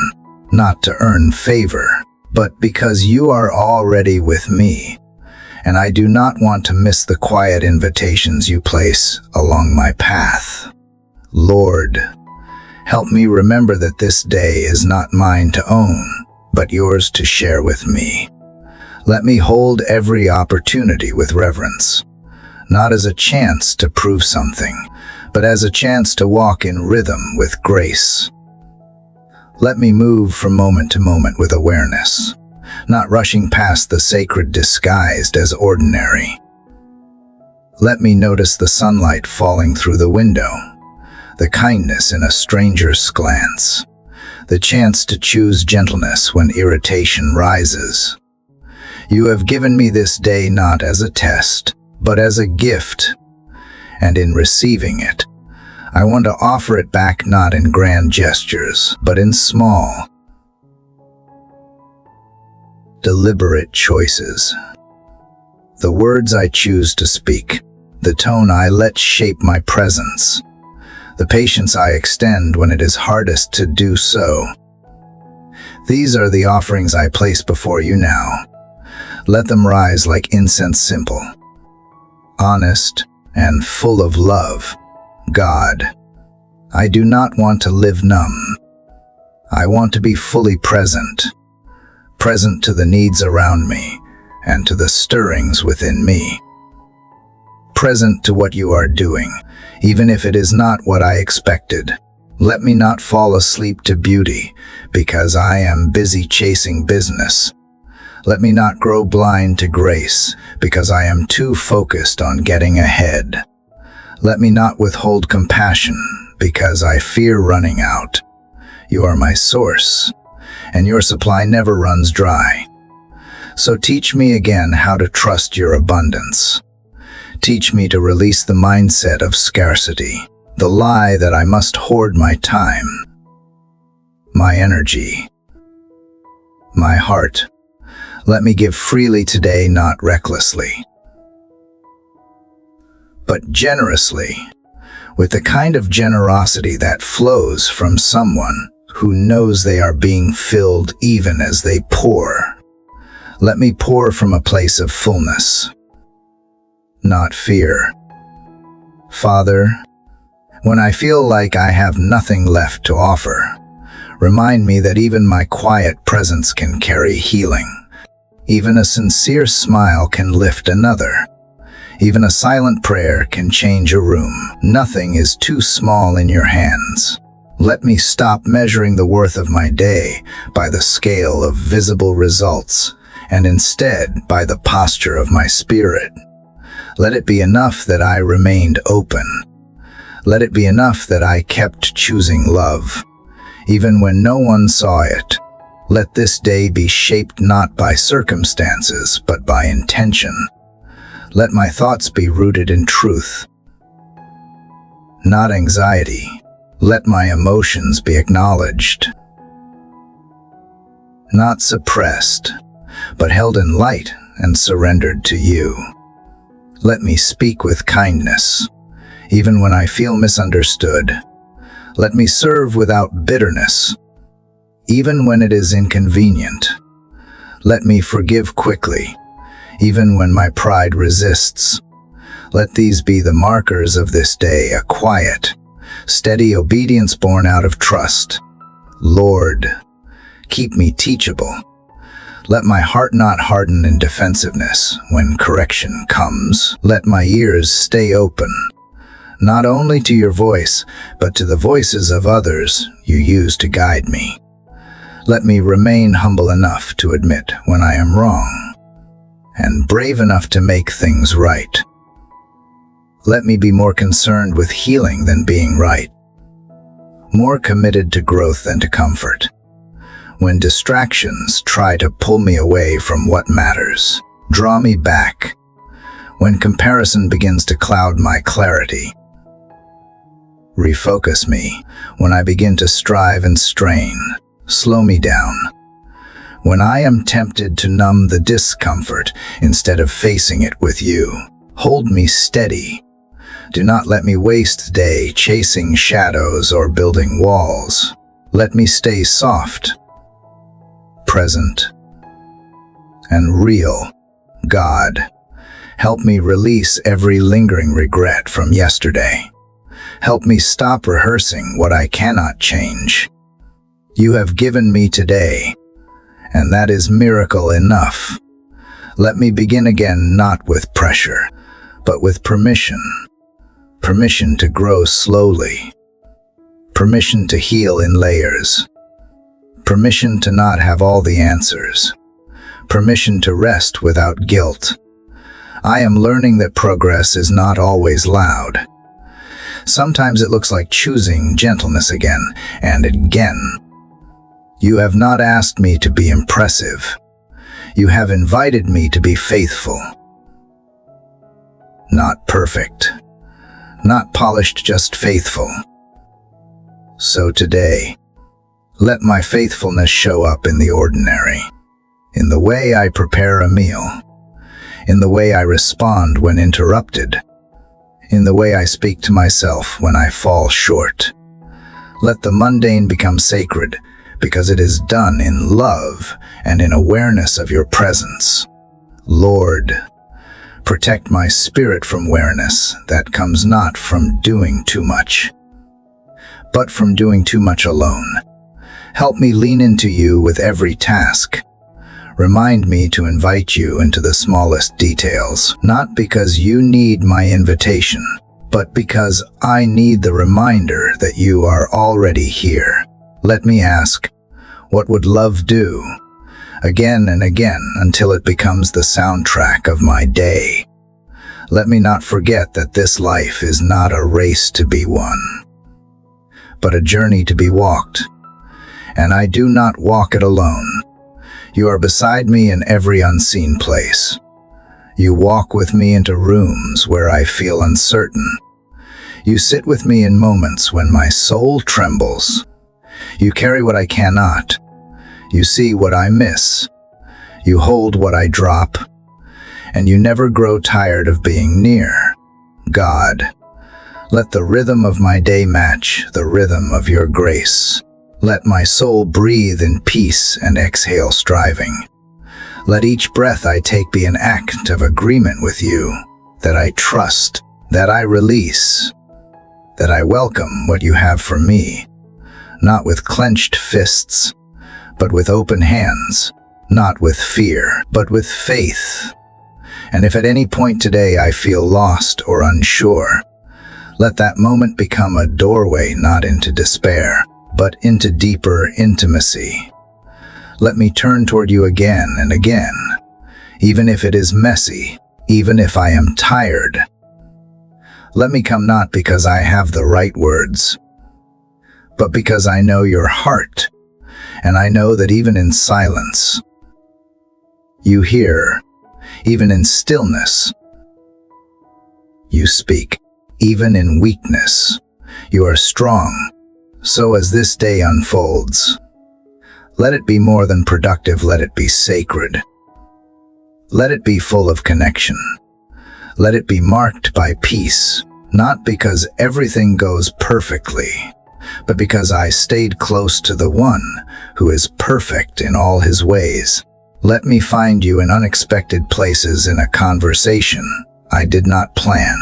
not to earn favor, but because you are already with me, and I do not want to miss the quiet invitations you place along my path. Lord, help me remember that this day is not mine to own, but yours to share with me. Let me hold every opportunity with reverence, not as a chance to prove something, but as a chance to walk in rhythm with grace. Let me move from moment to moment with awareness, not rushing past the sacred disguised as ordinary. Let me notice the sunlight falling through the window, the kindness in a stranger's glance, the chance to choose gentleness when irritation rises. You have given me this day not as a test, but as a gift, and in receiving it, I want to offer it back not in grand gestures, but in small, deliberate choices. The words I choose to speak, the tone I let shape my presence, the patience I extend when it is hardest to do so. These are the offerings I place before you now. Let them rise like incense, simple, honest, and full of love. God, I do not want to live numb. I want to be fully present, present to the needs around me and to the stirrings within me. Present to what you are doing, even if it is not what I expected. Let me not fall asleep to beauty because I am busy chasing business. Let me not grow blind to grace because I am too focused on getting ahead. Let me not withhold compassion because I fear running out. You are my source, and your supply never runs dry. So teach me again how to trust your abundance. Teach me to release the mindset of scarcity, the lie that I must hoard my time, my energy, my heart. Let me give freely today, not recklessly, but generously, with the kind of generosity that flows from someone who knows they are being filled even as they pour. Let me pour from a place of fullness, not fear. Father, when I feel like I have nothing left to offer, remind me that even my quiet presence can carry healing. Even a sincere smile can lift another. Even a silent prayer can change a room. Nothing is too small in your hands. Let me stop measuring the worth of my day by the scale of visible results, and instead by the posture of my spirit. Let it be enough that I remained open. Let it be enough that I kept choosing love, even when no one saw it. Let this day be shaped not by circumstances, but by intention. Let my thoughts be rooted in truth, not anxiety. Let my emotions be acknowledged, not suppressed, but held in light and surrendered to you. Let me speak with kindness, even when I feel misunderstood. Let me serve without bitterness, even when it is inconvenient. Let me forgive quickly, even when my pride resists. Let these be the markers of this day, a quiet, steady obedience born out of trust. Lord, keep me teachable. Let my heart not harden in defensiveness when correction comes. Let my ears stay open, not only to your voice, but to the voices of others you use to guide me. Let me remain humble enough to admit when I am wrong, and brave enough to make things right. Let me be more concerned with healing than being right, more committed to growth than to comfort. When distractions try to pull me away from what matters, draw me back. When comparison begins to cloud my clarity, refocus me. When I begin to strive and strain, slow me down. When I am tempted to numb the discomfort instead of facing it with you, hold me steady. Do not let me waste the day chasing shadows or building walls. Let me stay soft, present, and real. God, help me release every lingering regret from yesterday. Help me stop rehearsing what I cannot change. You have given me today, and that is miracle enough. Let me begin again, not with pressure, but with permission. Permission to grow slowly. Permission to heal in layers. Permission to not have all the answers. Permission to rest without guilt. I am learning that progress is not always loud. Sometimes it looks like choosing gentleness again and again. You have not asked me to be impressive. You have invited me to be faithful. Not perfect, not polished, just faithful. So today, let my faithfulness show up in the ordinary, in the way I prepare a meal, in the way I respond when interrupted, in the way I speak to myself when I fall short. Let the mundane become sacred, because it is done in love and in awareness of your presence. Lord, protect my spirit from weariness that comes not from doing too much, but from doing too much alone. Help me lean into you with every task. Remind me to invite you into the smallest details, not because you need my invitation, but because I need the reminder that you are already here. Let me ask, what would love do? Again and again until it becomes the soundtrack of my day. Let me not forget that this life is not a race to be won, but a journey to be walked. And I do not walk it alone. You are beside me in every unseen place. You walk with me into rooms where I feel uncertain. You sit with me in moments when my soul trembles. You carry what I cannot. You see what I miss. You hold what I drop. And you never grow tired of being near. God, let the rhythm of my day match the rhythm of your grace. Let my soul breathe in peace and exhale striving. Let each breath I take be an act of agreement with you, that I trust, that I release, that I welcome what you have for me, not with clenched fists, but with open hands, not with fear, but with faith. And if at any point today I feel lost or unsure, let that moment become a doorway not into despair, but into deeper intimacy. Let me turn toward you again and again, even if it is messy, even if I am tired. Let me come not because I have the right words, but because I know your heart, and I know that even in silence, you hear, even in stillness, you speak, even in weakness, you are strong. So as this day unfolds, let it be more than productive, let it be sacred. Let it be full of connection. Let it be marked by peace, not because everything goes perfectly, but because I stayed close to the one who is perfect in all his ways. Let me find you in unexpected places, in a conversation I did not plan,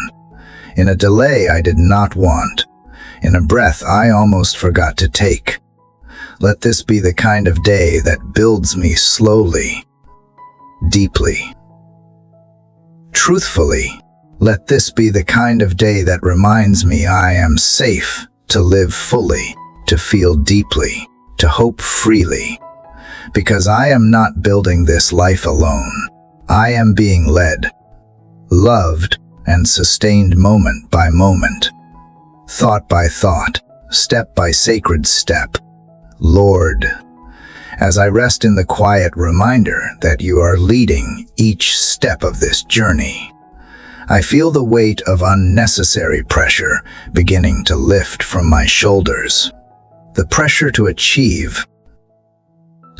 in a delay I did not want, in a breath I almost forgot to take. Let this be the kind of day that builds me slowly, deeply, truthfully. Let this be the kind of day that reminds me I am safe to live fully, to feel deeply, to hope freely. Because I am not building this life alone. I am being led, loved, and sustained moment by moment, thought by thought, step by sacred step. Lord, as I rest in the quiet reminder that you are leading each step of this journey, I feel the weight of unnecessary pressure beginning to lift from my shoulders. The pressure to achieve,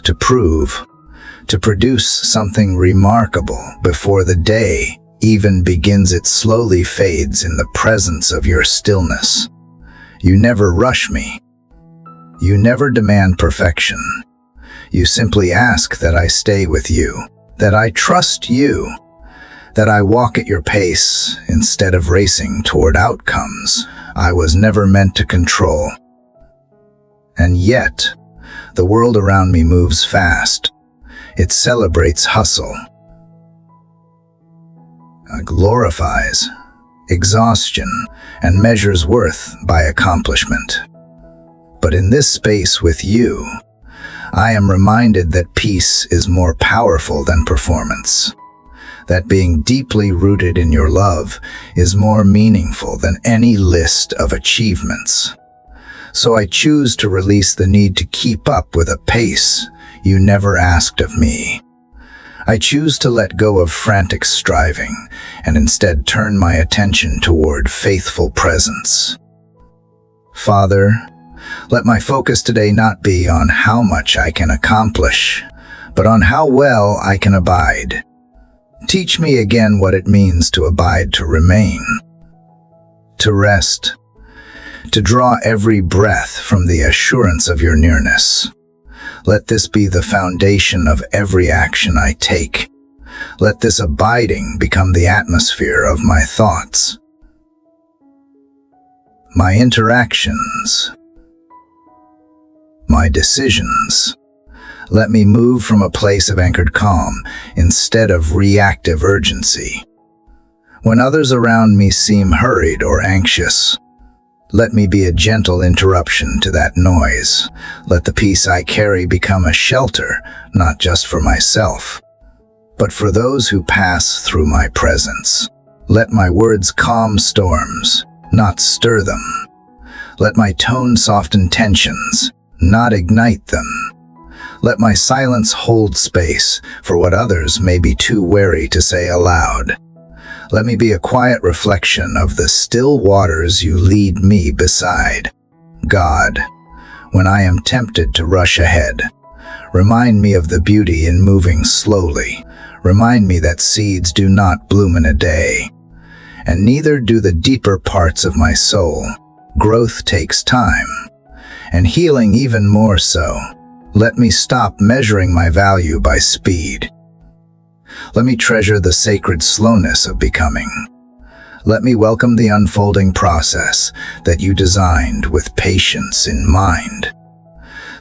to prove, to produce something remarkable before the day even begins. It slowly fades in the presence of your stillness. You never rush me. You never demand perfection. You simply ask that I stay with you, that I trust you, that I walk at your pace instead of racing toward outcomes I was never meant to control. And yet, the world around me moves fast. It celebrates hustle, glorifies exhaustion, and measures worth by accomplishment. But in this space with you, I am reminded that peace is more powerful than performance, that being deeply rooted in your love is more meaningful than any list of achievements. So I choose to release the need to keep up with a pace you never asked of me. I choose to let go of frantic striving and instead turn my attention toward faithful presence. Father, let my focus today not be on how much I can accomplish, but on how well I can abide. Teach me again what it means to abide, to remain, to rest, to draw every breath from the assurance of your nearness. Let this be the foundation of every action I take. Let this abiding become the atmosphere of my thoughts, my interactions, my decisions. Let me move from a place of anchored calm instead of reactive urgency. When others around me seem hurried or anxious, let me be a gentle interruption to that noise. Let the peace I carry become a shelter, not just for myself, but for those who pass through my presence. Let my words calm storms, not stir them. Let my tone soften tensions, not ignite them. Let my silence hold space for what others may be too wary to say aloud. Let me be a quiet reflection of the still waters you lead me beside. God, when I am tempted to rush ahead, remind me of the beauty in moving slowly. Remind me that seeds do not bloom in a day, and neither do the deeper parts of my soul. Growth takes time, and healing even more so. Let me stop measuring my value by speed. Let me treasure the sacred slowness of becoming. Let me welcome the unfolding process that you designed with patience in mind.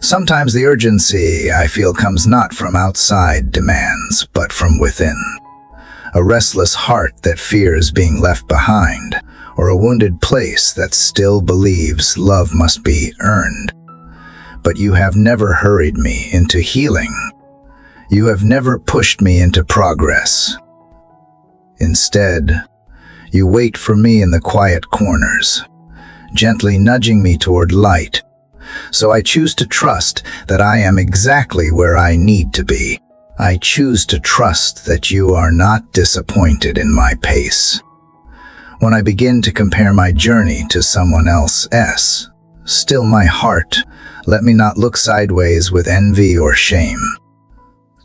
Sometimes the urgency I feel comes not from outside demands, but from within. A restless heart that fears being left behind, or a wounded place that still believes love must be earned. But you have never hurried me into healing. You have never pushed me into progress. Instead, you wait for me in the quiet corners, gently nudging me toward light. So I choose to trust that I am exactly where I need to be. I choose to trust that you are not disappointed in my pace. When I begin to compare my journey to someone else's, still my heart, let me not look sideways with envy or shame.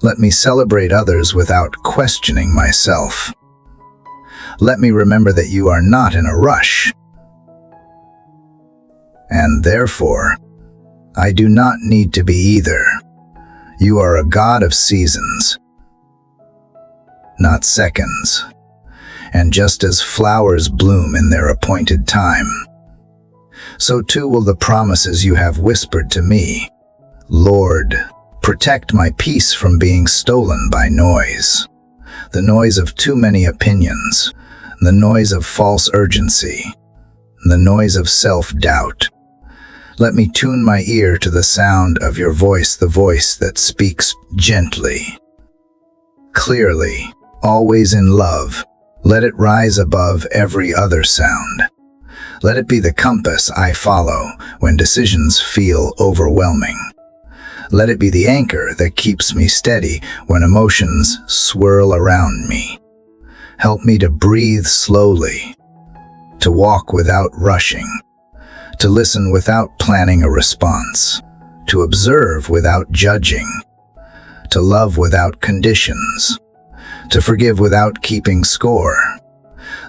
Let me celebrate others without questioning myself. Let me remember that you are not in a rush. And therefore, I do not need to be either. You are a God of seasons, not seconds. And just as flowers bloom in their appointed time, so too will the promises you have whispered to me. Lord, protect my peace from being stolen by noise, the noise of too many opinions, the noise of false urgency, the noise of self-doubt. Let me tune my ear to the sound of your voice, the voice that speaks gently, clearly, always in love. Let it rise above every other sound. Let it be the compass I follow when decisions feel overwhelming. Let it be the anchor that keeps me steady when emotions swirl around me. Help me to breathe slowly, to walk without rushing, to listen without planning a response, to observe without judging, to love without conditions, to forgive without keeping score.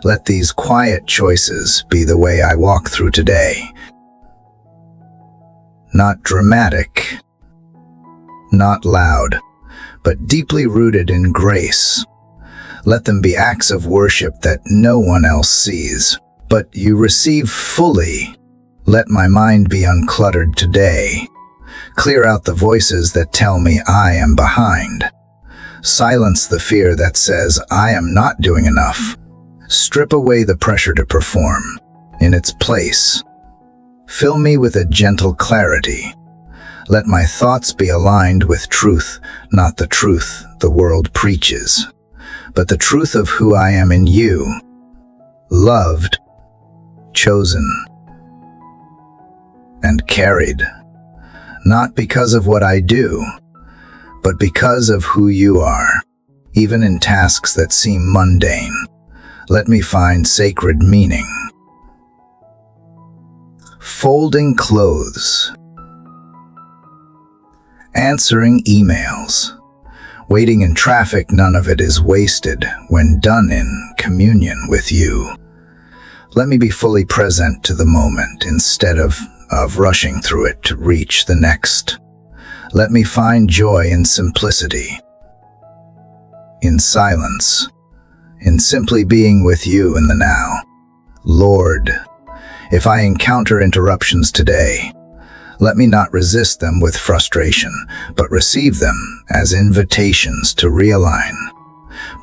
Let these quiet choices be the way I walk through today. Not dramatic, not loud, but deeply rooted in grace. Let them be acts of worship that no one else sees, but you receive fully. Let my mind be uncluttered today. Clear out the voices that tell me I am behind. Silence the fear that says I am not doing enough. Strip away the pressure to perform. In its place, fill me with a gentle clarity. Let my thoughts be aligned with truth, not the truth the world preaches, but the truth of who I am in you, loved, chosen, and carried, not because of what I do, but because of who you are. Even in tasks that seem mundane, let me find sacred meaning. Folding clothes, answering emails, waiting in traffic, none of it is wasted when done in communion with you. Let me be fully present to the moment instead of rushing through it to reach the next. Let me find joy in simplicity, in silence, in simply being with you in the now. Lord, if I encounter interruptions today, let me not resist them with frustration, but receive them as invitations to realign.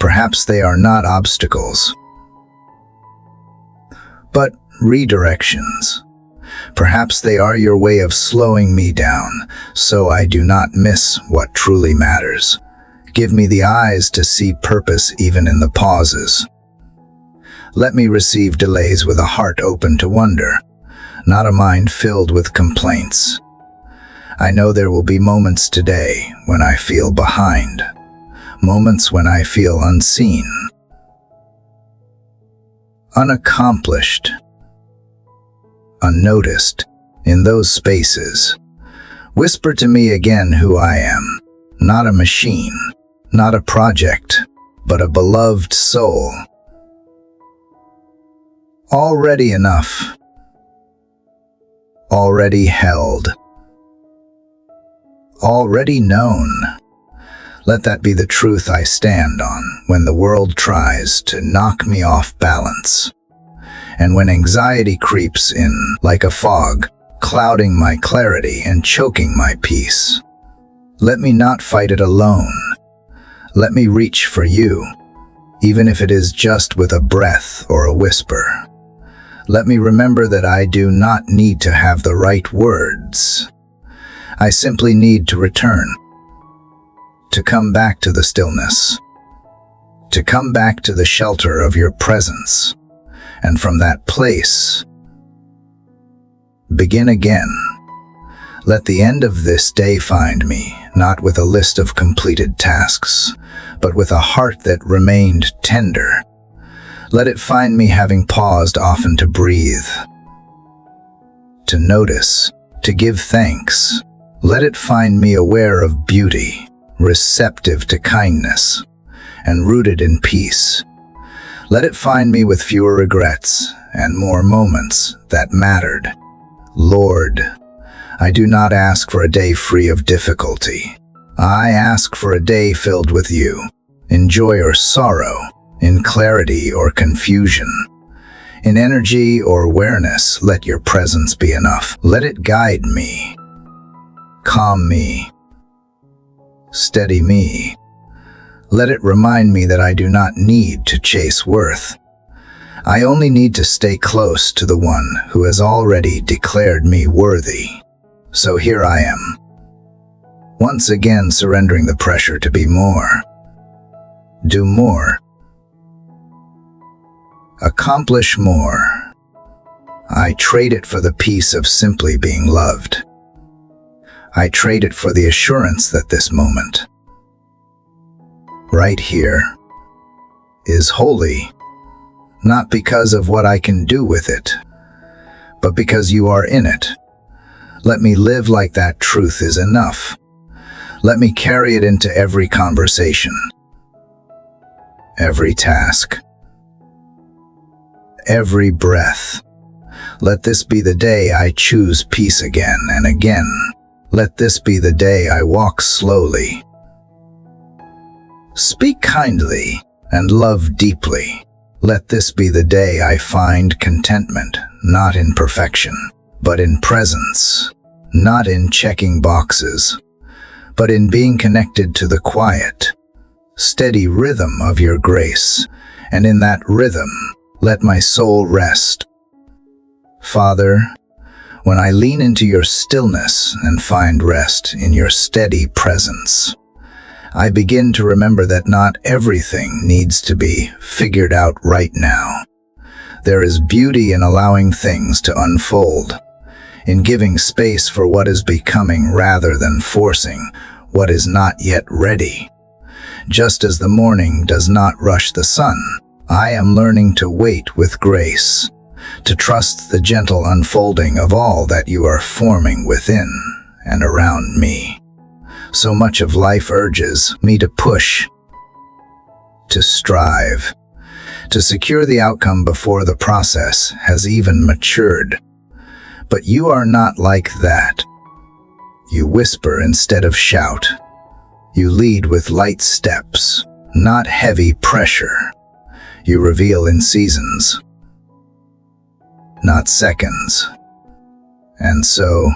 Perhaps they are not obstacles, but redirections. Perhaps they are your way of slowing me down, so I do not miss what truly matters. Give me the eyes to see purpose even in the pauses. Let me receive delays with a heart open to wonder, not a mind filled with complaints. I know there will be moments today when I feel behind, moments when I feel unseen, unaccomplished, unnoticed. In those spaces, whisper to me again who I am, not a machine, not a project, but a beloved soul. Already enough, already held, already known. Let that be the truth I stand on when the world tries to knock me off balance, and when anxiety creeps in like a fog, clouding my clarity and choking my peace. Let me not fight it alone. Let me reach for you, even if it is just with a breath or a whisper. Let me remember that I do not need to have the right words. I simply need to return, to come back to the stillness, to come back to the shelter of your presence, and from that place, begin again. Let the end of this day find me, not with a list of completed tasks, but with a heart that remained tender. Let it find me having paused often to breathe, to notice, to give thanks. Let it find me aware of beauty, receptive to kindness, and rooted in peace. Let it find me with fewer regrets and more moments that mattered. Lord, I do not ask for a day free of difficulty. I ask for a day filled with you, in joy or sorrow, in clarity or confusion, in energy or awareness. Let your presence be enough. Let it guide me, calm me, steady me. Let it remind me that I do not need to chase worth. I only need to stay close to the one who has already declared me worthy. So here I am, once again surrendering the pressure to be more, do more, accomplish more. I trade it for the peace of simply being loved. I trade it for the assurance that this moment, right here, is holy, not because of what I can do with it, but because you are in it. Let me live like that truth is enough. Let me carry it into every conversation, every task, every breath. Let this be the day I choose peace again and again. Let this be the day I walk slowly, speak kindly, and love deeply. Let this be the day I find contentment, not in perfection, but in presence, not in checking boxes, but in being connected to the quiet, steady rhythm of your grace. And in that rhythm, let my soul rest. Father, when I lean into your stillness and find rest in your steady presence, I begin to remember that not everything needs to be figured out right now. There is beauty in allowing things to unfold, in giving space for what is becoming rather than forcing what is not yet ready. Just as the morning does not rush the sun, I am learning to wait with grace, to trust the gentle unfolding of all that you are forming within and around me. So much of life urges me to push, to strive, to secure the outcome before the process has even matured. But you are not like that. You whisper instead of shout. You lead with light steps, not heavy pressure. You reveal in seasons, not seconds. And so,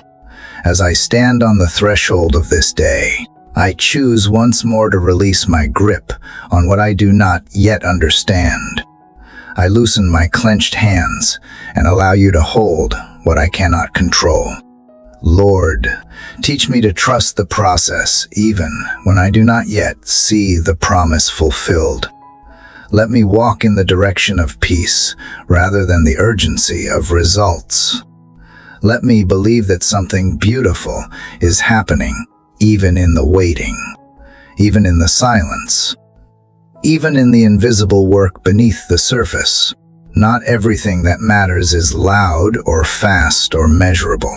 as I stand on the threshold of this day, I choose once more to release my grip on what I do not yet understand. I loosen my clenched hands and allow you to hold what I cannot control. Lord, teach me to trust the process even when I do not yet see the promise fulfilled. Let me walk in the direction of peace rather than the urgency of results. Let me believe that something beautiful is happening, even in the waiting, even in the silence, even in the invisible work beneath the surface. Not everything that matters is loud or fast or measurable.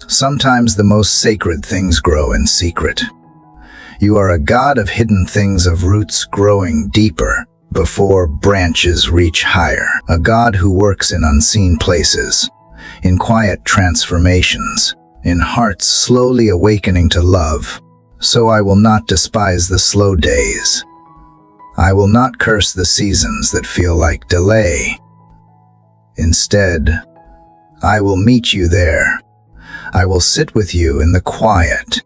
Sometimes the most sacred things grow in secret. You are a God of hidden things, of roots growing deeper before branches reach higher. A God who works in unseen places, in quiet transformations, in hearts slowly awakening to love. So I will not despise the slow days. I will not curse the seasons that feel like delay. Instead, I will meet you there. I will sit with you in the quiet.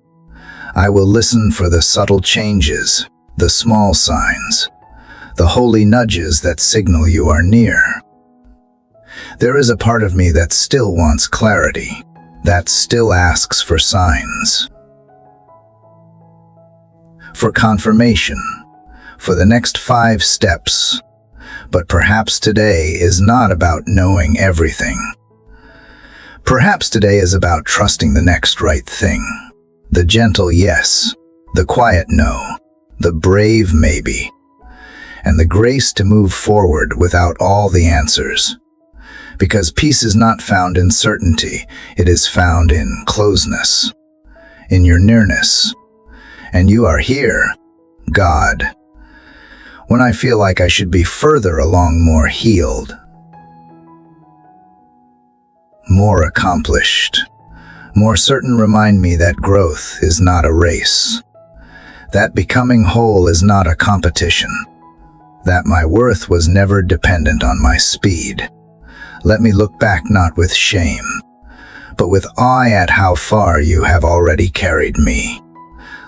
I will listen for the subtle changes, the small signs, the holy nudges that signal you are near. There is a part of me that still wants clarity, that still asks for signs, for confirmation, for the next 5 steps. But perhaps today is not about knowing everything. Perhaps today is about trusting the next right thing. The gentle yes, the quiet no, the brave maybe, and the grace to move forward without all the answers. Because peace is not found in certainty, it is found in closeness, in your nearness. And you are here, God, when I feel like I should be further along, more healed, more accomplished, more certain. Remind me that growth is not a race, that becoming whole is not a competition, that my worth was never dependent on my speed. Let me look back not with shame, but with awe at how far you have already carried me.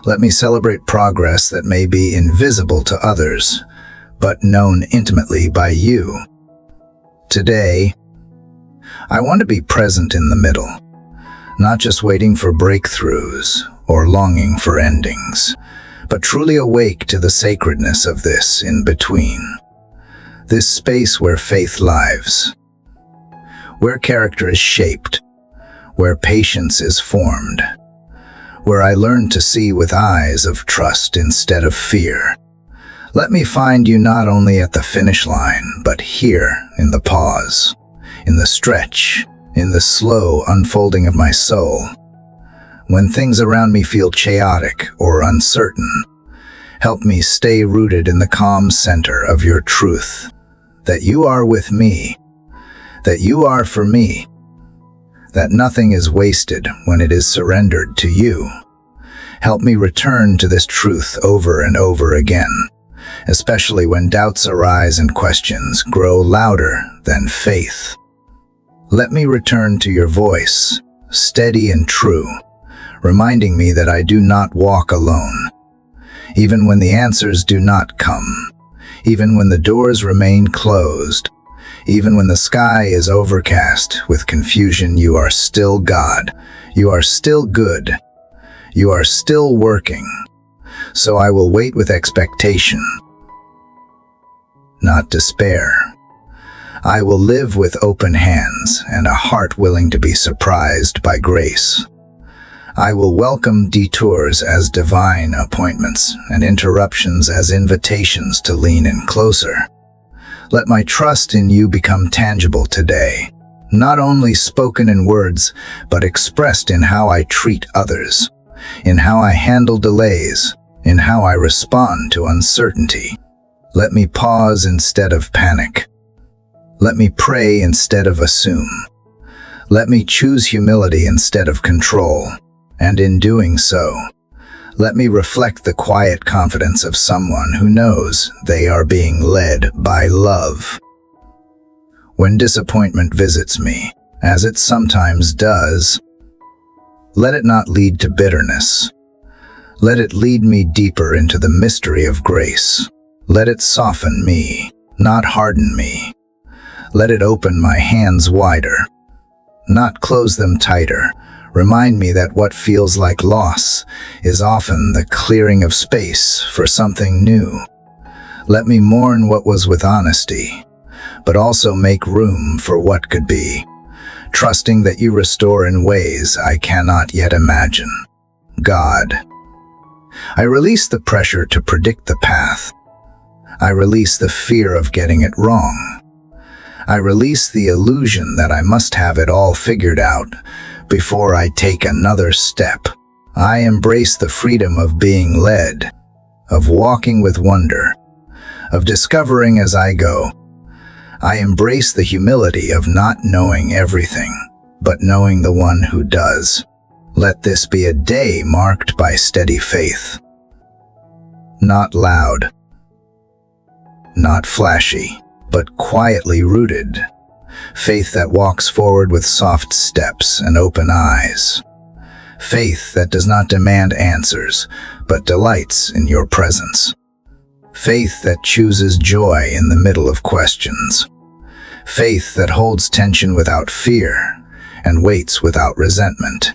Let me celebrate progress that may be invisible to others, but known intimately by you. Today, I want to be present in the middle, not just waiting for breakthroughs or longing for endings, but truly awake to the sacredness of this in between. This space where faith lives, where character is shaped, where patience is formed, where I learn to see with eyes of trust instead of fear. Let me find you not only at the finish line, but here in the pause, in the stretch, in the slow unfolding of my soul. When things around me feel chaotic or uncertain, help me stay rooted in the calm center of your truth, that you are with me, that you are for me, that nothing is wasted when it is surrendered to you. Help me return to this truth over and over again, especially when doubts arise and questions grow louder than faith. Let me return to your voice, steady and true, reminding me that I do not walk alone. Even when the answers do not come, even when the doors remain closed, even when the sky is overcast with confusion, you are still God. You are still good. You are still working. So I will wait with expectation, not despair. I will live with open hands and a heart willing to be surprised by grace. I will welcome detours as divine appointments and interruptions as invitations to lean in closer. Let my trust in you become tangible today, not only spoken in words, but expressed in how I treat others, in how I handle delays, in how I respond to uncertainty. Let me pause instead of panic. Let me pray instead of assume. Let me choose humility instead of control. And in doing so, let me reflect the quiet confidence of someone who knows they are being led by love. When disappointment visits me, as it sometimes does, let it not lead to bitterness. Let it lead me deeper into the mystery of grace. Let it soften me, not harden me. Let it open my hands wider, not close them tighter. Remind me that what feels like loss is often the clearing of space for something new. Let me mourn what was with honesty, but also make room for what could be. trusting that you restore in ways I cannot yet imagine. God, I release the pressure to predict the path. I release the fear of getting it wrong. I release the illusion that I must have it all figured out before I take another step. I embrace the freedom of being led, of walking with wonder, of discovering as I go. I embrace the humility of not knowing everything, but knowing the one who does. Let this be a day marked by steady faith. Not loud, not flashy, but quietly rooted. Faith that walks forward with soft steps and open eyes. Faith that does not demand answers, but delights in your presence. Faith that chooses joy in the middle of questions. Faith that holds tension without fear and waits without resentment.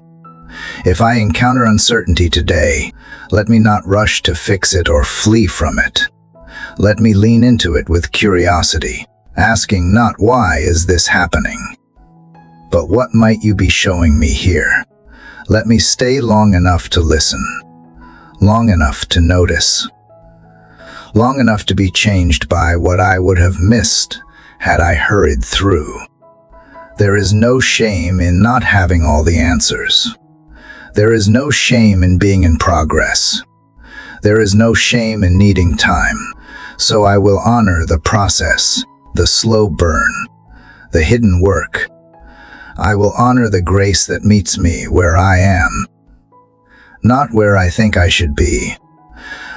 If I encounter uncertainty today, let me not rush to fix it or flee from it. Let me lean into it with curiosity, asking not why is this happening, but what might you be showing me here? Let me stay long enough to listen, long enough to notice, long enough to be changed by what I would have missed had I hurried through. There is no shame in not having all the answers. There is no shame in being in progress. There is no shame in needing time. So I will honor the process, the slow burn, the hidden work. I will honor the grace that meets me where I am, not where I think I should be.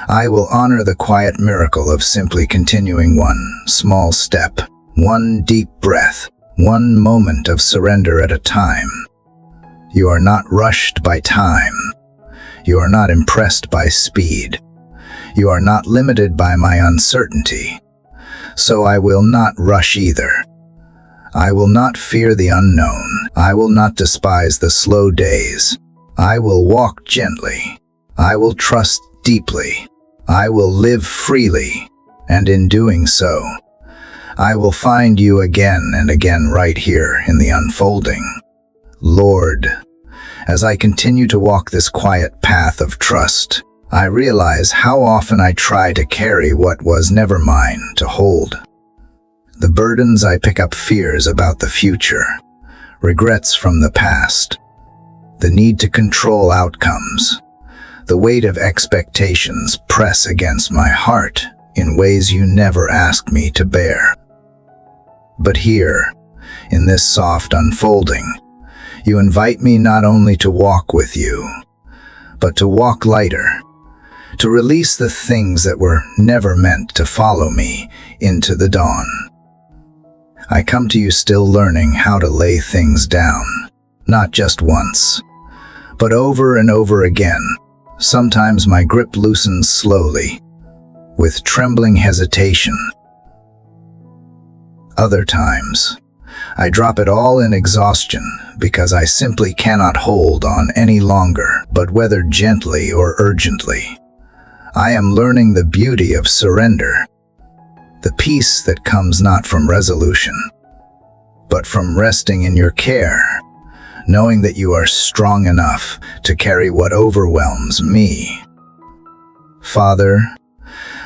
I will honor the quiet miracle of simply continuing one small step, one deep breath, one moment of surrender at a time. You are not rushed by time. You are not impressed by speed. You are not limited by my uncertainty. So I will not rush either. I will not fear the unknown. I will not despise the slow days. I will walk gently. I will trust deeply. I will live freely. And in doing so, I will find you again and again right here in the unfolding. Lord, as I continue to walk this quiet path of trust, I realize how often I try to carry what was never mine to hold. The burdens I pick up, fears about the future, regrets from the past, the need to control outcomes, the weight of expectations press against my heart in ways you never asked me to bear. But here, in this soft unfolding, you invite me not only to walk with you, but to walk lighter, to release the things that were never meant to follow me into the dawn. I come to you still learning how to lay things down, not just once, but over and over again. Sometimes my grip loosens slowly, with trembling hesitation. Other times, I drop it all in exhaustion because I simply cannot hold on any longer, but whether gently or urgently, I am learning the beauty of surrender, the peace that comes not from resolution, but from resting in your care, knowing that you are strong enough to carry what overwhelms me. Father,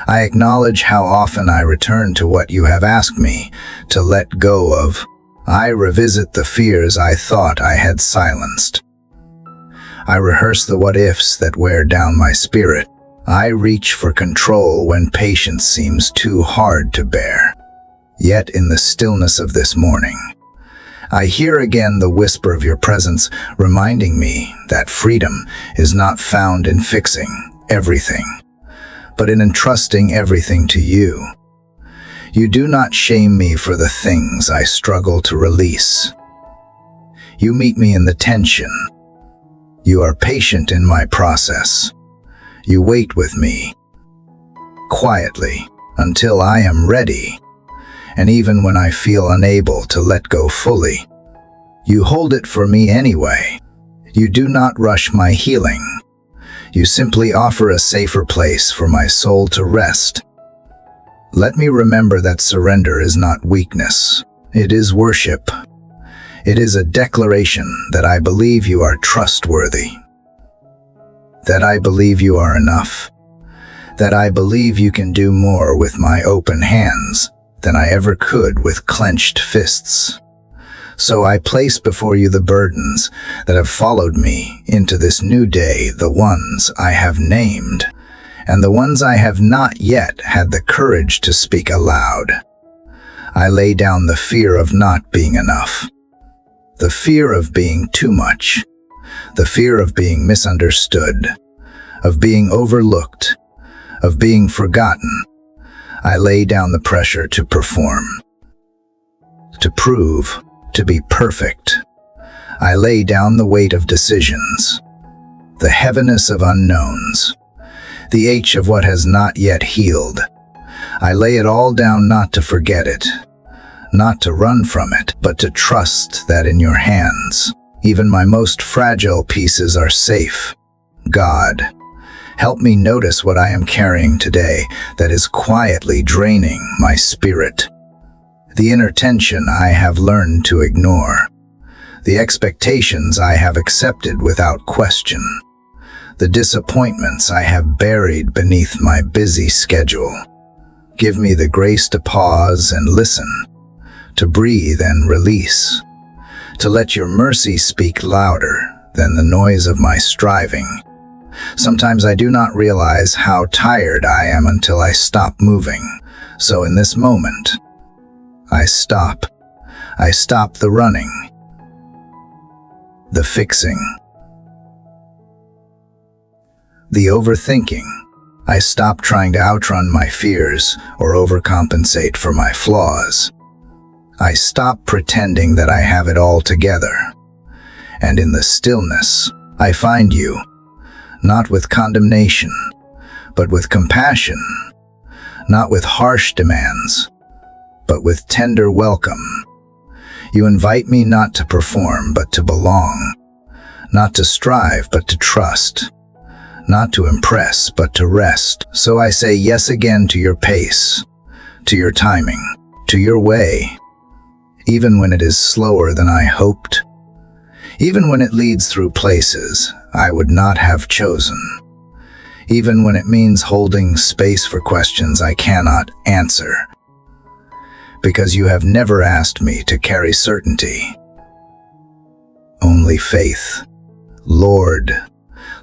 I acknowledge how often I return to what you have asked me to let go of. I revisit the fears I thought I had silenced. I rehearse the what-ifs that wear down my spirit. I reach for control when patience seems too hard to bear. Yet in the stillness of this morning, I hear again the whisper of your presence, reminding me that freedom is not found in fixing everything, but in entrusting everything to you. You do not shame me for the things I struggle to release. You meet me in the tension. You are patient in my process. You wait with me, quietly, until I am ready. And even when I feel unable to let go fully, you hold it for me anyway. You do not rush my healing. You simply offer a safer place for my soul to rest. Let me remember that surrender is not weakness. It is worship. It is a declaration that I believe you are trustworthy, that I believe you are enough, that I believe you can do more with my open hands than I ever could with clenched fists. So I place before you the burdens that have followed me into this new day, the ones I have named, and the ones I have not yet had the courage to speak aloud. I lay down the fear of not being enough, the fear of being too much, the fear of being misunderstood, of being overlooked, of being forgotten. I lay down the pressure to perform, to prove, to be perfect. I lay down the weight of decisions, the heaviness of unknowns, the ache of what has not yet healed. I lay it all down not to forget it, not to run from it, but to trust that in your hands, even my most fragile pieces are safe. God, help me notice what I am carrying today that is quietly draining my spirit. The inner tension I have learned to ignore, the expectations I have accepted without question, the disappointments I have buried beneath my busy schedule. Give me the grace to pause and listen, to breathe and release, to let your mercy speak louder than the noise of my striving. Sometimes I do not realize how tired I am until I stop moving. So in this moment, I stop. I stop the running, the fixing, the overthinking. I stop trying to outrun my fears or overcompensate for my flaws. I stop pretending that I have it all together. And in the stillness, I find you, not with condemnation, but with compassion, not with harsh demands, but with tender welcome. You invite me not to perform, but to belong, not to strive, but to trust, not to impress, but to rest. So I say yes again to your pace, to your timing, to your way, even when it is slower than I hoped, even when it leads through places I would not have chosen, even when it means holding space for questions I cannot answer, because you have never asked me to carry certainty, only faith. Lord,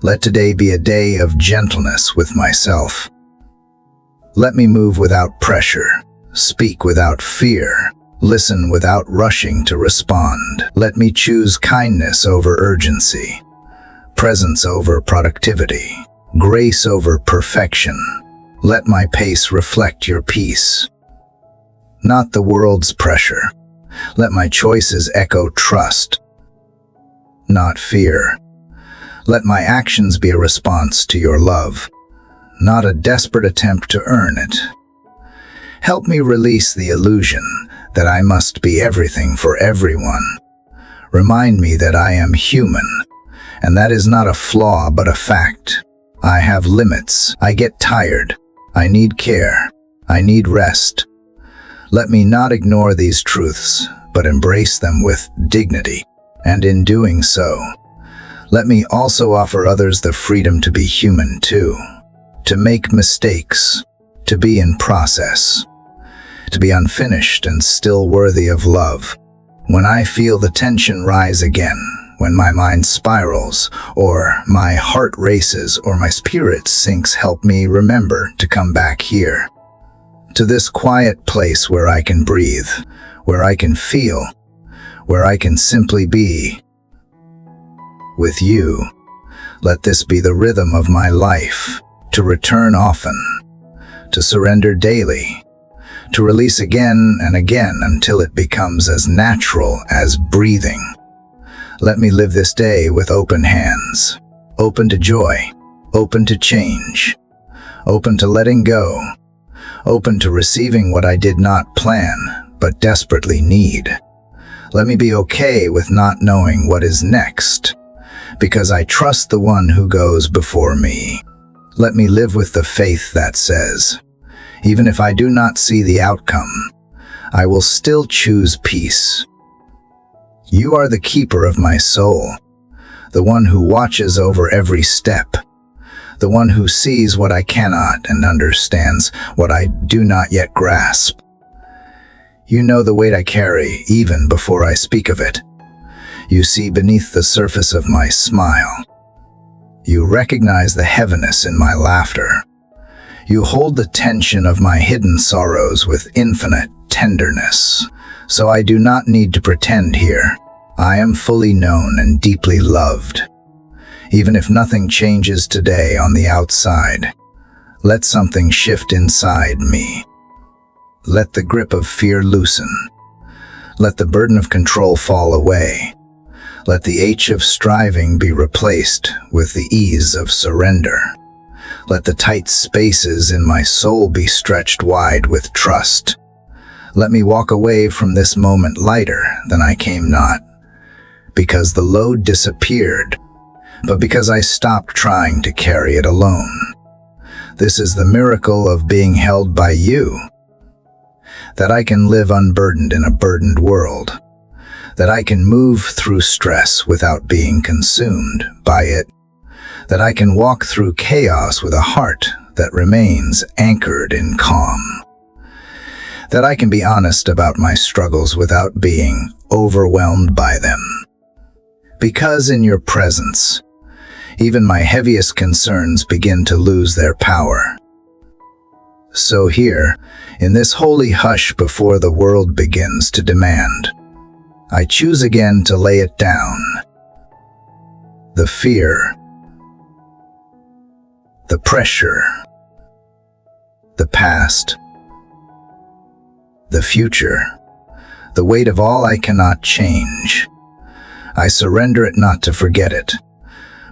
let today be a day of gentleness with myself. Let me move without pressure, speak without fear, listen without rushing to respond. Let me choose kindness over urgency, presence over productivity, grace over perfection. Let my pace reflect your peace, not the world's pressure. Let my choices echo trust, not fear. Let my actions be a response to your love, not a desperate attempt to earn it. Help me release the illusion that I must be everything for everyone. Remind me that I am human, and that is not a flaw but a fact. I have limits. I get tired. I need care. I need rest. Let me not ignore these truths, but embrace them with dignity. And in doing so, let me also offer others the freedom to be human too, to make mistakes, to be in process, to be unfinished and still worthy of love. When I feel the tension rise again, when my mind spirals, or my heart races, or my spirit sinks, help me remember to come back here, to this quiet place where I can breathe, where I can feel, where I can simply be with you. Let this be the rhythm of my life, to return often, to surrender daily, to release again and again until it becomes as natural as breathing. Let me live this day with open hands, open to joy, open to change, open to letting go, open to receiving what I did not plan but desperately need. Let me be okay with not knowing what is next, because I trust the one who goes before me. Let me live with the faith that says, even if I do not see the outcome, I will still choose peace. You are the keeper of my soul, the one who watches over every step, the one who sees what I cannot and understands what I do not yet grasp. You know the weight I carry even before I speak of it. You see beneath the surface of my smile. You recognize the heaviness in my laughter. You hold the tension of my hidden sorrows with infinite tenderness. So I do not need to pretend here. I am fully known and deeply loved. Even if nothing changes today on the outside, let something shift inside me. Let the grip of fear loosen. Let the burden of control fall away. Let the ache of striving be replaced with the ease of surrender. Let the tight spaces in my soul be stretched wide with trust. Let me walk away from this moment lighter than I came, not because the load disappeared, but because I stopped trying to carry it alone. This is the miracle of being held by you, that I can live unburdened in a burdened world, that I can move through stress without being consumed by it, that I can walk through chaos with a heart that remains anchored in calm, that I can be honest about my struggles without being overwhelmed by them. Because in your presence, even my heaviest concerns begin to lose their power. So here, in this holy hush before the world begins to demand, I choose again to lay it down. The fear, the pressure, the past, the future, the weight of all I cannot change. I surrender it not to forget it,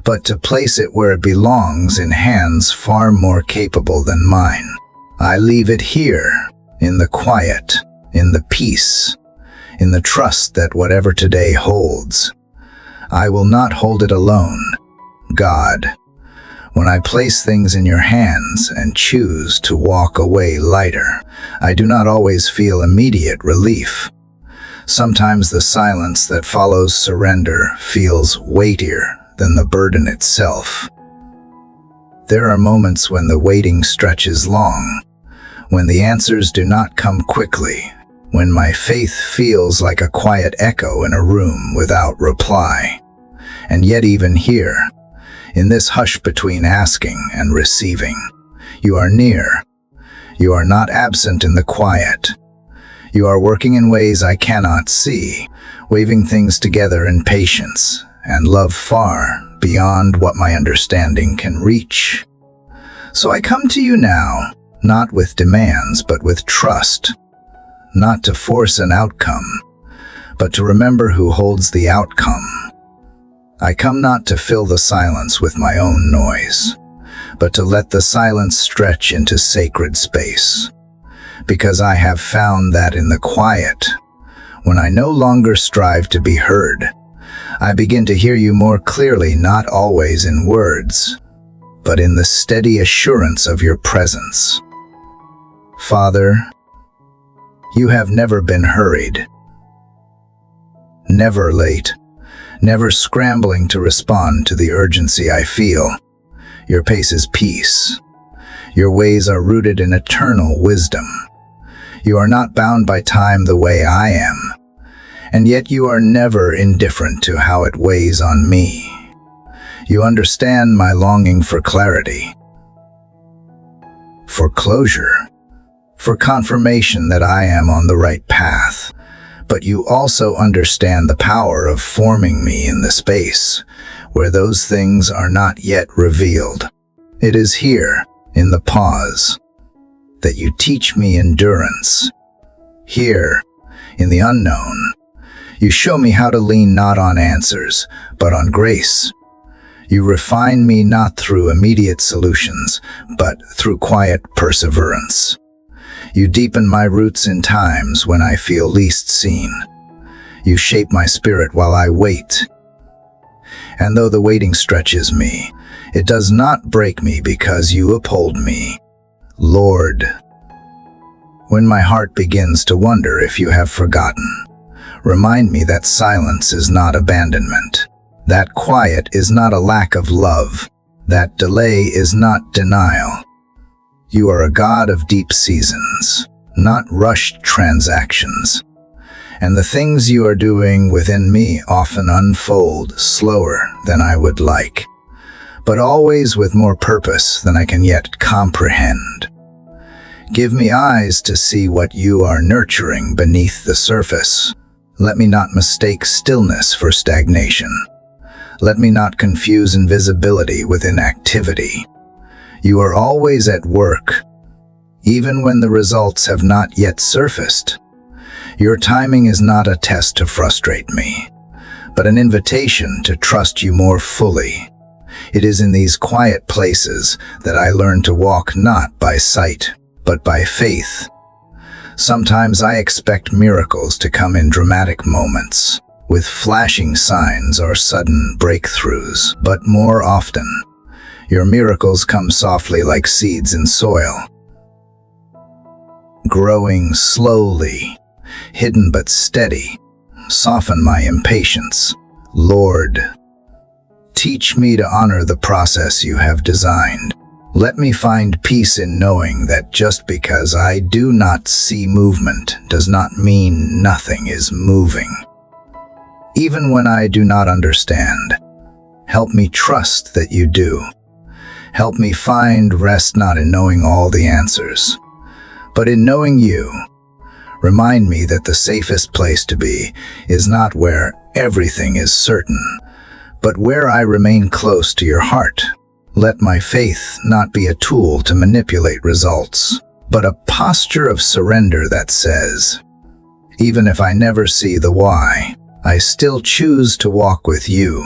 but to place it where it belongs in hands far more capable than mine. I leave it here, in the quiet, in the peace, in the trust that whatever today holds, I will not hold it alone. God, when I place things in your hands and choose to walk away lighter, I do not always feel immediate relief. Sometimes the silence that follows surrender feels weightier than the burden itself. There are moments when the waiting stretches long, when the answers do not come quickly, when my faith feels like a quiet echo in a room without reply. And yet even here, in this hush between asking and receiving, you are near. You are not absent in the quiet. You are working in ways I cannot see, weaving things together in patience and love far beyond what my understanding can reach. So I come to you now, not with demands, but with trust, not to force an outcome, but to remember who holds the outcome. I come not to fill the silence with my own noise, but to let the silence stretch into sacred space. Because I have found that in the quiet, when I no longer strive to be heard, I begin to hear you more clearly, not always in words, but in the steady assurance of your presence. Father, you have never been hurried, never late, never scrambling to respond to the urgency I feel. Your pace is peace. Your ways are rooted in eternal wisdom. You are not bound by time the way I am, and yet you are never indifferent to how it weighs on me. You understand my longing for clarity, for closure, for confirmation that I am on the right path. But you also understand the power of forming me in the space where those things are not yet revealed. It is here, in the pause, that you teach me endurance. Here, in the unknown, you show me how to lean not on answers, but on grace. You refine me not through immediate solutions, but through quiet perseverance. You deepen my roots in times when I feel least seen. You shape my spirit while I wait. And though the waiting stretches me, it does not break me because you uphold me. Lord, when my heart begins to wonder if you have forgotten, Remind me that silence is not abandonment. That quiet is not a lack of love. That delay is not denial. You are a God of deep seasons, not rushed transactions. And the things you are doing within me often unfold slower than I would like, but always with more purpose than I can yet comprehend. Give me eyes to see what you are nurturing beneath the surface. Let me not mistake stillness for stagnation. Let me not confuse invisibility with inactivity. You are always at work, even when the results have not yet surfaced. Your timing is not a test to frustrate me, but an invitation to trust you more fully. It is in these quiet places that I learn to walk not by sight, but by faith. Sometimes I expect miracles to come in dramatic moments, with flashing signs or sudden breakthroughs, but more often, your miracles come softly like seeds in soil, growing slowly, hidden but steady. Soften my impatience, Lord. Teach me to honor the process you have designed. Let me find peace in knowing that just because I do not see movement does not mean nothing is moving. Even when I do not understand, help me trust that you do. Help me find rest not in knowing all the answers, but in knowing you. Remind me that the safest place to be is not where everything is certain, but where I remain close to your heart. Let my faith not be a tool to manipulate results, but a posture of surrender that says, even if I never see the why, I still choose to walk with you.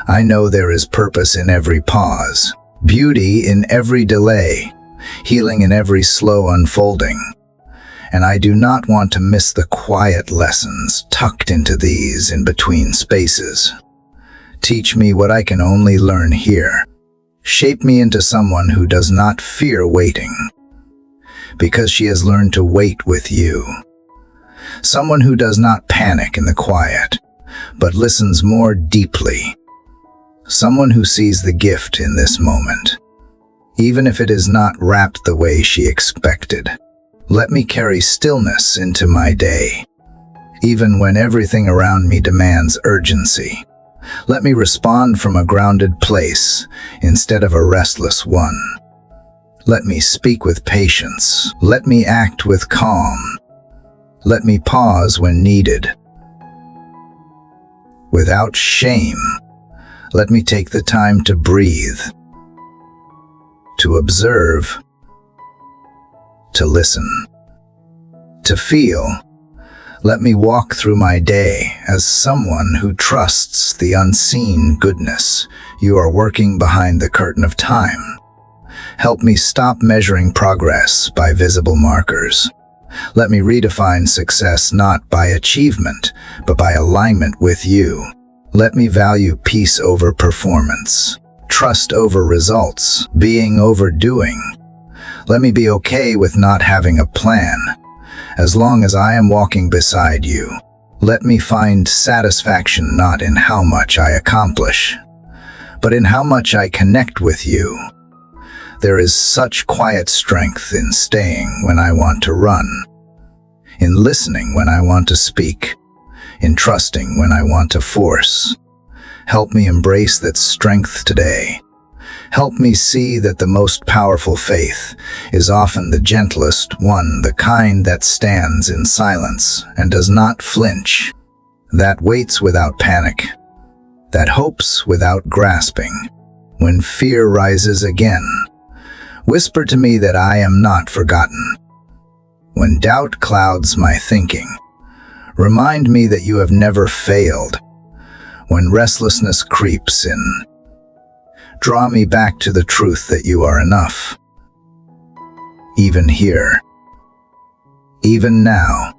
I know there is purpose in every pause, beauty in every delay, healing in every slow unfolding. And I do not want to miss the quiet lessons tucked into these in-between spaces. Teach me what I can only learn here. Shape me into someone who does not fear waiting, because she has learned to wait with you. Someone who does not panic in the quiet, but listens more deeply. Someone who sees the gift in this moment, even if it is not wrapped the way she expected. Let me carry stillness into my day, even when everything around me demands urgency. Let me respond from a grounded place instead of a restless one. Let me speak with patience. Let me act with calm. Let me pause when needed. Without shame, let me take the time to breathe, to observe, to listen, to feel. Let me walk through my day as someone who trusts the unseen goodness you are working behind the curtain of time. Help me stop measuring progress by visible markers. Let me redefine success not by achievement, but by alignment with you. Let me value peace over performance, trust over results, being over doing. Let me be okay with not having a plan, as long as I am walking beside you. Let me find satisfaction not in how much I accomplish, but in how much I connect with you. There is such quiet strength in staying when I want to run, in listening when I want to speak, in trusting when I want to force. Help me embrace that strength today. Help me see that the most powerful faith is often the gentlest one, the kind that stands in silence and does not flinch, that waits without panic, that hopes without grasping. When fear rises again, whisper to me that I am not forgotten. When doubt clouds my thinking, remind me that you have never failed. When restlessness creeps in, draw me back to the truth that you are enough. Even here, even now,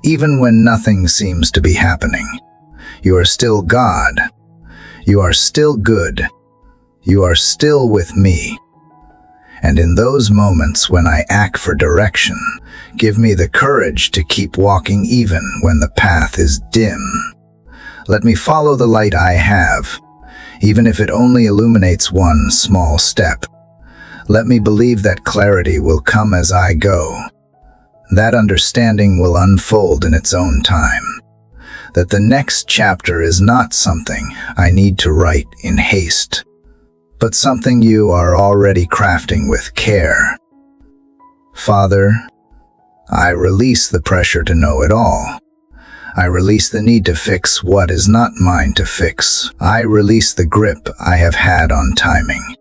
even when nothing seems to be happening, you are still God. You are still good. You are still with me. And in those moments when I act for direction, Give me the courage to keep walking even when the path is dim. Let me follow the light I have, even if it only illuminates one small step. Let me believe that clarity will come as I go. That understanding will unfold in its own time. That the next chapter is not something I need to write in haste, but something you are already crafting with care. Father, I release the pressure to know it all. I release the need to fix what is not mine to fix. I release the grip I have had on timing,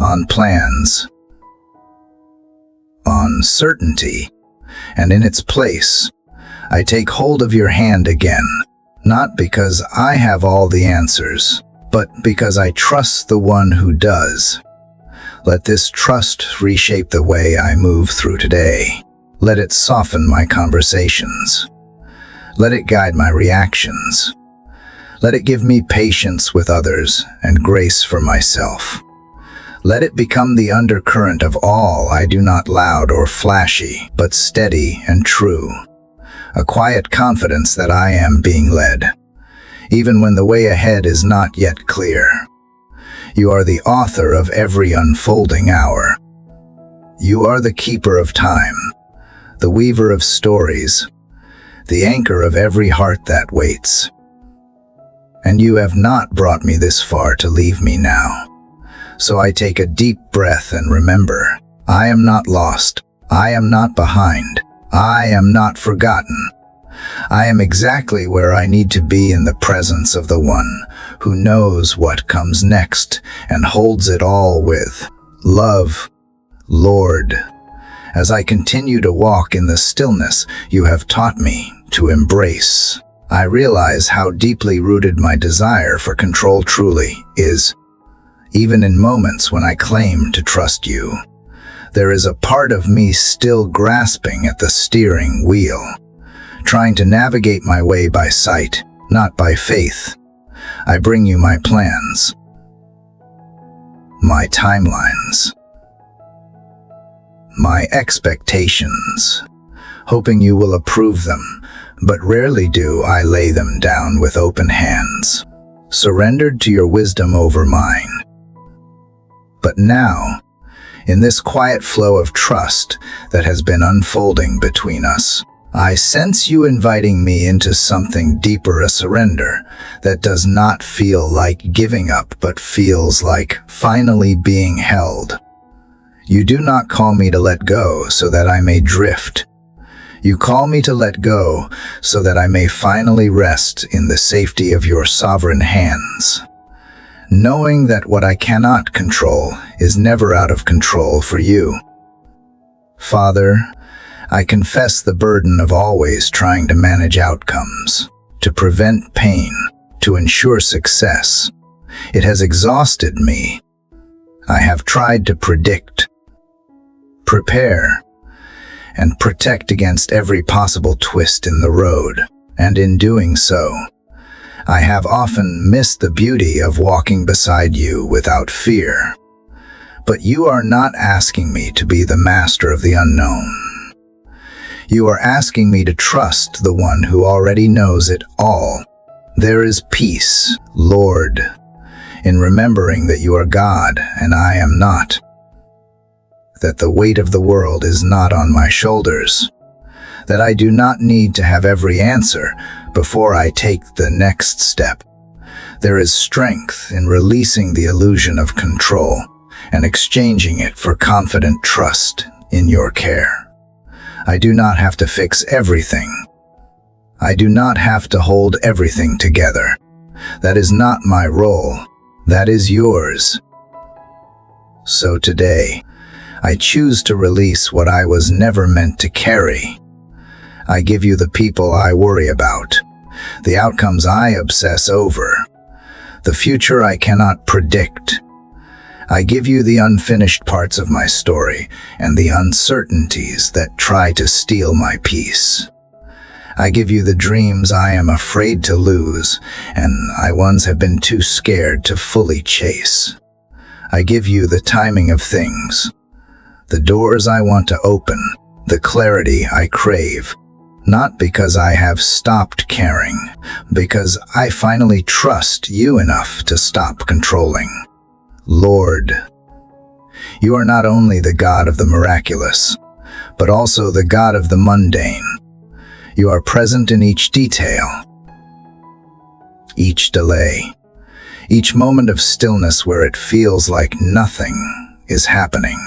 on plans, on certainty, and in its place, I take hold of your hand again, not because I have all the answers, but because I trust the one who does. Let this trust reshape the way I move through today. Let it soften my conversations. Let it guide my reactions. Let it give me patience with others and grace for myself. Let it become the undercurrent of all I do, not loud or flashy, but steady and true. A quiet confidence that I am being led, even when the way ahead is not yet clear. You are the author of every unfolding hour. You are the keeper of time, the weaver of stories, the anchor of every heart that waits. And you have not brought me this far to leave me now. So I take a deep breath and remember, I am not lost. I am not behind. I am not forgotten. I am exactly where I need to be in the presence of the one who knows what comes next and holds it all with love. Lord, as I continue to walk in the stillness you have taught me to embrace, I realize how deeply rooted my desire for control truly is. Even in moments when I claim to trust you, there is a part of me still grasping at the steering wheel, trying to navigate my way by sight, not by faith. I bring you my plans, my timelines, my expectations, hoping you will approve them, but rarely do I lay them down with open hands, surrendered to your wisdom over mine. But now, in this quiet flow of trust that has been unfolding between us, I sense you inviting me into something deeper, a surrender that does not feel like giving up, but feels like finally being held. You do not call me to let go so that I may drift. You call me to let go so that I may finally rest in the safety of your sovereign hands, knowing that what I cannot control is never out of control for you. Father, I confess the burden of always trying to manage outcomes, to prevent pain, to ensure success. It has exhausted me. I have tried to predict, prepare, and protect against every possible twist in the road, and in doing so, I have often missed the beauty of walking beside you without fear. But you are not asking me to be the master of the unknown. You are asking me to trust the one who already knows it all. There is peace, Lord, in remembering that you are God and I am not. That the weight of the world is not on my shoulders. That I do not need to have every answer before I take the next step. There is strength in releasing the illusion of control and exchanging it for confident trust in your care. I do not have to fix everything. I do not have to hold everything together. That is not my role. That is yours. So today, I choose to release what I was never meant to carry. I give you the people I worry about, the outcomes I obsess over, the future I cannot predict. I give you the unfinished parts of my story and the uncertainties that try to steal my peace. I give you the dreams I am afraid to lose and I once have been too scared to fully chase. I give you the timing of things, the doors I want to open, the clarity I crave. Not because I have stopped caring, because I finally trust you enough to stop controlling. Lord, you are not only the God of the miraculous, but also the God of the mundane. You are present in each detail, each delay, each moment of stillness where it feels like nothing is happening.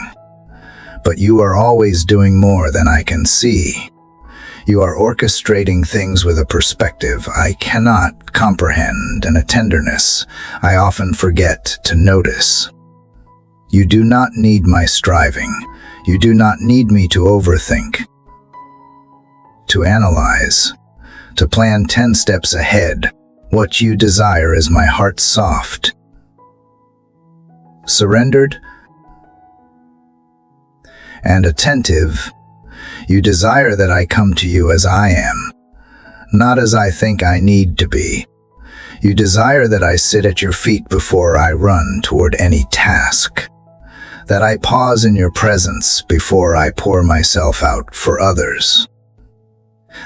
But you are always doing more than I can see. You are orchestrating things with a perspective I cannot comprehend and a tenderness I often forget to notice. You do not need my striving. You do not need me to overthink, to analyze, to plan 10 steps ahead. What you desire is my heart soft, surrendered, and attentive. You desire that I come to you as I am, not as I think I need to be. You desire that I sit at your feet before I run toward any task, that I pause in your presence before I pour myself out for others,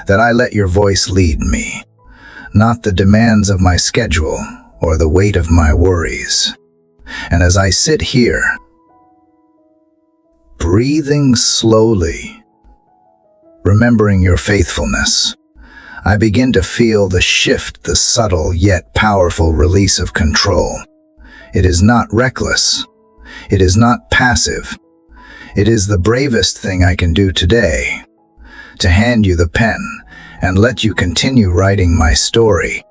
that I let your voice lead me, not the demands of my schedule or the weight of my worries. And as I sit here, breathing slowly, remembering your faithfulness, I begin to feel the shift, the subtle yet powerful release of control. It is not reckless. It is not passive. It is the bravest thing I can do today, to hand you the pen and let you continue writing my story,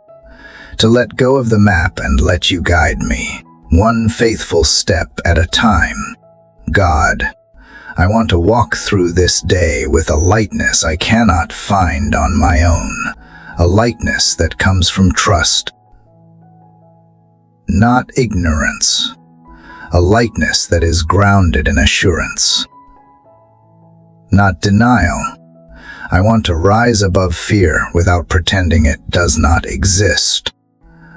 to let go of the map and let you guide me, one faithful step at a time. God, I want to walk through this day with a lightness I cannot find on my own, a lightness that comes from trust, not ignorance, a lightness that is grounded in assurance, not denial. I want to rise above fear without pretending it does not exist.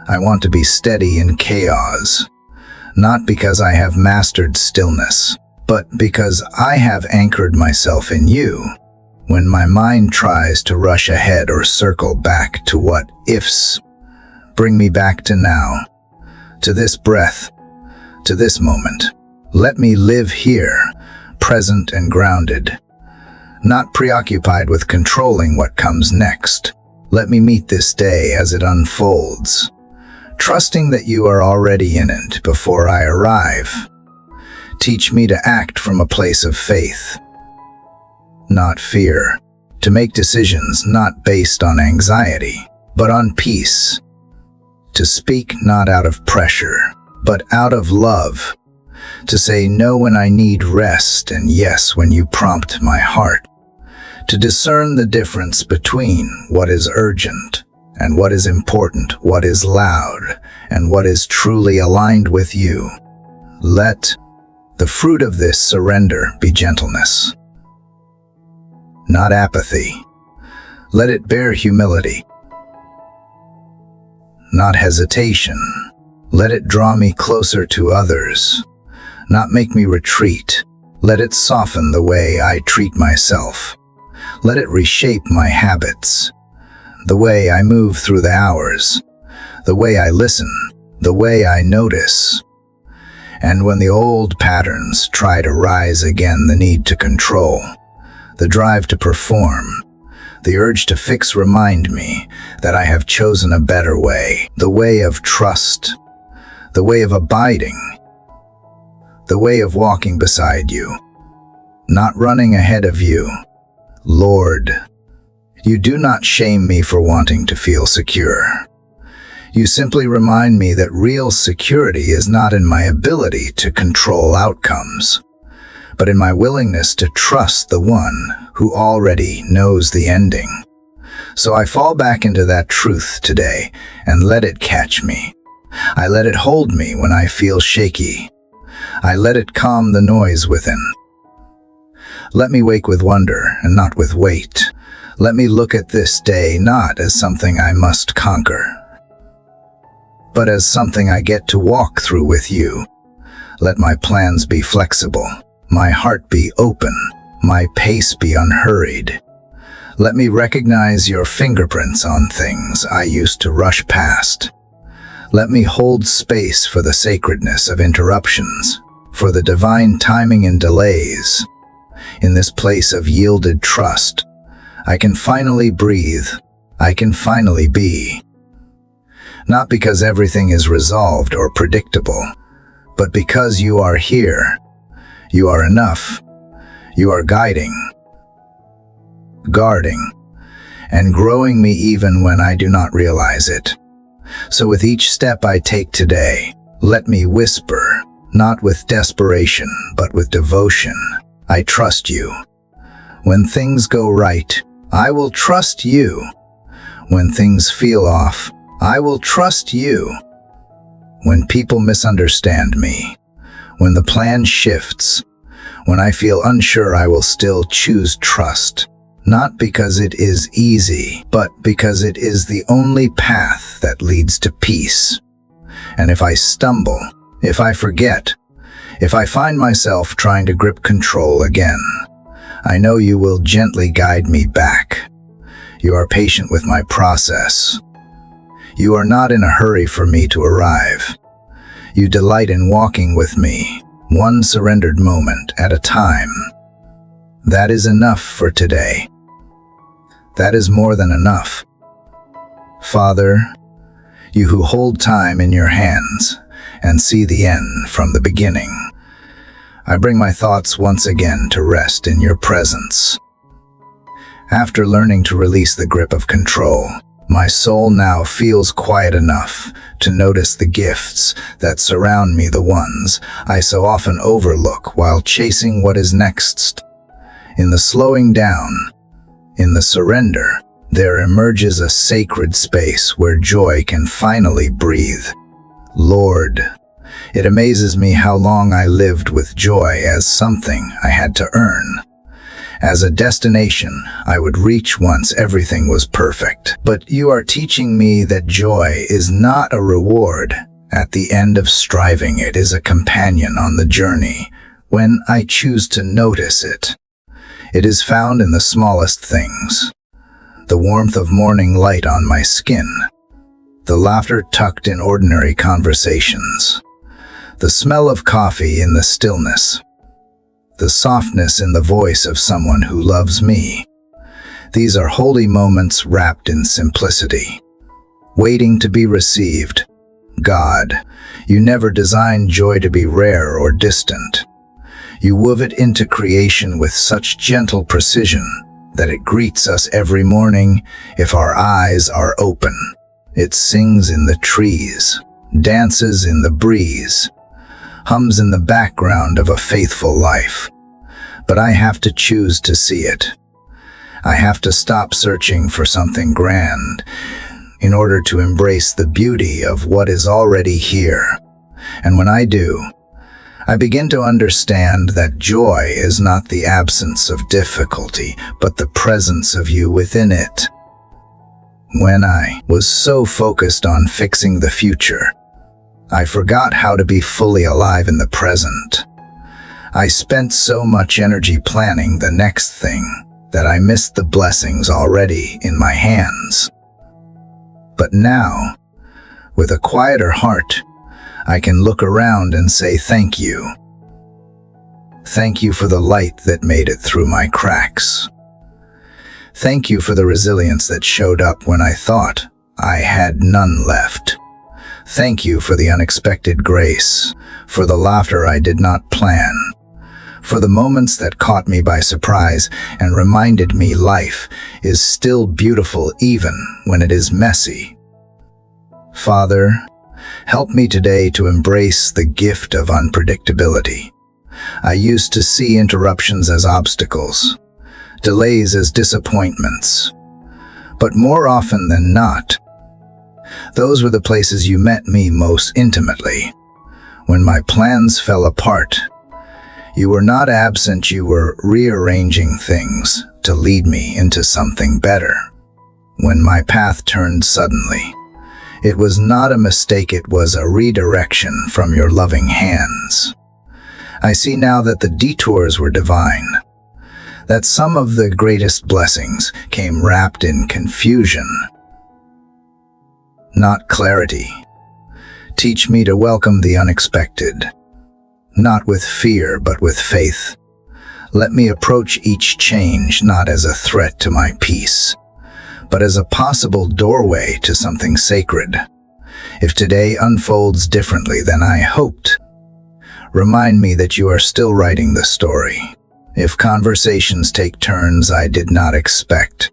I want to be steady in chaos, not because I have mastered stillness, but because I have anchored myself in you. When my mind tries to rush ahead or circle back to what ifs, bring me back to now, to this breath, to this moment. Let me live here, present and grounded, not preoccupied with controlling what comes next. Let me meet this day as it unfolds, trusting that you are already in it before I arrive. Teach me to act from a place of faith, not fear, to make decisions not based on anxiety, but on peace, to speak not out of pressure, but out of love, to say no when I need rest and yes when you prompt my heart, to discern the difference between what is urgent and what is important, what is loud and what is truly aligned with you. Let the fruit of this surrender be gentleness, not apathy. Let it bear humility, not hesitation. Let it draw me closer to others, not make me retreat. Let it soften the way I treat myself. Let it reshape my habits, the way I move through the hours, the way I listen, the way I notice. And when the old patterns try to rise again, the need to control, the drive to perform, the urge to fix remind me that I have chosen a better way, the way of trust, the way of abiding, the way of walking beside you, not running ahead of you. Lord, you do not shame me for wanting to feel secure. You simply remind me that real security is not in my ability to control outcomes, but in my willingness to trust the one who already knows the ending. So I fall back into that truth today and let it catch me. I let it hold me when I feel shaky. I let it calm the noise within. Let me wake with wonder and not with weight. Let me look at this day not as something I must conquer, but as something I get to walk through with you. Let my plans be flexible, my heart be open, my pace be unhurried. Let me recognize your fingerprints on things I used to rush past. Let me hold space for the sacredness of interruptions, for the divine timing in delays. In this place of yielded trust, I can finally breathe. I can finally be. Not because everything is resolved or predictable, but because you are here. You are enough. You are guiding, guarding, and growing me even when I do not realize it. So with each step I take today, let me whisper, not with desperation, but with devotion, I trust you. When things go right, I will trust you. When things feel off, I will trust you. When people misunderstand me, when the plan shifts, when I feel unsure, I will still choose trust. Not because it is easy, but because it is the only path that leads to peace. And if I stumble, if I forget, if I find myself trying to grip control again, I know you will gently guide me back. You are patient with my process. You are not in a hurry for me to arrive. You delight in walking with me, one surrendered moment at a time. That is enough for today. That is more than enough. Father, you who hold time in your hands and see the end from the beginning, I bring my thoughts once again to rest in your presence. After learning to release the grip of control, my soul now feels quiet enough to notice the gifts that surround me, the ones I so often overlook while chasing what is next. In the slowing down, in the surrender, there emerges a sacred space where joy can finally breathe. Lord, it amazes me how long I lived with joy as something I had to earn, as a destination I would reach once everything was perfect. But you are teaching me that joy is not a reward at the end of striving. It is a companion on the journey when I choose to notice it. It is found in the smallest things. The warmth of morning light on my skin, the laughter tucked in ordinary conversations, the smell of coffee in the stillness, the softness in the voice of someone who loves me. These are holy moments wrapped in simplicity, waiting to be received. God, you never designed joy to be rare or distant. You wove it into creation with such gentle precision that it greets us every morning if our eyes are open. It sings in the trees, dances in the breeze, hums in the background of a faithful life. But I have to choose to see it. I have to stop searching for something grand in order to embrace the beauty of what is already here. And when I do, I begin to understand that joy is not the absence of difficulty, but the presence of you within it. When I was so focused on fixing the future, I forgot how to be fully alive in the present. I spent so much energy planning the next thing that I missed the blessings already in my hands. But now, with a quieter heart, I can look around and say thank you. Thank you for the light that made it through my cracks. Thank you for the resilience that showed up when I thought I had none left. Thank you for the unexpected grace, for the laughter I did not plan, for the moments that caught me by surprise and reminded me life is still beautiful even when it is messy. Father, help me today to embrace the gift of unpredictability. I used to see interruptions as obstacles, delays as disappointments, but more often than not, those were the places you met me most intimately. When my plans fell apart, you were not absent, you were rearranging things to lead me into something better. When my path turned suddenly, it was not a mistake, it was a redirection from your loving hands. I see now that the detours were divine. that some of the greatest blessings came wrapped in confusion, not clarity. Teach me to welcome the unexpected, not with fear but with faith. Let me approach each change not as a threat to my peace, but as a possible doorway to something sacred. If today unfolds differently than I hoped, remind me that you are still writing the story. If conversations take turns I did not expect,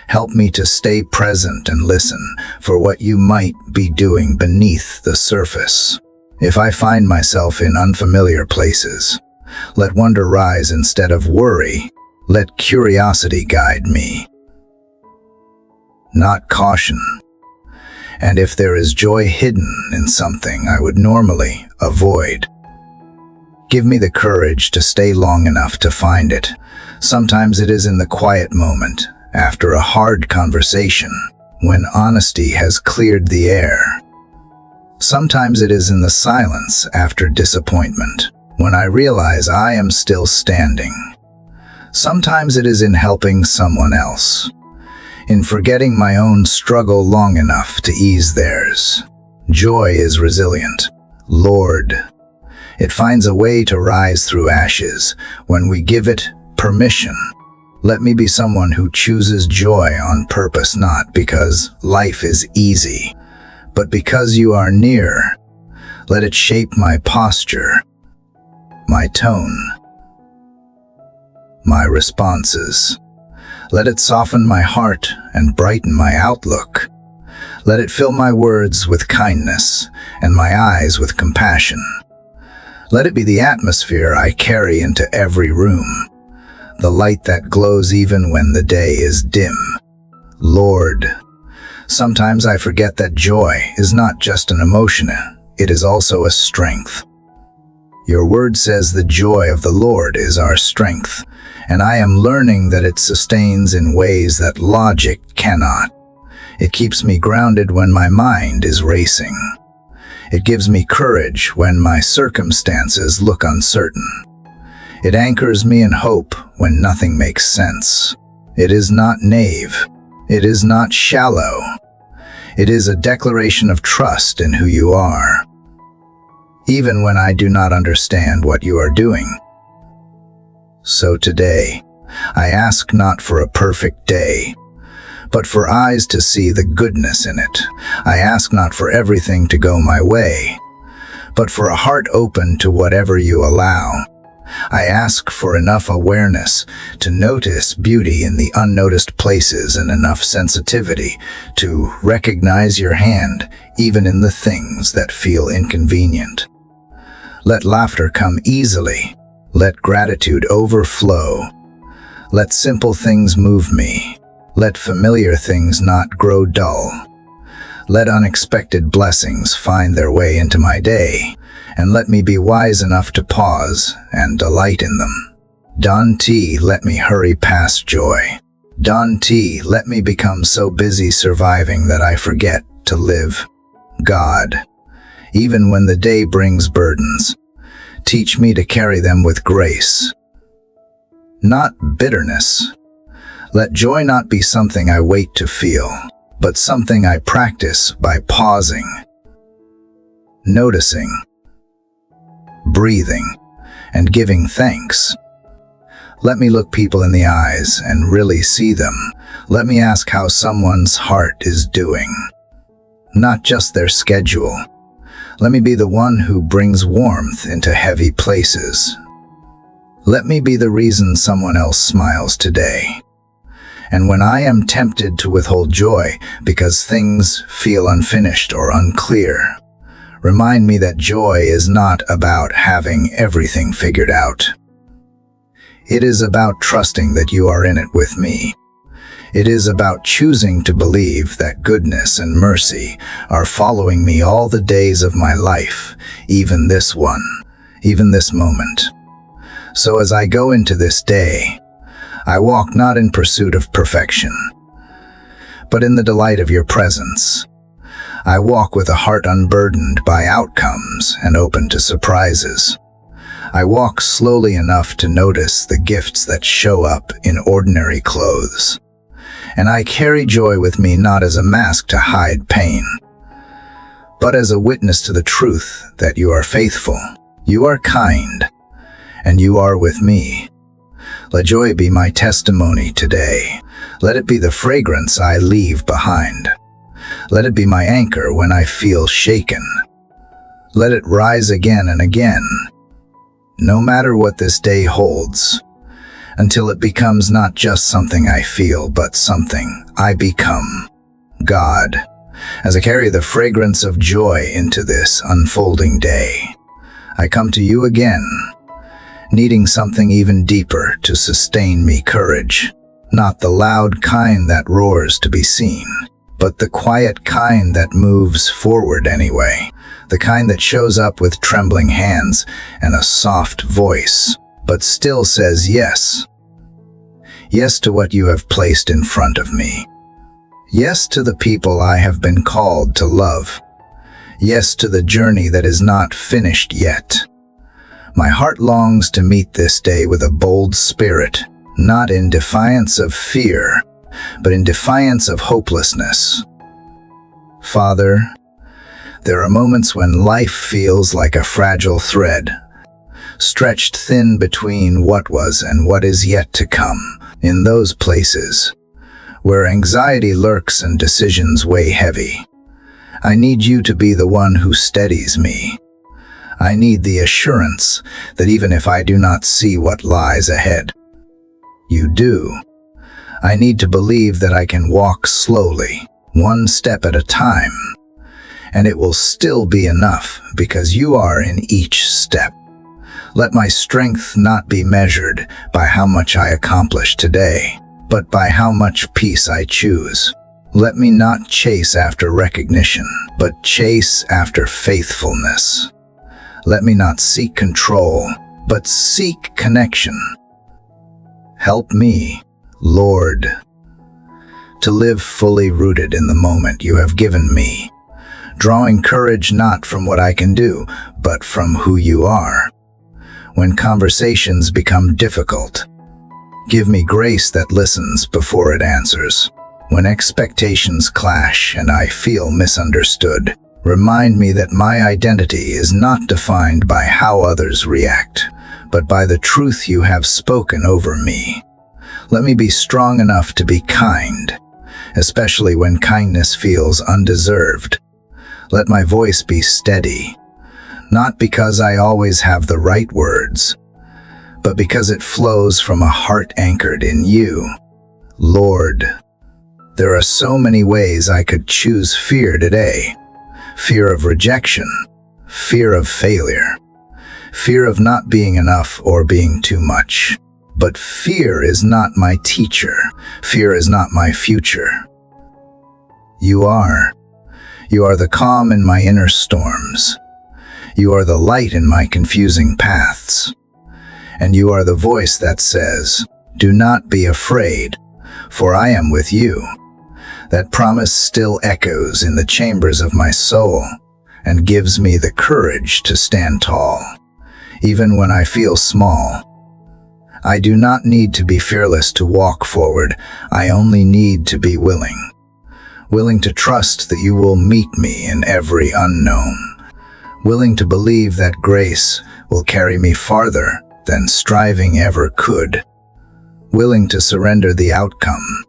help me to stay present and listen for what you might be doing beneath the surface. If I find myself in unfamiliar places, let wonder rise instead of worry. Let curiosity guide me, not caution. And if there is joy hidden in something I would normally avoid, give me the courage to stay long enough to find it. Sometimes it is in the quiet moment, after a hard conversation, when honesty has cleared the air. Sometimes it is in the silence after disappointment, when I realize I am still standing. Sometimes it is in helping someone else, in forgetting my own struggle long enough to ease theirs. Joy is resilient, Lord. It finds a way to rise through ashes when we give it permission. Let me be someone who chooses joy on purpose, not because life is easy, but because you are near. Let it shape my posture, my tone, my responses. Let it soften my heart and brighten my outlook. Let it fill my words with kindness and my eyes with compassion. Let it be the atmosphere I carry into every room, the light that glows even when the day is dim. Lord, sometimes I forget that joy is not just an emotion, it is also a strength. Your word says the joy of the Lord is our strength, and I am learning that it sustains in ways that logic cannot. It keeps me grounded when my mind is racing. It gives me courage when my circumstances look uncertain. It anchors me in hope when nothing makes sense. It is not naive. It is not shallow. It is a declaration of trust in who you are, even when I do not understand what you are doing. So today, I ask not for a perfect day, but for eyes to see the goodness in it. I ask not for everything to go my way, but for a heart open to whatever you allow. I ask for enough awareness to notice beauty in the unnoticed places and enough sensitivity to recognize your hand even in the things that feel inconvenient. Let laughter come easily. Let gratitude overflow. Let simple things move me. Let familiar things not grow dull. Let unexpected blessings find their way into my day, and let me be wise enough to pause and delight in them. Dante, let me hurry past joy. Dante, let me become so busy surviving that I forget to live. God, even when the day brings burdens, teach me to carry them with grace, not bitterness. Let joy not be something I wait to feel, but something I practice by pausing, noticing, breathing, and giving thanks. Let me look people in the eyes and really see them. Let me ask how someone's heart is doing, not just their schedule. Let me be the one who brings warmth into heavy places. Let me be the reason someone else smiles today. And when I am tempted to withhold joy because things feel unfinished or unclear, remind me that joy is not about having everything figured out. It is about trusting that you are in it with me. It is about choosing to believe that goodness and mercy are following me all the days of my life, even this one, even this moment. So as I go into this day, I walk not in pursuit of perfection, but in the delight of your presence. I walk with a heart unburdened by outcomes and open to surprises. I walk slowly enough to notice the gifts that show up in ordinary clothes. And I carry joy with me not as a mask to hide pain, but as a witness to the truth that you are faithful, you are kind, and you are with me. Let joy be my testimony today. Let it be the fragrance I leave behind. Let it be my anchor when I feel shaken. Let it rise again and again, no matter what this day holds, until it becomes not just something I feel, but something I become. God, as I carry the fragrance of joy into this unfolding day, I come to you again, needing something even deeper to sustain me courage, not the loud kind that roars to be seen, but the quiet kind that moves forward anyway, the kind that shows up with trembling hands and a soft voice, but still says yes. Yes to what you have placed in front of me. Yes to the people I have been called to love. Yes to the journey that is not finished yet. My heart longs to meet this day with a bold spirit, not in defiance of fear, but in defiance of hopelessness. Father, there are moments when life feels like a fragile thread, stretched thin between what was and what is yet to come. In those places where anxiety lurks and decisions weigh heavy, I need you to be the one who steadies me. I need the assurance that even if I do not see what lies ahead, you do. I need to believe that I can walk slowly, one step at a time, and it will still be enough because you are in each step. Let my strength not be measured by how much I accomplish today, but by how much peace I choose. Let me not chase after recognition, but chase after faithfulness. Let me not seek control, but seek connection. Help me, Lord, to live fully rooted in the moment you have given me, drawing courage not from what I can do, but from who you are. When conversations become difficult, give me grace that listens before it answers. When expectations clash and I feel misunderstood, remind me that my identity is not defined by how others react, but by the truth you have spoken over me. Let me be strong enough to be kind, especially when kindness feels undeserved. Let my voice be steady, not because I always have the right words, but because it flows from a heart anchored in you. Lord, there are so many ways I could choose fear today. Fear of rejection, fear of failure, fear of not being enough or being too much. But fear is not my teacher. Fear is not my future. You are. You are the calm in my inner storms. You are the light in my confusing paths. And you are the voice that says, "Do not be afraid, for I am with you." That promise still echoes in the chambers of my soul and gives me the courage to stand tall, even when I feel small. I do not need to be fearless to walk forward. I only need to be willing to trust that you will meet me in every unknown, willing to believe that grace will carry me farther than striving ever could, willing to surrender the outcome,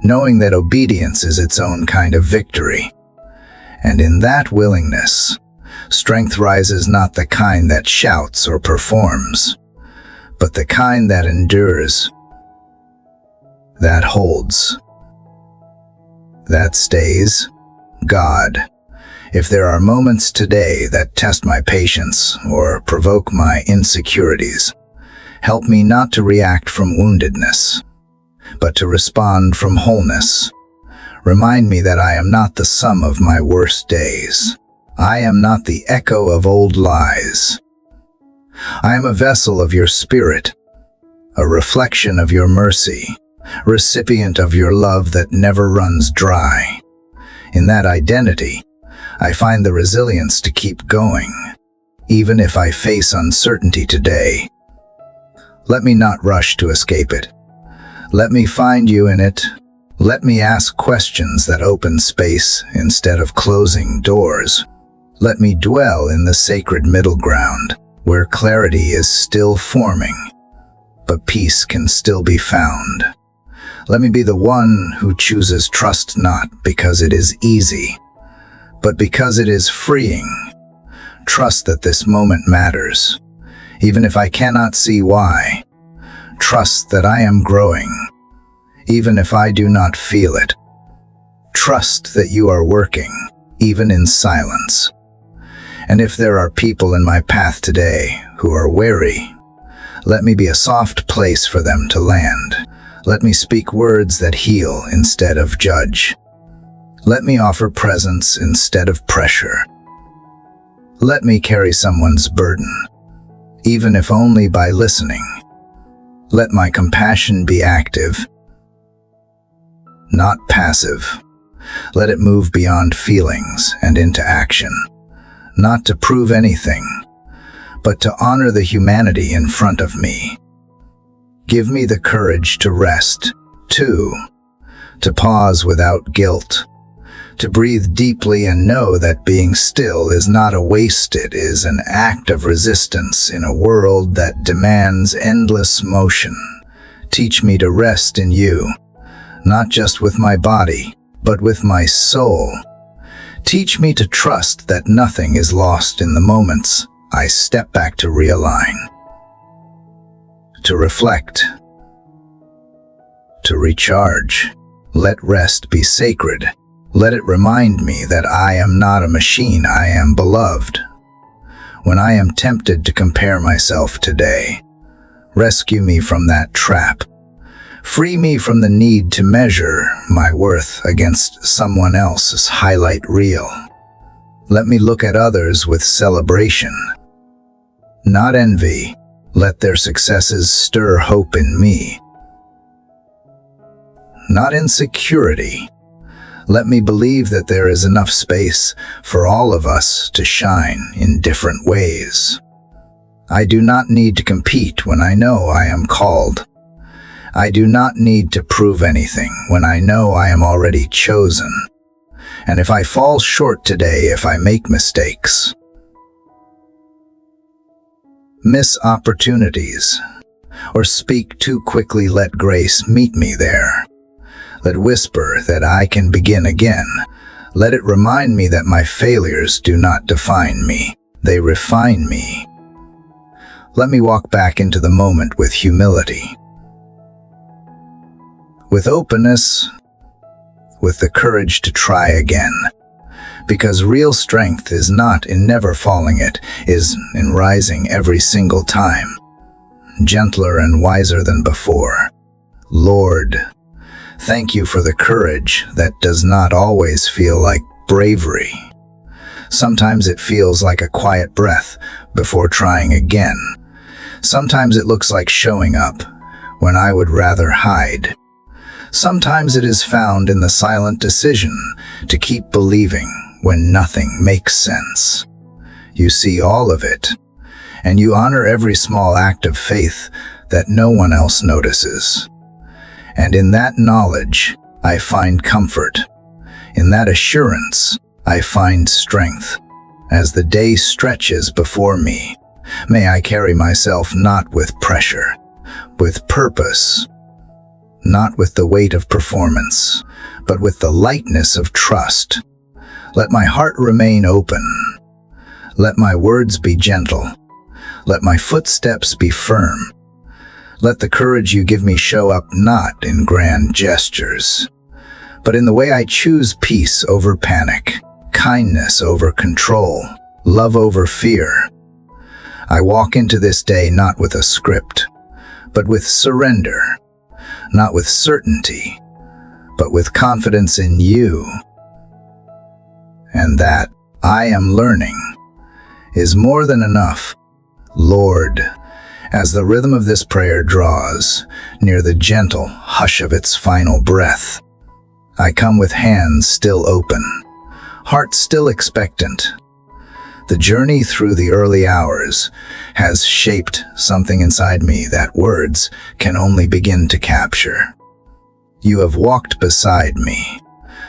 knowing that obedience is its own kind of victory. And in that willingness, strength rises, not the kind that shouts or performs, but the kind that endures, that holds, that stays. God, if there are moments today that test my patience or provoke my insecurities, help me not to react from woundedness, but to respond from wholeness. Remind me that I am not the sum of my worst days. I am not the echo of old lies. I am a vessel of your spirit, a reflection of your mercy, recipient of your love that never runs dry. In that identity, I find the resilience to keep going, even if I face uncertainty today. Let me not rush to escape it. Let me find you in it. Let me ask questions that open space instead of closing doors. Let me dwell in the sacred middle ground, where clarity is still forming, but peace can still be found. Let me be the one who chooses trust not because it is easy, but because it is freeing. Trust that this moment matters, even if I cannot see why. Trust that I am growing, even if I do not feel it. Trust that you are working, even in silence. And if there are people in my path today who are weary, let me be a soft place for them to land. Let me speak words that heal instead of judge. Let me offer presence instead of pressure. Let me carry someone's burden, even if only by listening. Let my compassion be active, not passive. Let it move beyond feelings and into action, not to prove anything, but to honor the humanity in front of me. Give me the courage to rest, too, to pause without guilt, to breathe deeply and know that being still is not a waste, it is an act of resistance in a world that demands endless motion. Teach me to rest in you, not just with my body, but with my soul. Teach me to trust that nothing is lost in the moments I step back to realign, to reflect, to recharge. Let rest be sacred. Let it remind me that I am not a machine, I am beloved. When I am tempted to compare myself today, rescue me from that trap. Free me from the need to measure my worth against someone else's highlight reel. Let me look at others with celebration, not envy. Let their successes stir hope in me, not insecurity. Let me believe that there is enough space for all of us to shine in different ways. I do not need to compete when I know I am called. I do not need to prove anything when I know I am already chosen. And if I fall short today, if I make mistakes, miss opportunities, or speak too quickly, let grace meet me there. Let whisper that I can begin again. Let it remind me that my failures do not define me, they refine me. Let me walk back into the moment with humility, with openness, with the courage to try again. Because real strength is not in never falling, it is in rising every single time, gentler and wiser than before. Lord, thank you for the courage that does not always feel like bravery. Sometimes it feels like a quiet breath before trying again. Sometimes it looks like showing up when I would rather hide. Sometimes it is found in the silent decision to keep believing when nothing makes sense. You see all of it, and you honor every small act of faith that no one else notices. And in that knowledge, I find comfort. In that assurance, I find strength. As the day stretches before me, may I carry myself not with pressure, with purpose, not with the weight of performance, but with the lightness of trust. Let my heart remain open. Let my words be gentle. Let my footsteps be firm. Let the courage you give me show up not in grand gestures, but in the way I choose peace over panic, kindness over control, love over fear. I walk into this day not with a script, but with surrender, not with certainty, but with confidence in you. And that, I am learning, is more than enough. Lord, as the rhythm of this prayer draws near the gentle hush of its final breath, I come with hands still open, heart still expectant, The journey through the early hours has shaped something inside me that words can only begin to capture. You have walked beside me,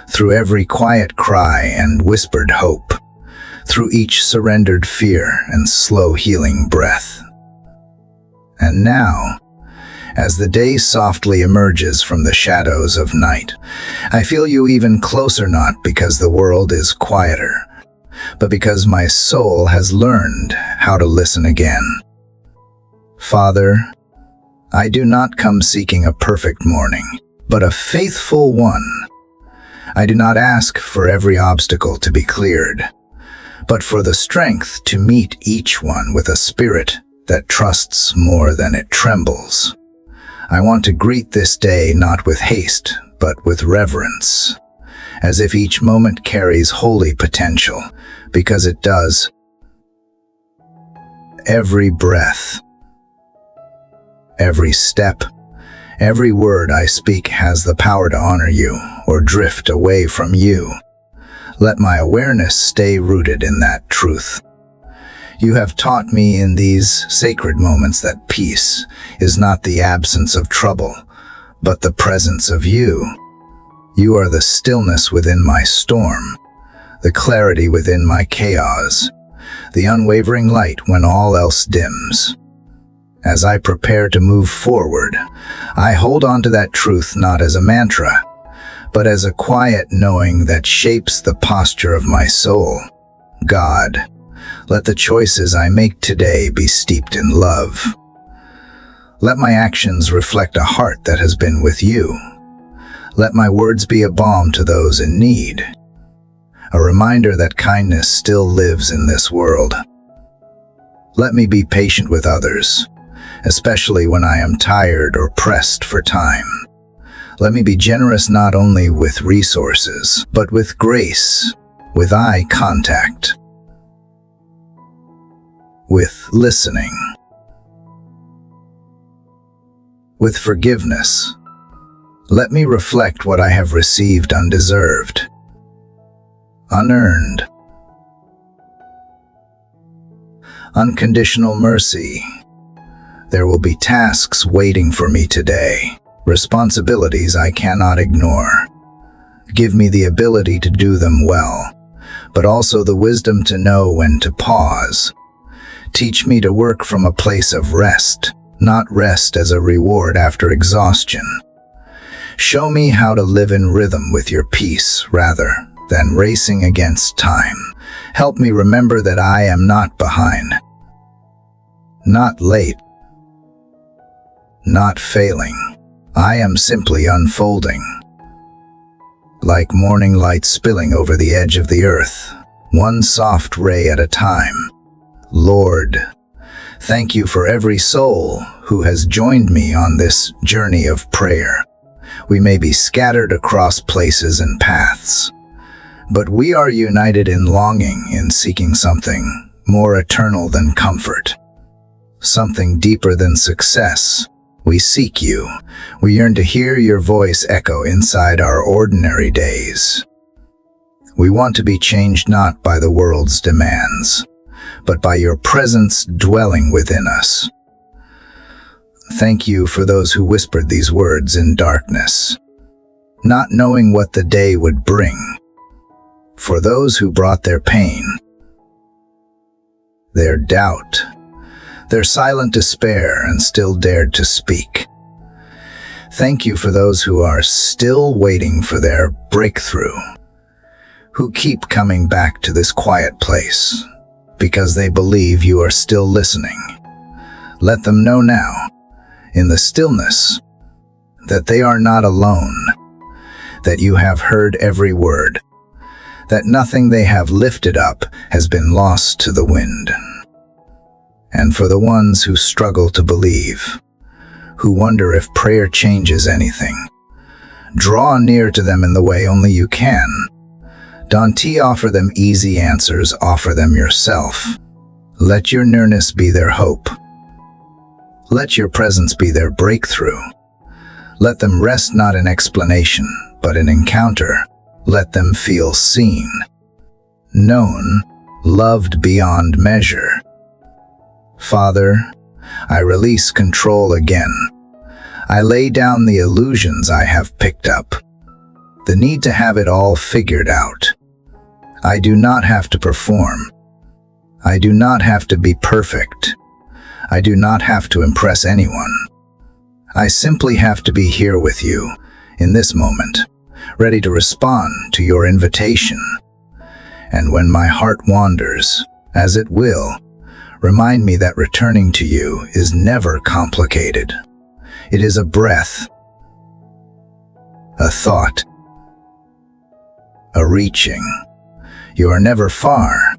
through every quiet cry and whispered hope, through each surrendered fear and slow healing breath. And now, as the day softly emerges from the shadows of night, I feel you even closer, not because the world is quieter, but because my soul has learned how to listen again. Father, I do not come seeking a perfect morning, but a faithful one. I do not ask for every obstacle to be cleared, but for the strength to meet each one with a spirit that trusts more than it trembles. I want to greet this day not with haste, but with reverence, as if each moment carries holy potential, because it does. Every breath, every step, every word I speak has the power to honor you or drift away from you. Let my awareness stay rooted in that truth. You have taught me in these sacred moments that peace is not the absence of trouble, but the presence of you. You are the stillness within my storm, the clarity within my chaos, the unwavering light when all else dims. As I prepare to move forward, I hold on to that truth not as a mantra, but as a quiet knowing that shapes the posture of my soul. God, let the choices I make today be steeped in love. Let my actions reflect a heart that has been with you. Let my words be a balm to those in need, a reminder that kindness still lives in this world. Let me be patient with others, especially when I am tired or pressed for time. Let me be generous not only with resources, but with grace, with eye contact, with listening, with forgiveness. Let me reflect what I have received undeserved, unearned. Unconditional mercy. There will be tasks waiting for me today, responsibilities I cannot ignore. Give me the ability to do them well, but also the wisdom to know when to pause. Teach me to work from a place of rest, not rest as a reward after exhaustion. Show me how to live in rhythm with your peace rather than racing against time. Help me remember that I am not behind, not late, not failing. I am simply unfolding, like morning light spilling over the edge of the earth, one soft ray at a time. Lord, thank you for every soul who has joined me on this journey of prayer. We may be scattered across places and paths, but we are united in longing, in seeking something more eternal than comfort, something deeper than success. We seek you. We yearn to hear your voice echo inside our ordinary days. We want to be changed not by the world's demands, but by your presence dwelling within us. Thank you for those who whispered these words in darkness, not knowing what the day would bring. For those who brought their pain, their doubt, their silent despair, and still dared to speak. Thank you for those who are still waiting for their breakthrough, who keep coming back to this quiet place because they believe you are still listening. Let them know now, in the stillness, that they are not alone, that you have heard every word, that nothing they have lifted up has been lost to the wind. And for the ones who struggle to believe, who wonder if prayer changes anything, draw near to them in the way only you can. Don't offer them easy answers, offer them yourself. Let your nearness be their hope. Let your presence be their breakthrough. Let them rest not in explanation, but in encounter. Let them feel seen, known, loved beyond measure. Father, I release control again. I lay down the illusions I have picked up, the need to have it all figured out. I do not have to perform. I do not have to be perfect. I do not have to impress anyone. I simply have to be here with you, in this moment, ready to respond to your invitation. And when my heart wanders, as it will, remind me that returning to you is never complicated. It is a breath, a thought, a reaching. You are never far.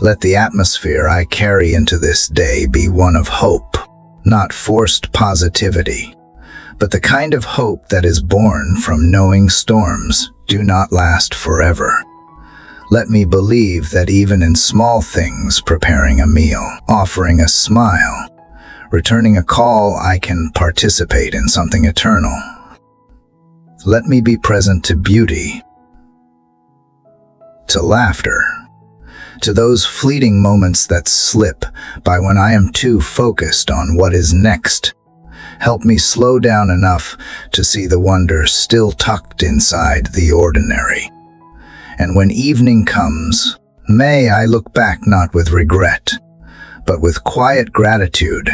Let the atmosphere I carry into this day be one of hope, not forced positivity, but the kind of hope that is born from knowing storms do not last forever. Let me believe that even in small things, preparing a meal, offering a smile, returning a call, I can participate in something eternal. Let me be present to beauty, to laughter, to those fleeting moments that slip by when I am too focused on what is next. Help me slow down enough to see the wonder still tucked inside the ordinary. And when evening comes, may I look back not with regret, but with quiet gratitude,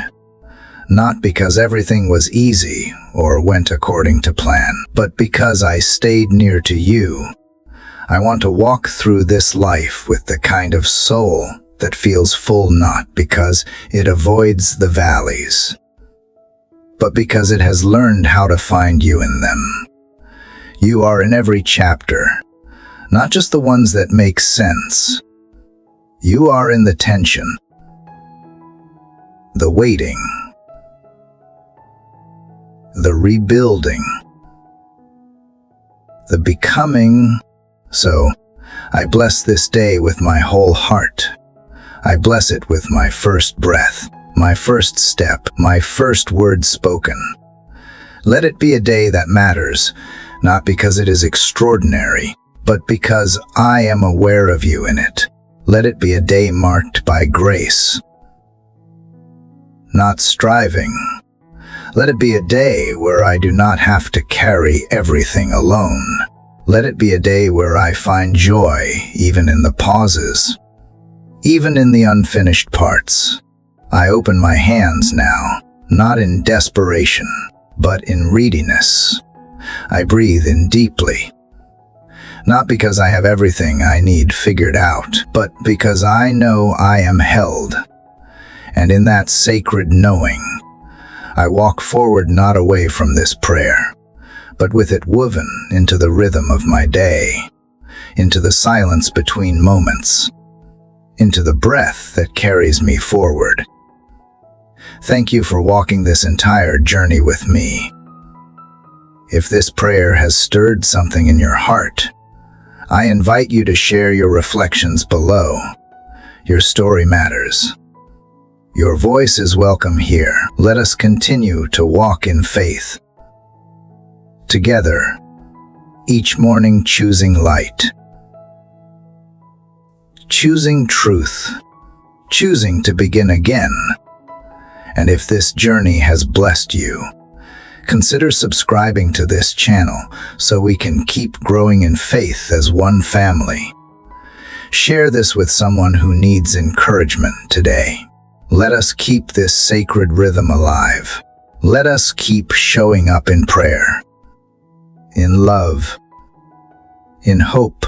not because everything was easy or went according to plan, but because I stayed near to you. I want to walk through this life with the kind of soul that feels full, not because it avoids the valleys, but because it has learned how to find you in them. You are in every chapter, not just the ones that make sense. You are in the tension, the waiting, the rebuilding, the becoming. So, I bless this day with my whole heart. I bless it with my first breath, my first step, my first word spoken. Let it be a day that matters, not because it is extraordinary, but because I am aware of you in it. Let it be a day marked by grace, not striving. Let it be a day where I do not have to carry everything alone. Let it be a day where I find joy even in the pauses, even in the unfinished parts. I open my hands now, not in desperation, but in readiness. I breathe in deeply, not because I have everything I need figured out, but because I know I am held. And in that sacred knowing, I walk forward, not away from this prayer, but with it woven into the rhythm of my day, into the silence between moments, into the breath that carries me forward. Thank you for walking this entire journey with me. If this prayer has stirred something in your heart, I invite you to share your reflections below. Your story matters. Your voice is welcome here. Let us continue to walk in faith. Together, each morning choosing light, choosing truth, choosing to begin again. And if this journey has blessed you, consider subscribing to this channel so we can keep growing in faith as one family. Share this with someone who needs encouragement today. Let us keep this sacred rhythm alive. Let us keep showing up in prayer, in love, in hope.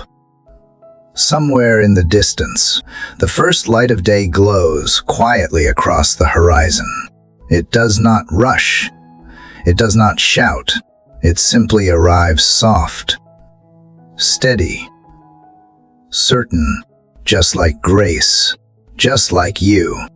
Somewhere in the distance, the first light of day glows quietly across the horizon. It does not rush. It does not shout. It simply arrives soft, steady, certain, just like grace, just like you.